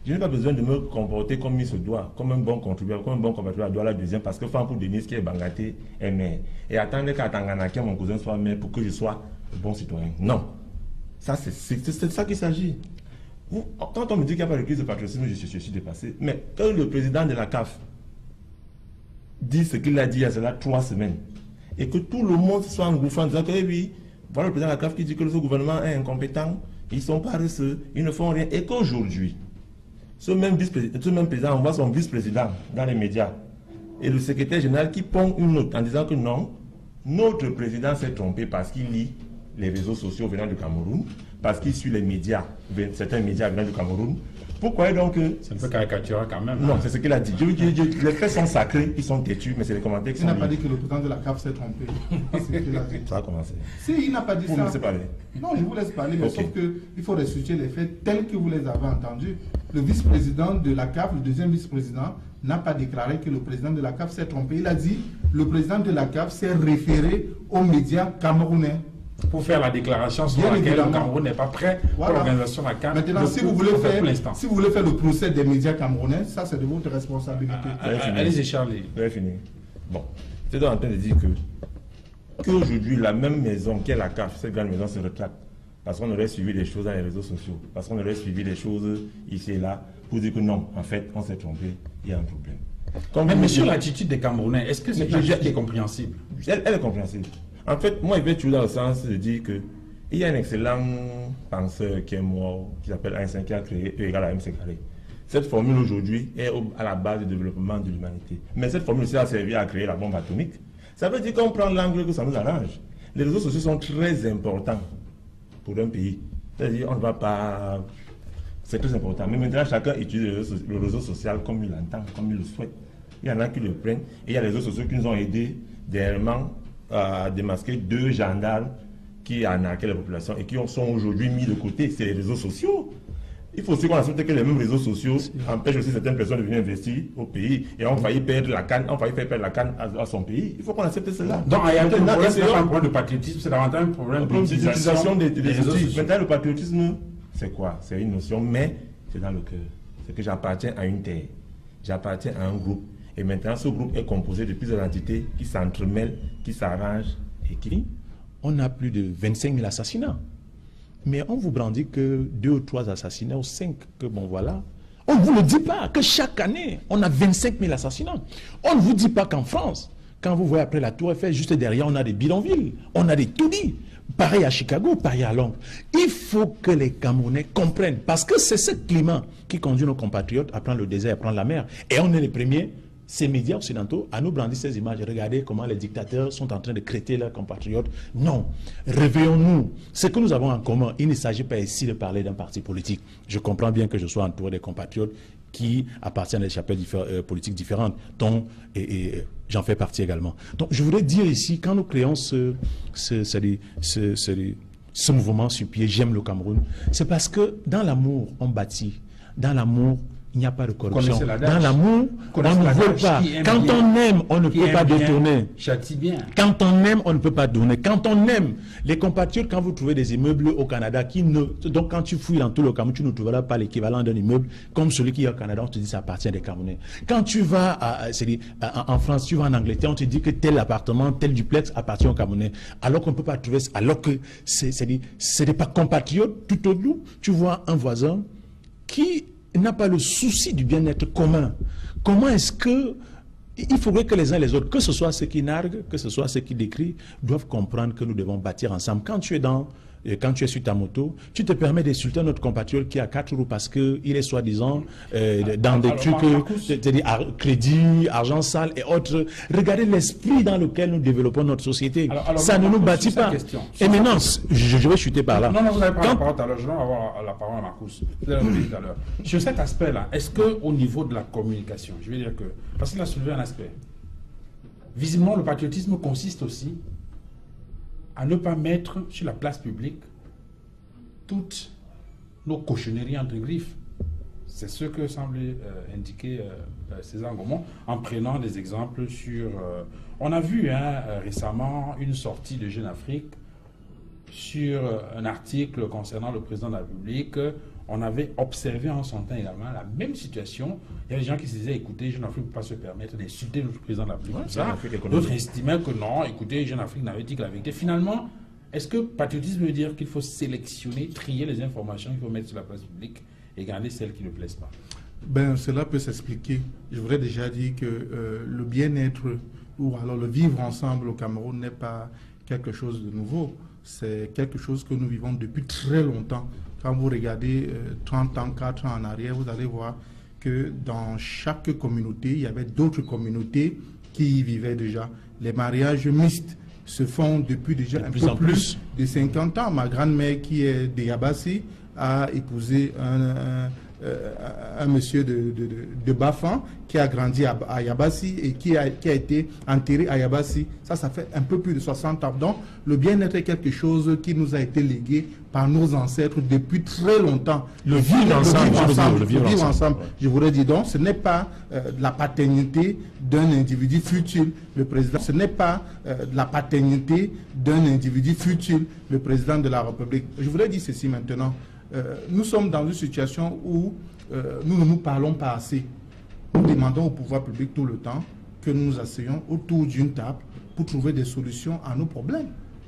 Je n'ai pas besoin de me comporter comme il se doit, comme un bon contribuable, comme un bon compatriote doit la deuxième, parce que femme pour Denise qui est Bangaté est mère. Et attendre qu'à Tanganaka, mon cousin soit mère pour que je sois bon citoyen. Non. Ça, c'est de ça qu'il s'agit. Quand on me dit qu'il n'y a pas de crise de patriotisme, je suis dépassé. Mais quand le président de la CAF dit ce qu'il a dit il y a cela 3 semaines, et que tout le monde soit engouffré en disant que oui, voilà le président de la CAF qui dit que ce gouvernement est incompétent, ils sont paresseux, ils ne font rien, et qu'aujourd'hui, ce même président envoie son vice-président dans les médias, et le secrétaire général qui pond une note en disant que non, notre président s'est trompé parce qu'il lit les réseaux sociaux venant du Cameroun, parce qu'il suit les médias, certains médias venant du Cameroun. Pourquoi donc c'est un peu caricatural quand même. Non, c'est ce qu'il a dit. Les faits sont sacrés, ils sont têtus, mais c'est les commentaires qui sont... Il n'a pas dit que le président de la CAF s'est trompé. C'est ce qu'il a dit. Ça a commencé. Si, il n'a pas dit ça. Vous me laissez parler. Non, je vous laisse parler, mais Okay. sauf qu'il faut ressusciter les faits tels que vous les avez entendus. Le vice-président de la CAF, le deuxième vice-président, n'a pas déclaré que le président de la CAF s'est trompé. Il a dit que le président de la CAF s'est référé aux médias camerounais. Pour faire la déclaration sur laquelle le Cameroun n'est pas prêt pour l'organisation de la CAN. Maintenant, si vous voulez faire le procès des médias camerounais, ça c'est de votre responsabilité. Allez-y, Charlie. J'ai fini. Bon, j'étais en train de dire qu'aujourd'hui, la même maison qu'est la CAF, cette grande maison se retraite. Parce qu'on aurait suivi les choses dans les réseaux sociaux, parce qu'on aurait suivi les choses ici et là, pour dire que non, en fait, on s'est trompé, il y a un problème. Mais sur l'attitude des Camerounais, est-ce que c'est une attitude qui est compréhensible? Elle est compréhensible. En fait, moi, je vais toujours dans le sens de dire qu'il y a un excellent penseur qui est mort, qui s'appelle Einstein, qui a créé E égale à MC carré. Cette formule aujourd'hui est à la base du développement de l'humanité. Mais cette formule aussi a servi à créer la bombe atomique. Ça veut dire qu'on prend l'angle que ça nous arrange. Les réseaux sociaux sont très importants pour un pays. C'est-à-dire, on ne va pas... C'est très important. Mais maintenant, chacun utilise le réseau social comme il l'entend, comme il le souhaite. Il y en a qui le prennent. Et il y a les réseaux sociaux qui nous ont aidés dernièrement à démasquer 2 gendarmes qui arnaquaient la population et qui sont aujourd'hui mis de côté. C'est les réseaux sociaux. Il faut aussi qu'on accepte que les mêmes réseaux sociaux empêchent aussi certaines personnes de venir investir au pays et ont failli perdre la canne, faire perdre la canne à son pays. Il faut qu'on accepte cela. Donc, il y a un problème, c'est pas un problème de patriotisme, c'est davantage un problème d'utilisation des réseaux sociaux. Maintenant, le patriotisme, c'est quoi? C'est une notion, mais c'est dans le cœur. C'est que j'appartiens à une terre. J'appartiens à un groupe. Et maintenant, ce groupe est composé de plusieurs entités qui s'entremêlent, qui s'arrangent et qui... On a plus de 25 000 assassinats. Mais on vous brandit que 2 ou 3 assassinats ou 5, que bon voilà. On ne vous le dit pas, que chaque année, on a 25 000 assassinats. On ne vous dit pas qu'en France, quand vous voyez après la Tour Eiffel, juste derrière, on a des bidonvilles, on a des taudis. Pareil à Chicago, pareil à Londres. Il faut que les Camerounais comprennent, parce que c'est ce climat qui conduit nos compatriotes à prendre le désert, à prendre la mer. Et on est les premiers, ces médias occidentaux, à nous brandir ces images. Regardez comment les dictateurs sont en train de crêter leurs compatriotes. Non, réveillons-nous. Ce que nous avons en commun, il ne s'agit pas ici de parler d'un parti politique. Je comprends bien que je sois entouré des compatriotes qui appartiennent à des chapelles politiques différentes, dont j'en fais partie également. Donc je voudrais dire ici, quand nous créons ce mouvement sur pied, j'aime le Cameroun, c'est parce que dans l'amour, on bâtit. Dans l'amour, il n'y a pas de corruption. Dans l'amour, on ne vole pas. Quand on aime, on ne peut pas détourner. Quand on aime, on ne peut pas donner. Quand on aime, les compatriotes, quand vous trouvez des immeubles au Canada, donc quand tu fouilles dans tout le Cameroun, tu ne trouveras pas l'équivalent d'un immeuble comme celui qui est au Canada, on te dit que ça appartient des Camerounais. Quand tu vas en France, tu vas en Angleterre, on te dit que tel appartement, tel duplex appartient aux Camerounais. Alors qu'on ne peut pas trouver, alors que c'est des compatriotes, tout au bout, tu vois un voisin qui n'a pas le souci du bien-être commun. Comment est-ce que il faudrait que les uns et les autres, que ce soit ceux qui narguent, que ce soit ceux qui décrivent, doivent comprendre que nous devons bâtir ensemble. Quand tu es sur ta moto, tu te permets d'insulter notre compatriote qui a 4 roues parce qu'il est soi-disant dans des trucs, c'est-à-dire crédit, argent sale et autres. Regardez l'esprit dans lequel nous développons notre société. Ça ne nous bâtit pas. Et maintenant, je vais chuter par là. Non, vous n'avez pas la parole tout à l'heure. Je vais avoir la parole à Marcus. Vous l'avez dit tout à l'heure. Sur cet aspect-là, est-ce qu'au niveau de la communication, je veux dire que, parce qu'il a soulevé un aspect, visiblement le patriotisme consiste aussi à ne pas mettre sur la place publique toutes nos cochonneries entre griffes. C'est ce que semble indiquer César Ngomon en prenant des exemples sur... on a vu récemment une sortie de Jeune Afrique sur un article concernant le président de la République, on avait observé en son temps également la même situation. Il y a des gens qui se disaient, écoutez, Jeune Afrique ne peut pas se permettre d'insulter notre président de la République. D'autres estimaient que non, écoutez, Jeune Afrique n'avait dit que la vérité. Finalement, est-ce que patriotisme veut dire qu'il faut sélectionner, trier les informations qu'il faut mettre sur la place publique et garder celles qui ne plaisent pas? Ben, cela peut s'expliquer. Je voudrais déjà dire que le bien-être ou alors le vivre ensemble au Cameroun n'est pas quelque chose de nouveau. C'est quelque chose que nous vivons depuis très longtemps. Quand vous regardez 30 ans, 4 ans en arrière, vous allez voir que dans chaque communauté, il y avait d'autres communautés qui y vivaient déjà. Les mariages mixtes se font depuis déjà un peu plus de 50 ans. Ma grand-mère, qui est de Yabassi, a épousé un monsieur de Bafan qui a grandi à Yabassi et qui a été enterré à Yabassi. Ça fait un peu plus de 60 ans. Donc, le bien-être est quelque chose qui nous a été légué par nos ancêtres depuis très longtemps. Le vivre ensemble. Je voudrais dire donc, ce n'est pas la paternité d'un individu futile, le président. Ce n'est pas la paternité d'un individu futile, le président de la République. Je voudrais dire ceci maintenant. Nous sommes dans une situation où nous ne nous parlons pas assez. Nous demandons au pouvoir public tout le temps que nous nous asseyions autour d'une table pour trouver des solutions à nos problèmes.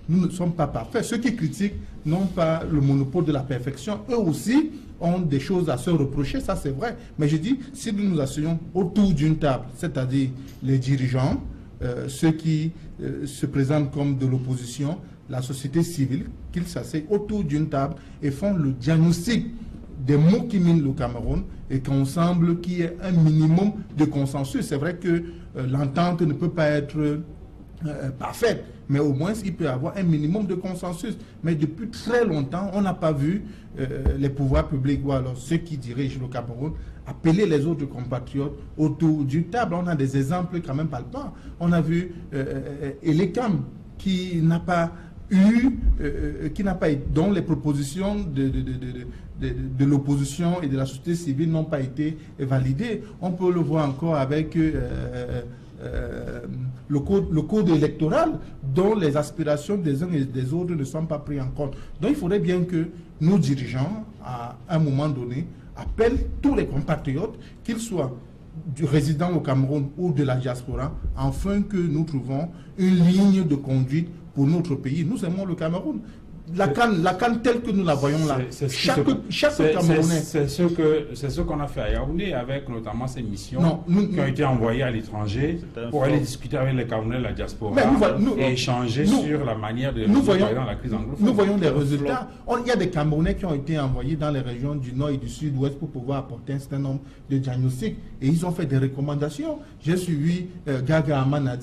Nous ne sommes pas parfaits. Ceux qui critiquent n'ont pas le monopole de la perfection. Eux aussi ont des choses à se reprocher, ça c'est vrai. Mais je dis, si nous nous asseyons autour d'une table, c'est-à-dire les dirigeants, ceux qui se présentent comme de l'opposition, la société civile, qu'ils s'asseyent autour d'une table et font le diagnostic des maux qui minent le Cameroun et qu'ensemble qu'il y ait un minimum de consensus. C'est vrai que l'entente ne peut pas être parfaite, mais au moins il peut y avoir un minimum de consensus. Mais depuis très longtemps, on n'a pas vu les pouvoirs publics ou alors ceux qui dirigent le Cameroun appeler les autres compatriotes autour d'une table. On a des exemples quand même palpants. On a vu Elekam qui n'a pas dont les propositions de l'opposition et de la société civile n'ont pas été validées. On peut le voir encore avec le code électoral dont les aspirations des uns et des autres ne sont pas prises en compte. Donc il faudrait bien que nos dirigeants, à un moment donné, appellent tous les compatriotes, qu'ils soient du résident au Cameroun ou de la diaspora, afin que nous trouvons une ligne de conduite pour notre pays. Nous aimons le Cameroun. La canne telle que nous la voyons là, chaque Camerounais... C'est ce qu'on a fait à Yaoundé, avec notamment ces missions qui ont été envoyées à l'étranger pour aller discuter avec les Camerounais de la diaspora et échanger sur la manière de résoudre la crise anglophone. Nous voyons des résultats. Il y a des Camerounais qui ont été envoyés dans les régions du Nord et du Sud-Ouest pour pouvoir apporter un certain nombre de diagnostics et ils ont fait des recommandations. J'ai suivi Gaga Aman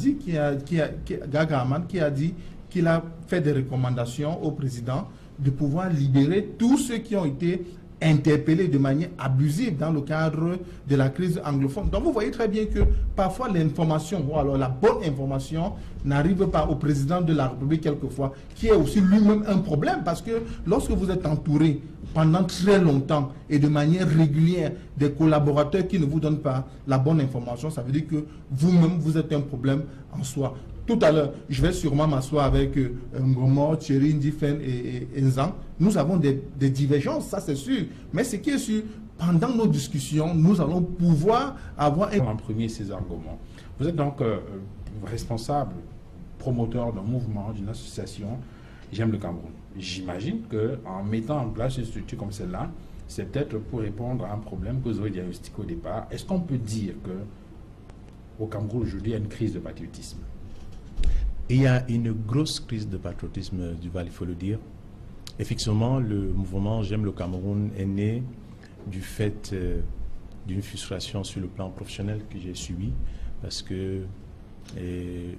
qui a dit qu'il a fait des recommandations au président de pouvoir libérer tous ceux qui ont été interpellés de manière abusive dans le cadre de la crise anglophone. Donc vous voyez très bien que parfois l'information, ou alors la bonne information, n'arrive pas au président de la République quelquefois, qui est aussi lui-même un problème, parce que lorsque vous êtes entouré pendant très longtemps et de manière régulière des collaborateurs qui ne vous donnent pas la bonne information, ça veut dire que vous-même, vous êtes un problème en soi. Tout à l'heure, je vais sûrement m'asseoir avec Ngomo, Thierry, Ndifen et Nzang. Nous avons des divergences, ça c'est sûr. Mais ce qui est sûr, pendant nos discussions, nous allons pouvoir avoir un... En premier, César Ngomon. Vous êtes donc responsable, promoteur d'un mouvement, d'une association, J'aime le Cameroun. J'imagine qu'en mettant en place une structure comme celle-là, c'est peut-être pour répondre à un problème que vous avez diagnostiqué au départ. Est-ce qu'on peut dire qu'au Cameroun aujourd'hui, il y a une crise de patriotisme? Il y a une grosse crise de patriotisme, Duval, il faut le dire. Effectivement, le mouvement J'aime le Cameroun est né du fait d'une frustration sur le plan professionnel que j'ai subi, parce que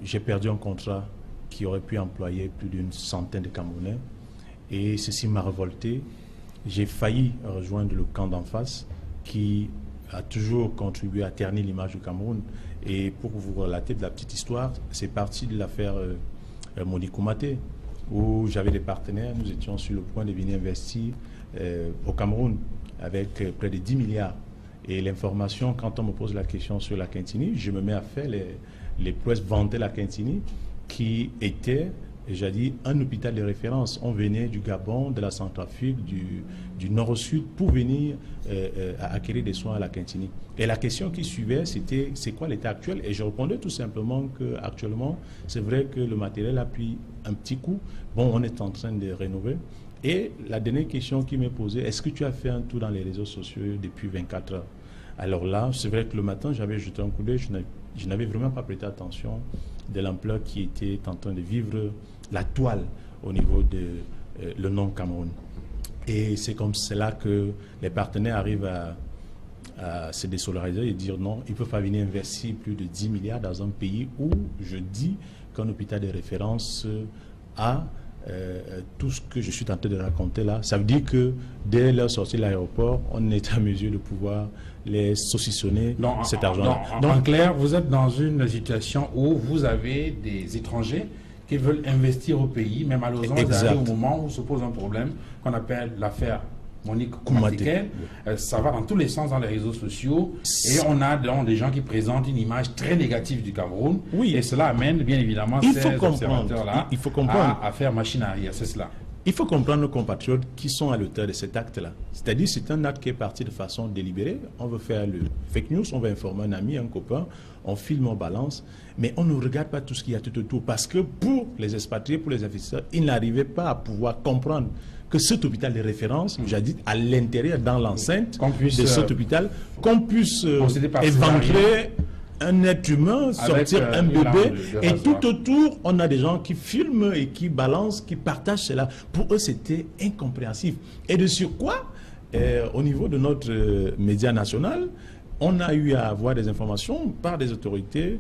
j'ai perdu un contrat qui aurait pu employer plus d'une centaine de Camerounais, et ceci m'a révolté. J'ai failli rejoindre le camp d'en face, qui a toujours contribué à ternir l'image du Cameroun. Et pour vous relater de la petite histoire, c'est parti de l'affaire Moni Koumaté, où j'avais des partenaires, nous étions sur le point de venir investir au Cameroun avec près de 10 milliards. Et l'information, quand on me pose la question sur la Quintini, je me mets à faire les prouesses vanter la Quintini, qui était j'ai dit un hôpital de référence. On venait du Gabon, de la Centrafrique, du nord au sud pour venir acquérir des soins à la Quintini. Et la question qui suivait, c'était c'est quoi l'état actuel? Et je répondais tout simplement qu'actuellement, c'est vrai que le matériel a pris un petit coup. Bon, on est en train de rénover. Et la dernière question qui m'est posée, est-ce que tu as fait un tour dans les réseaux sociaux depuis 24 heures? Alors là, c'est vrai que le matin, j'avais jeté un coup d'œil, je n'avais vraiment pas prêté attention de l'ampleur qui était en train de vivre la toile au niveau de le nom Cameroun. Et c'est comme cela que les partenaires arrivent à se désolidariser et dire non, ils ne peuvent pas venir investir plus de 10 milliards dans un pays où je dis qu'un hôpital de référence a tout ce que je suis tenté de raconter là. Ça veut dire que dès leur sortie de l'aéroport, on est en mesure de pouvoir les saucissonner cet argent. En clair, vous êtes dans une situation où vous avez des étrangers qui veulent investir au pays, mais malheureusement, vous arrivez au moment où se pose un problème qu'on appelle l'affaire Monique Koumatekel. Ça va dans tous les sens dans les réseaux sociaux et on a donc des gens qui présentent une image très négative du Cameroun. Oui. Et cela amène bien évidemment ces observateurs-là à faire machine arrière. C'est cela. Il faut comprendre nos compatriotes qui sont à l'auteur de cet acte-là. C'est-à-dire c'est un acte qui est parti de façon délibérée. On veut faire le fake news, on veut informer un ami, un copain, on filme, on balance, mais on ne regarde pas tout ce qu'il y a tout autour. Parce que pour les expatriés, pour les investisseurs, ils n'arrivaient pas à pouvoir comprendre que cet hôpital de référence, j'ai dit à l'intérieur, dans l'enceinte de cet hôpital, qu'on puisse éventrer un être humain, sortir un bébé, et tout autour, on a des gens qui filment et qui balancent, qui partagent cela. Pour eux, c'était incompréhensible. Et de sur quoi, au niveau de notre média national, on a eu à avoir des informations par des autorités,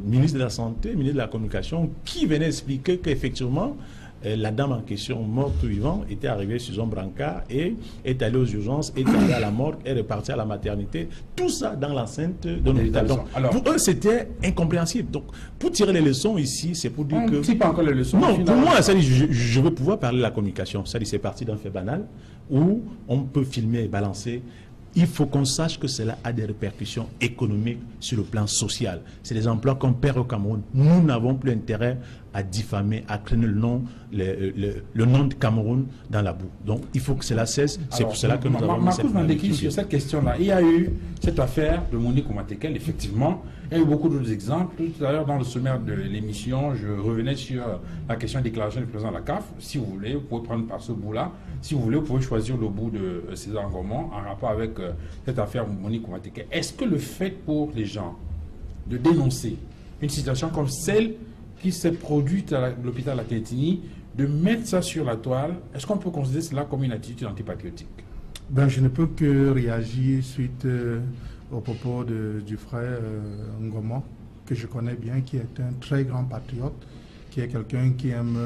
ministre de la Santé, ministre de la Communication, qui venaient expliquer qu'effectivement, la dame en question, morte ou vivante, était arrivée sur un brancard et est allée aux urgences, est allée à la morgue, est repartie à la maternité. Tout ça dans l'enceinte de l'hôpital. Pour eux, c'était incompréhensible. Donc, pour tirer les leçons ici, c'est pour dire que... On ne tire pas encore les leçons. Non, pour moi, ça dit, je veux pouvoir parler de la communication. Ça dit, c'est parti d'un fait banal où on peut filmer et balancer. Il faut qu'on sache que cela a des répercussions économiques sur le plan social. C'est des emplois qu'on perd au Cameroun. Nous n'avons plus intérêt à diffamer, à traîner le nom de Cameroun dans la boue. Donc, il faut que cela cesse. C'est pour cela que nous avons mis cette Mandeki, sur cette question-là, il y a eu cette affaire de Monique Koumatekel, effectivement. Il y a eu beaucoup d'autres exemples. Tout à l'heure, dans le sommaire de l'émission, je revenais sur la question de déclaration du président de la CAF. Si vous voulez, vous pouvez prendre par ce bout-là. Si vous voulez, vous pouvez choisir le bout de César Ngomon en rapport avec cette affaire Monique Koumatekel. Est-ce que le fait pour les gens de dénoncer une situation comme celle qui s'est produite à l'hôpital La Quintini, de mettre ça sur la toile, est-ce qu'on peut considérer cela comme une attitude antipatriotique? Ben, je ne peux que réagir suite au propos du frère Ngomon, que je connais bien, qui est un très grand patriote, qui est quelqu'un qui aime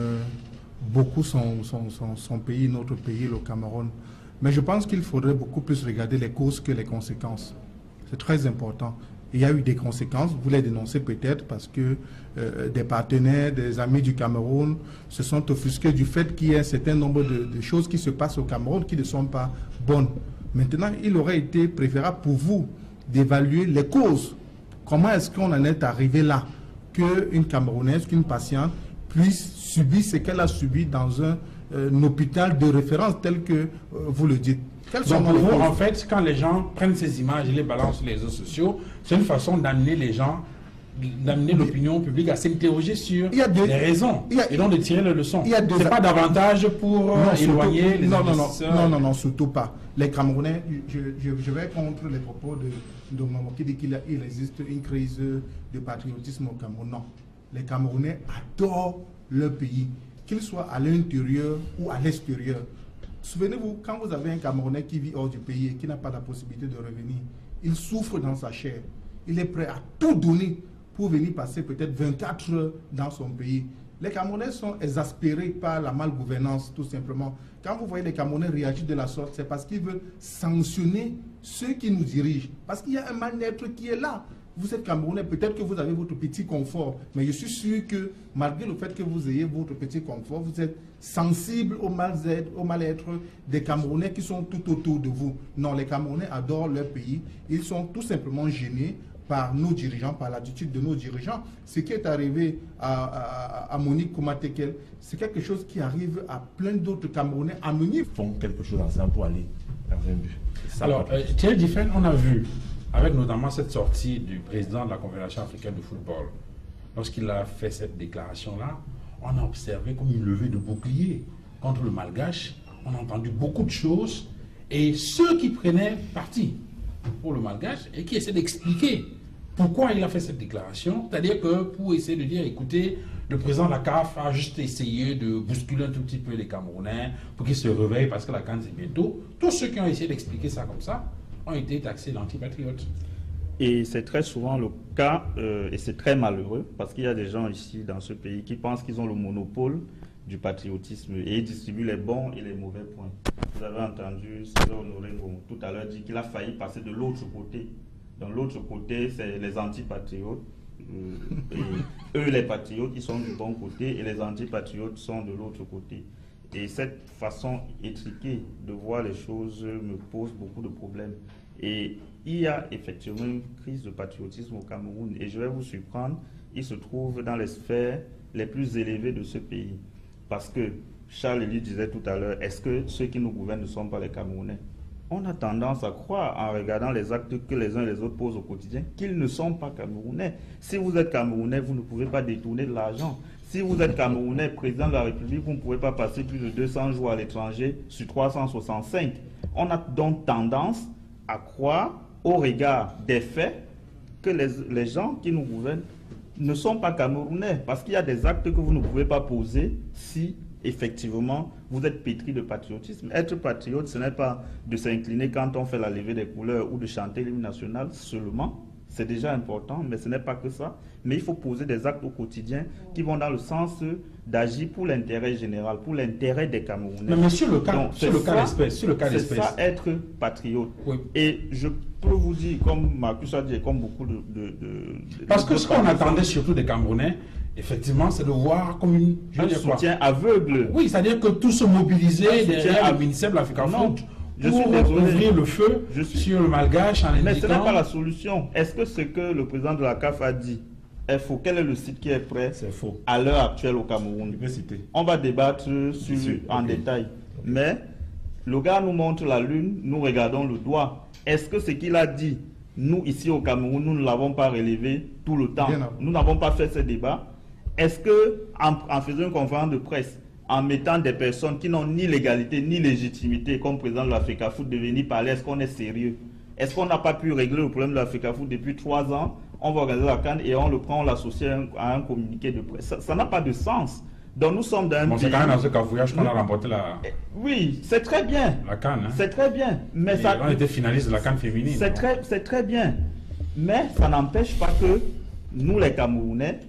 beaucoup son pays, notre pays, le Cameroun. Mais je pense qu'il faudrait beaucoup plus regarder les causes que les conséquences. C'est très important. Il y a eu des conséquences, vous les dénoncez peut-être parce que des partenaires, des amis du Cameroun se sont offusqués du fait qu'il y ait un certain nombre de choses qui se passent au Cameroun qui ne sont pas bonnes. Maintenant, il aurait été préférable pour vous d'évaluer les causes. Comment est-ce qu'on en est arrivé là, qu'une Camerounaise, qu'une patiente puisse subir ce qu'elle a subi dans un hôpital de référence tel que vous le dites. Donc pour vous, en fait, quand les gens prennent ces images et les balancent sur les réseaux sociaux, c'est une façon d'amener les gens, d'amener l'opinion publique à s'interroger sur les raisons et donc de tirer les leçons. C'est pas davantage pour éloigner les investisseurs. Non, surtout pas. Les Camerounais, je vais contre les propos de Maman qui dit qu'il existe une crise de patriotisme au Cameroun. Non. Les Camerounais adorent leur pays, qu'il soit à l'intérieur ou à l'extérieur. Souvenez-vous, quand vous avez un Camerounais qui vit hors du pays et qui n'a pas la possibilité de revenir, il souffre dans sa chair. Il est prêt à tout donner pour venir passer peut-être 24 heures dans son pays. Les Camerounais sont exaspérés par la malgouvernance, tout simplement. Quand vous voyez les Camerounais réagir de la sorte, c'est parce qu'ils veulent sanctionner ceux qui nous dirigent. Parce qu'il y a un mal-être qui est là. Vous êtes Camerounais, peut-être que vous avez votre petit confort, mais je suis sûr que malgré le fait que vous ayez votre petit confort, vous êtes sensible au mal-être des Camerounais qui sont tout autour de vous. Non, les Camerounais adorent leur pays. Ils sont tout simplement gênés par nos dirigeants, par l'attitude de nos dirigeants. Ce qui est arrivé à Monique Koumatekel, c'est quelque chose qui arrive à plein d'autres Camerounais anonymes. Ils font quelque chose ensemble pour aller dans un but. Alors, Thierry Diffel, on a vu, avec notamment cette sortie du président de la Confédération africaine de football, lorsqu'il a fait cette déclaration-là, on a observé comme une levée de bouclier contre le malgache. On a entendu beaucoup de choses. Et ceux qui prenaient parti pour le malgache et qui essaient d'expliquer pourquoi il a fait cette déclaration, c'est-à-dire que pour essayer de dire, écoutez, le président de la CAF a juste essayé de bousculer un tout petit peu les Camerounais pour qu'ils se réveillent parce que la CAN c'est bientôt. Tous ceux qui ont essayé d'expliquer ça comme ça ont été taxés d'antipatriotes. Et c'est très souvent le cas, et c'est très malheureux, parce qu'il y a des gens ici dans ce pays qui pensent qu'ils ont le monopole du patriotisme et ils distribuent les bons et les mauvais points. Vous avez entendu César Honoré tout à l'heure dire qu'il a failli passer de l'autre côté. Dans l'autre côté, c'est les antipatriotes. Et eux, les patriotes, ils sont du bon côté et les antipatriotes sont de l'autre côté. Et cette façon étriquée de voir les choses me pose beaucoup de problèmes. Et il y a effectivement une crise de patriotisme au Cameroun. Et je vais vous surprendre, il se trouve dans les sphères les plus élevées de ce pays. Parce que Charles Elie disait tout à l'heure, est-ce que ceux qui nous gouvernent ne sont pas les Camerounais? On a tendance à croire, en regardant les actes que les uns et les autres posent au quotidien, qu'ils ne sont pas Camerounais. Si vous êtes Camerounais, vous ne pouvez pas détourner de l'argent. Si vous êtes Camerounais, président de la République, vous ne pouvez pas passer plus de 200 jours à l'étranger sur 365. On a donc tendance à croire, au regard des faits, que les gens qui nous gouvernent ne sont pas Camerounais, parce qu'il y a des actes que vous ne pouvez pas poser si effectivement vous êtes pétri de patriotisme. Être patriote, ce n'est pas de s'incliner quand on fait la levée des couleurs ou de chanter l'hymne national seulement. C'est déjà important, mais ce n'est pas que ça. Mais il faut poser des actes au quotidien qui vont dans le sens d'agir pour l'intérêt général, pour l'intérêt des Camerounais. Mais sur le cas d'espèce, c'est ça être patriote. Oui. Et je peux vous dire, comme Marcus a dit, et comme beaucoup parce que ce qu'on attendait surtout des Camerounais, effectivement, c'est de voir comme un soutien aveugle. Oui, c'est-à-dire que tous se mobiliser derrière le ministère de l'Africa Foot pour ouvrir le feu sur le malgache en indiquant... Mais ce n'est pas la solution. Est-ce que ce que le président de la CAF a dit est faux? Quel est le site qui est prêt? C'est faux. À l'heure actuelle au Cameroun. On va débattre en détail. Mais le gars nous montre la lune, nous regardons le doigt. Est-ce que ce qu'il a dit, nous ici au Cameroun, nous ne l'avons pas relevé tout le temps? Nous n'avons pas fait ce débat. Est-ce que en faisant une conférence de presse, en mettant des personnes qui n'ont ni légalité ni légitimité comme président de l'Africa Foot de venir parler, est-ce qu'on est sérieux? Est-ce qu'on n'a pas pu régler le problème de l'Africa Foot depuis 3 ans? On va organiser la CAN et on le prend, on l'associe à un communiqué de presse. Ça n'a pas de sens. Donc nous sommes dans un pays... c'est quand même dans ce cafouillage qu'on a remporté la... Oui, c'est très bien. La CAN, hein? C'est très bien. Mais on était finaliste de la CAN féminine. C'est très bien. Mais ça n'empêche pas que nous, les Camerounais,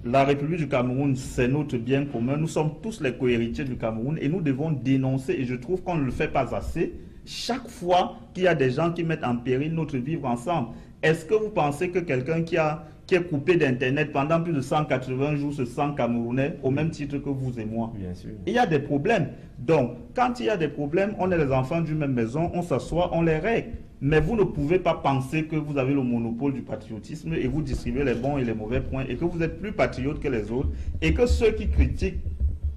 la République du Cameroun, c'est notre bien commun. Nous sommes tous les co-héritiers du Cameroun et nous devons dénoncer, et je trouve qu'on ne le fait pas assez, chaque fois qu'il y a des gens qui mettent en péril notre vivre ensemble. Est-ce que vous pensez que quelqu'un qui est coupé d'Internet pendant plus de 180 jours se sent Camerounais au même titre que vous et moi? Bien sûr. Il y a des problèmes. Donc, quand il y a des problèmes, on est les enfants d'une même maison, on s'assoit, on les règle. Mais vous ne pouvez pas penser que vous avez le monopole du patriotisme et vous distribuez les bons et les mauvais points et que vous êtes plus patriote que les autres et que ceux qui critiquent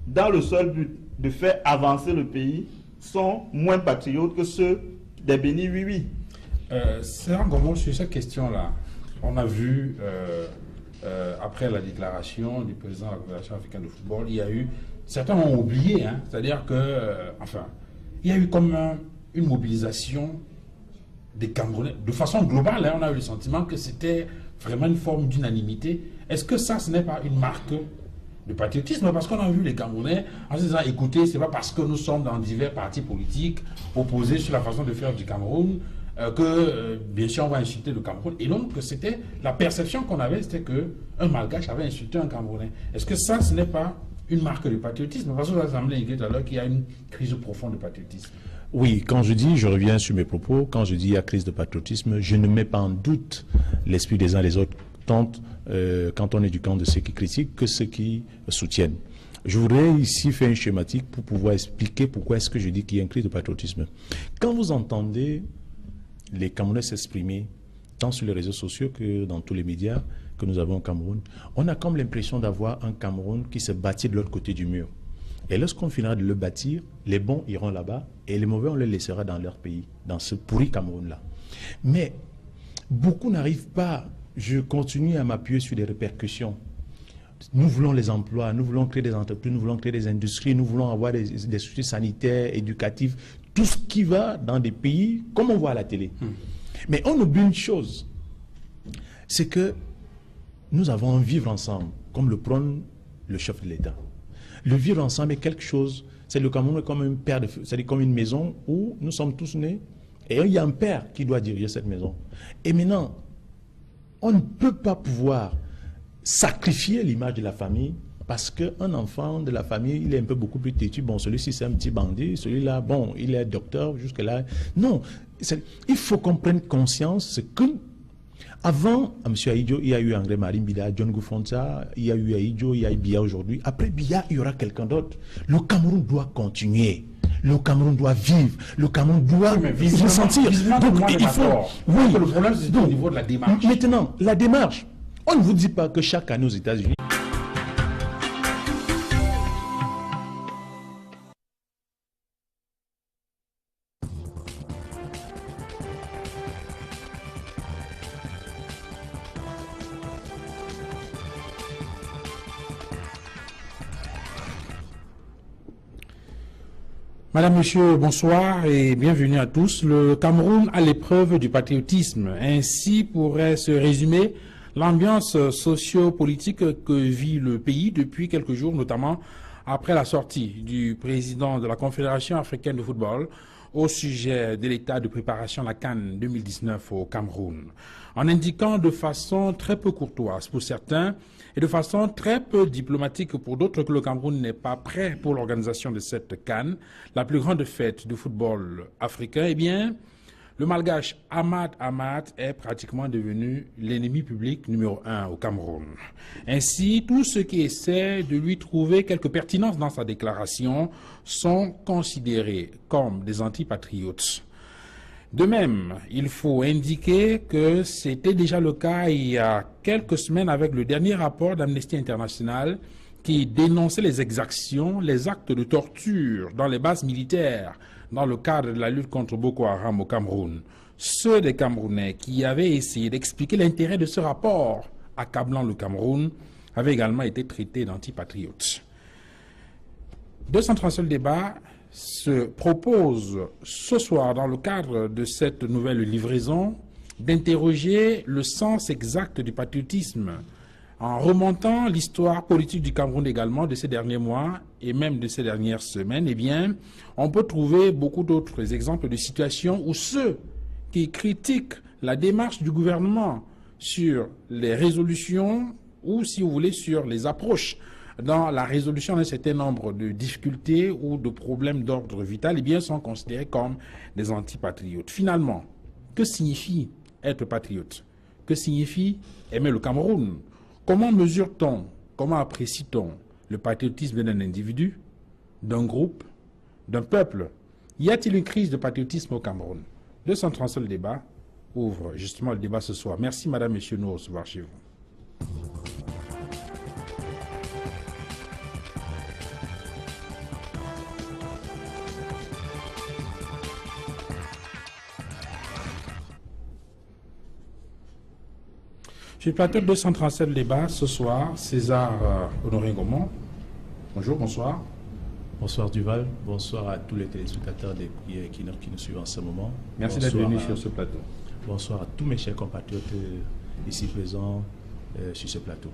dans le seul but de faire avancer le pays sont moins patriotes que ceux des bénis oui-oui. C'est un gros sur cette question-là. On a vu, après la déclaration du président de la Confédération africaine de football, il y a eu, certains ont oublié, hein, c'est-à-dire que, il y a eu comme une mobilisation des Camerounais. De façon globale, hein, on a eu le sentiment que c'était vraiment une forme d'unanimité. Est-ce que ça, ce n'est pas une marque de patriotisme? Parce qu'on a vu les Camerounais en se disant, écoutez, c'est pas parce que nous sommes dans divers partis politiques opposés sur la façon de faire du Cameroun que, bien sûr, on va insulter le Cameroun. Et donc, c'était la perception qu'on avait, c'était qu'un Malgache avait insulté un Camerounais. Est-ce que ça, ce n'est pas une marque de patriotisme? Parce que vous avez semblé tout à l'heure qu'il y a une crise profonde de patriotisme. Oui, quand je dis, je reviens sur mes propos, quand je dis il y a crise de patriotisme, je ne mets pas en doute l'esprit des uns et des autres, tant quand on est du camp de ceux qui critiquent que ceux qui soutiennent. Je voudrais ici faire une schématique pour pouvoir expliquer pourquoi est-ce que je dis qu'il y a une crise de patriotisme. Quand vous entendez les Camerounais s'exprimer tant sur les réseaux sociaux que dans tous les médias que nous avons au Cameroun, on a comme l'impression d'avoir un Cameroun qui se bâtit de l'autre côté du mur. Et lorsqu'on finira de le bâtir, les bons iront là-bas et les mauvais, on les laissera dans leur pays, dans ce pourri Cameroun-là. Mais beaucoup n'arrivent pas. Je continue à m'appuyer sur les répercussions. Nous voulons les emplois, nous voulons créer des entreprises, nous voulons créer des industries, nous voulons avoir des structures sanitaires, éducatives, tout ce qui va dans des pays comme on voit à la télé. Mais on oublie une chose, c'est que nous avons un vivre ensemble, comme le prône le chef de l'État. Le vivre ensemble est quelque chose, c'est le Cameroun comme un père, c'est-à-dire comme une maison où nous sommes tous nés, et il y a un père qui doit diriger cette maison. Et maintenant, on ne peut pas pouvoir sacrifier l'image de la famille parce qu'un enfant de la famille, il est un peu beaucoup plus têtu. Bon, celui-ci, c'est un petit bandit. Celui-là, bon, il est docteur jusque-là. Non, il faut qu'on prenne conscience que avant, à M. Aïdjo, il y a eu André Marie Mbida, John Goufonta, il y a eu Aïdjo, il y a eu Biya aujourd'hui. Après Biya, il y aura quelqu'un d'autre. Le Cameroun doit continuer. Le Cameroun doit vivre. Le Cameroun doit ressentir. Donc, il faut. Oui, le problème, c'est au niveau de la démarche. Maintenant, la démarche. On ne vous dit pas que chaque année aux États-Unis. Madame, Monsieur, bonsoir et bienvenue à tous. Le Cameroun à l'épreuve du patriotisme. Ainsi pourrait se résumer l'ambiance socio-politique que vit le pays depuis quelques jours, notamment après la sortie du président de la Confédération africaine de football au sujet de l'état de préparation à la CAN 2019 au Cameroun, en indiquant de façon très peu courtoise pour certains et de façon très peu diplomatique pour d'autres que le Cameroun n'est pas prêt pour l'organisation de cette CAN, la plus grande fête du football africain. Eh bien, le malgache Ahmad Ahmad est pratiquement devenu l'ennemi public numéro 1 au Cameroun. Ainsi, tous ceux qui essaient de lui trouver quelque pertinence dans sa déclaration sont considérés comme des antipatriotes. De même, il faut indiquer que c'était déjà le cas il y a quelques semaines avec le dernier rapport d'Amnesty International qui dénonçait les exactions, les actes de torture dans les bases militaires dans le cadre de la lutte contre Boko Haram au Cameroun. Ceux des Camerounais qui avaient essayé d'expliquer l'intérêt de ce rapport accablant le Cameroun avaient également été traités d'antipatriotes. 237 débats se propose ce soir, dans le cadre de cette nouvelle livraison, d'interroger le sens exact du patriotisme en remontant l'histoire politique du Cameroun également de ces derniers mois et même de ces dernières semaines. Eh bien, on peut trouver beaucoup d'autres exemples de situations où ceux qui critiquent la démarche du gouvernement sur les résolutions ou, si vous voulez, sur les approches dans la résolution d'un certain nombre de difficultés ou de problèmes d'ordre vital, eh bien, sont considérés comme des antipatriotes. Finalement, que signifie être patriote? Que signifie aimer le Cameroun? Comment mesure-t-on, comment apprécie-t-on le patriotisme d'un individu, d'un groupe, d'un peuple? Y a-t-il une crise de patriotisme au Cameroun? 237 le débat ouvre justement le débat ce soir. Merci Madame, Monsieur, nous recevoir chez vous. Sur le plateau de 237 le débat, ce soir, César Honoré Gaumont. Bonjour, bonsoir. Bonsoir Duval, bonsoir à tous les téléspectateurs qui nous suivent en ce moment. Merci d'être venu sur ce plateau. Bonsoir à tous mes chers compatriotes ici présents sur ce plateau.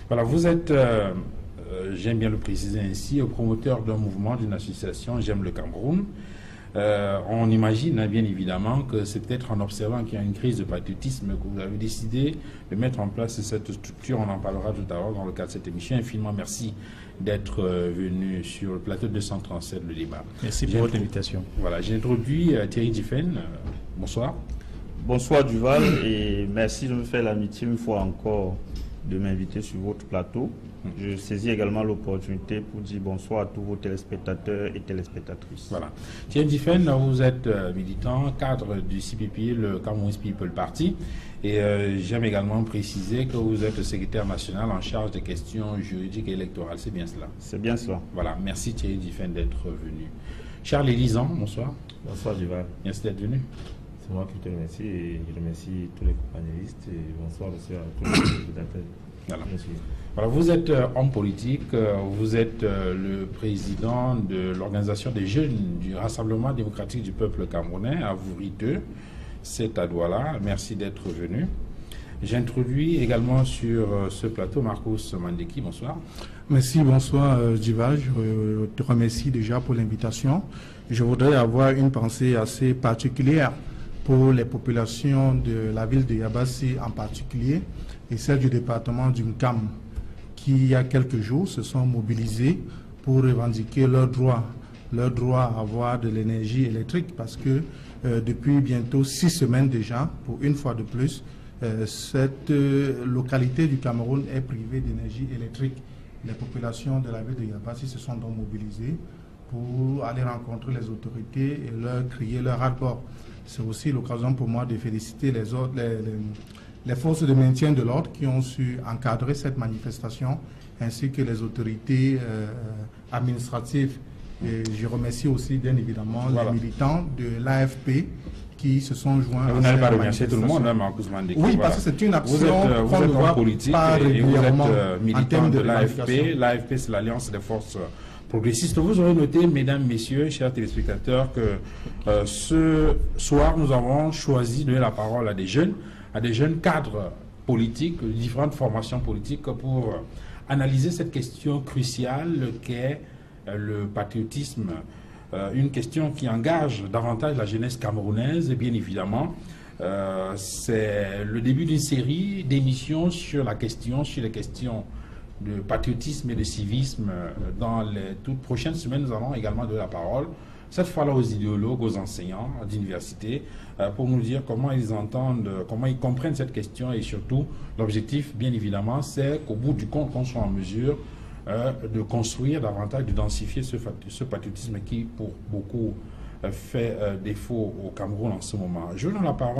Voilà, vous êtes, j'aime bien le préciser ainsi, promoteur d'un mouvement, d'une association, J'aime le Cameroun. On imagine bien évidemment que c'est peut-être en observant qu'il y a une crise de patriotisme que vous avez décidé de mettre en place cette structure. On en parlera tout à l'heure dans le cadre de cette émission. Infiniment merci d'être venu sur le plateau de 237, le débat. Merci pour votre invitation. Voilà, j'ai introduit Thierry Diffen. Bonsoir. Bonsoir Duval et merci de me faire l'amitié une fois encore de m'inviter sur votre plateau. Je saisis également l'opportunité pour dire bonsoir à tous vos téléspectateurs et téléspectatrices. Voilà. Thierry Diffène, vous êtes militant, cadre du CPP, le Cameroun's People Party. Et j'aime également préciser que vous êtes le secrétaire national en charge des questions juridiques et électorales. C'est bien cela? C'est bien cela. Voilà. Merci Thierry Diffène d'être venu. Charles Elisan, bonsoir. Bonsoir Duval. Merci d'être venu. C'est moi qui te remercie et je remercie tous les panélistes et bonsoir aussi à tous les spectateurs. Voilà. Voilà, vous êtes homme politique, vous êtes le président de l'organisation des jeunes du Rassemblement démocratique du peuple camerounais à Vouriteux, c'est à Douala. Merci d'être venu. J'introduis également sur ce plateau Marcus Mandeki, bonsoir. Merci, bonsoir Diva. Je te remercie déjà pour l'invitation. Je voudrais avoir une pensée assez particulière pour les populations de la ville de Yabassi en particulier et celle du département du Nkam qui, il y a quelques jours, se sont mobilisés pour revendiquer leur droit à avoir de l'énergie électrique parce que depuis bientôt 6 semaines déjà, pour une fois de plus, cette localité du Cameroun est privée d'énergie électrique. Les populations de la ville de Yabassi se sont donc mobilisées pour aller rencontrer les autorités et leur crier leur ras-le-bol. C'est aussi l'occasion pour moi de féliciter les forces de maintien de l'ordre qui ont su encadrer cette manifestation, ainsi que les autorités administratives. Et je remercie aussi bien évidemment les militants de l'AFP qui se sont joints. Vous n'allez pas remercier tout le monde, hein, Marcus Mandeki. Oui, parce que c'est une action vous êtes homme politique et vous êtes militant de l'AFP. L'AFP, c'est l'Alliance des forces progressistes. Vous aurez noté, mesdames, messieurs, chers téléspectateurs, que ce soir, nous avons choisi de donner la parole à des jeunes cadres politiques, de différentes formations politiques, pour analyser cette question cruciale qu'est le patriotisme, une question qui engage davantage la jeunesse camerounaise, et bien évidemment, c'est le début d'une série d'émissions sur les questions de patriotisme et de civisme. Dans les toutes prochaines semaines, nous allons également donner la parole, cette fois-là aux idéologues, aux enseignants d'université, pour nous dire comment ils entendent, comment ils comprennent cette question, et surtout, l'objectif, bien évidemment, c'est qu'au bout du compte, qu'on soit en mesure de construire davantage, de densifier ce patriotisme qui, pour beaucoup, fait défaut au Cameroun en ce moment. Je donne la parole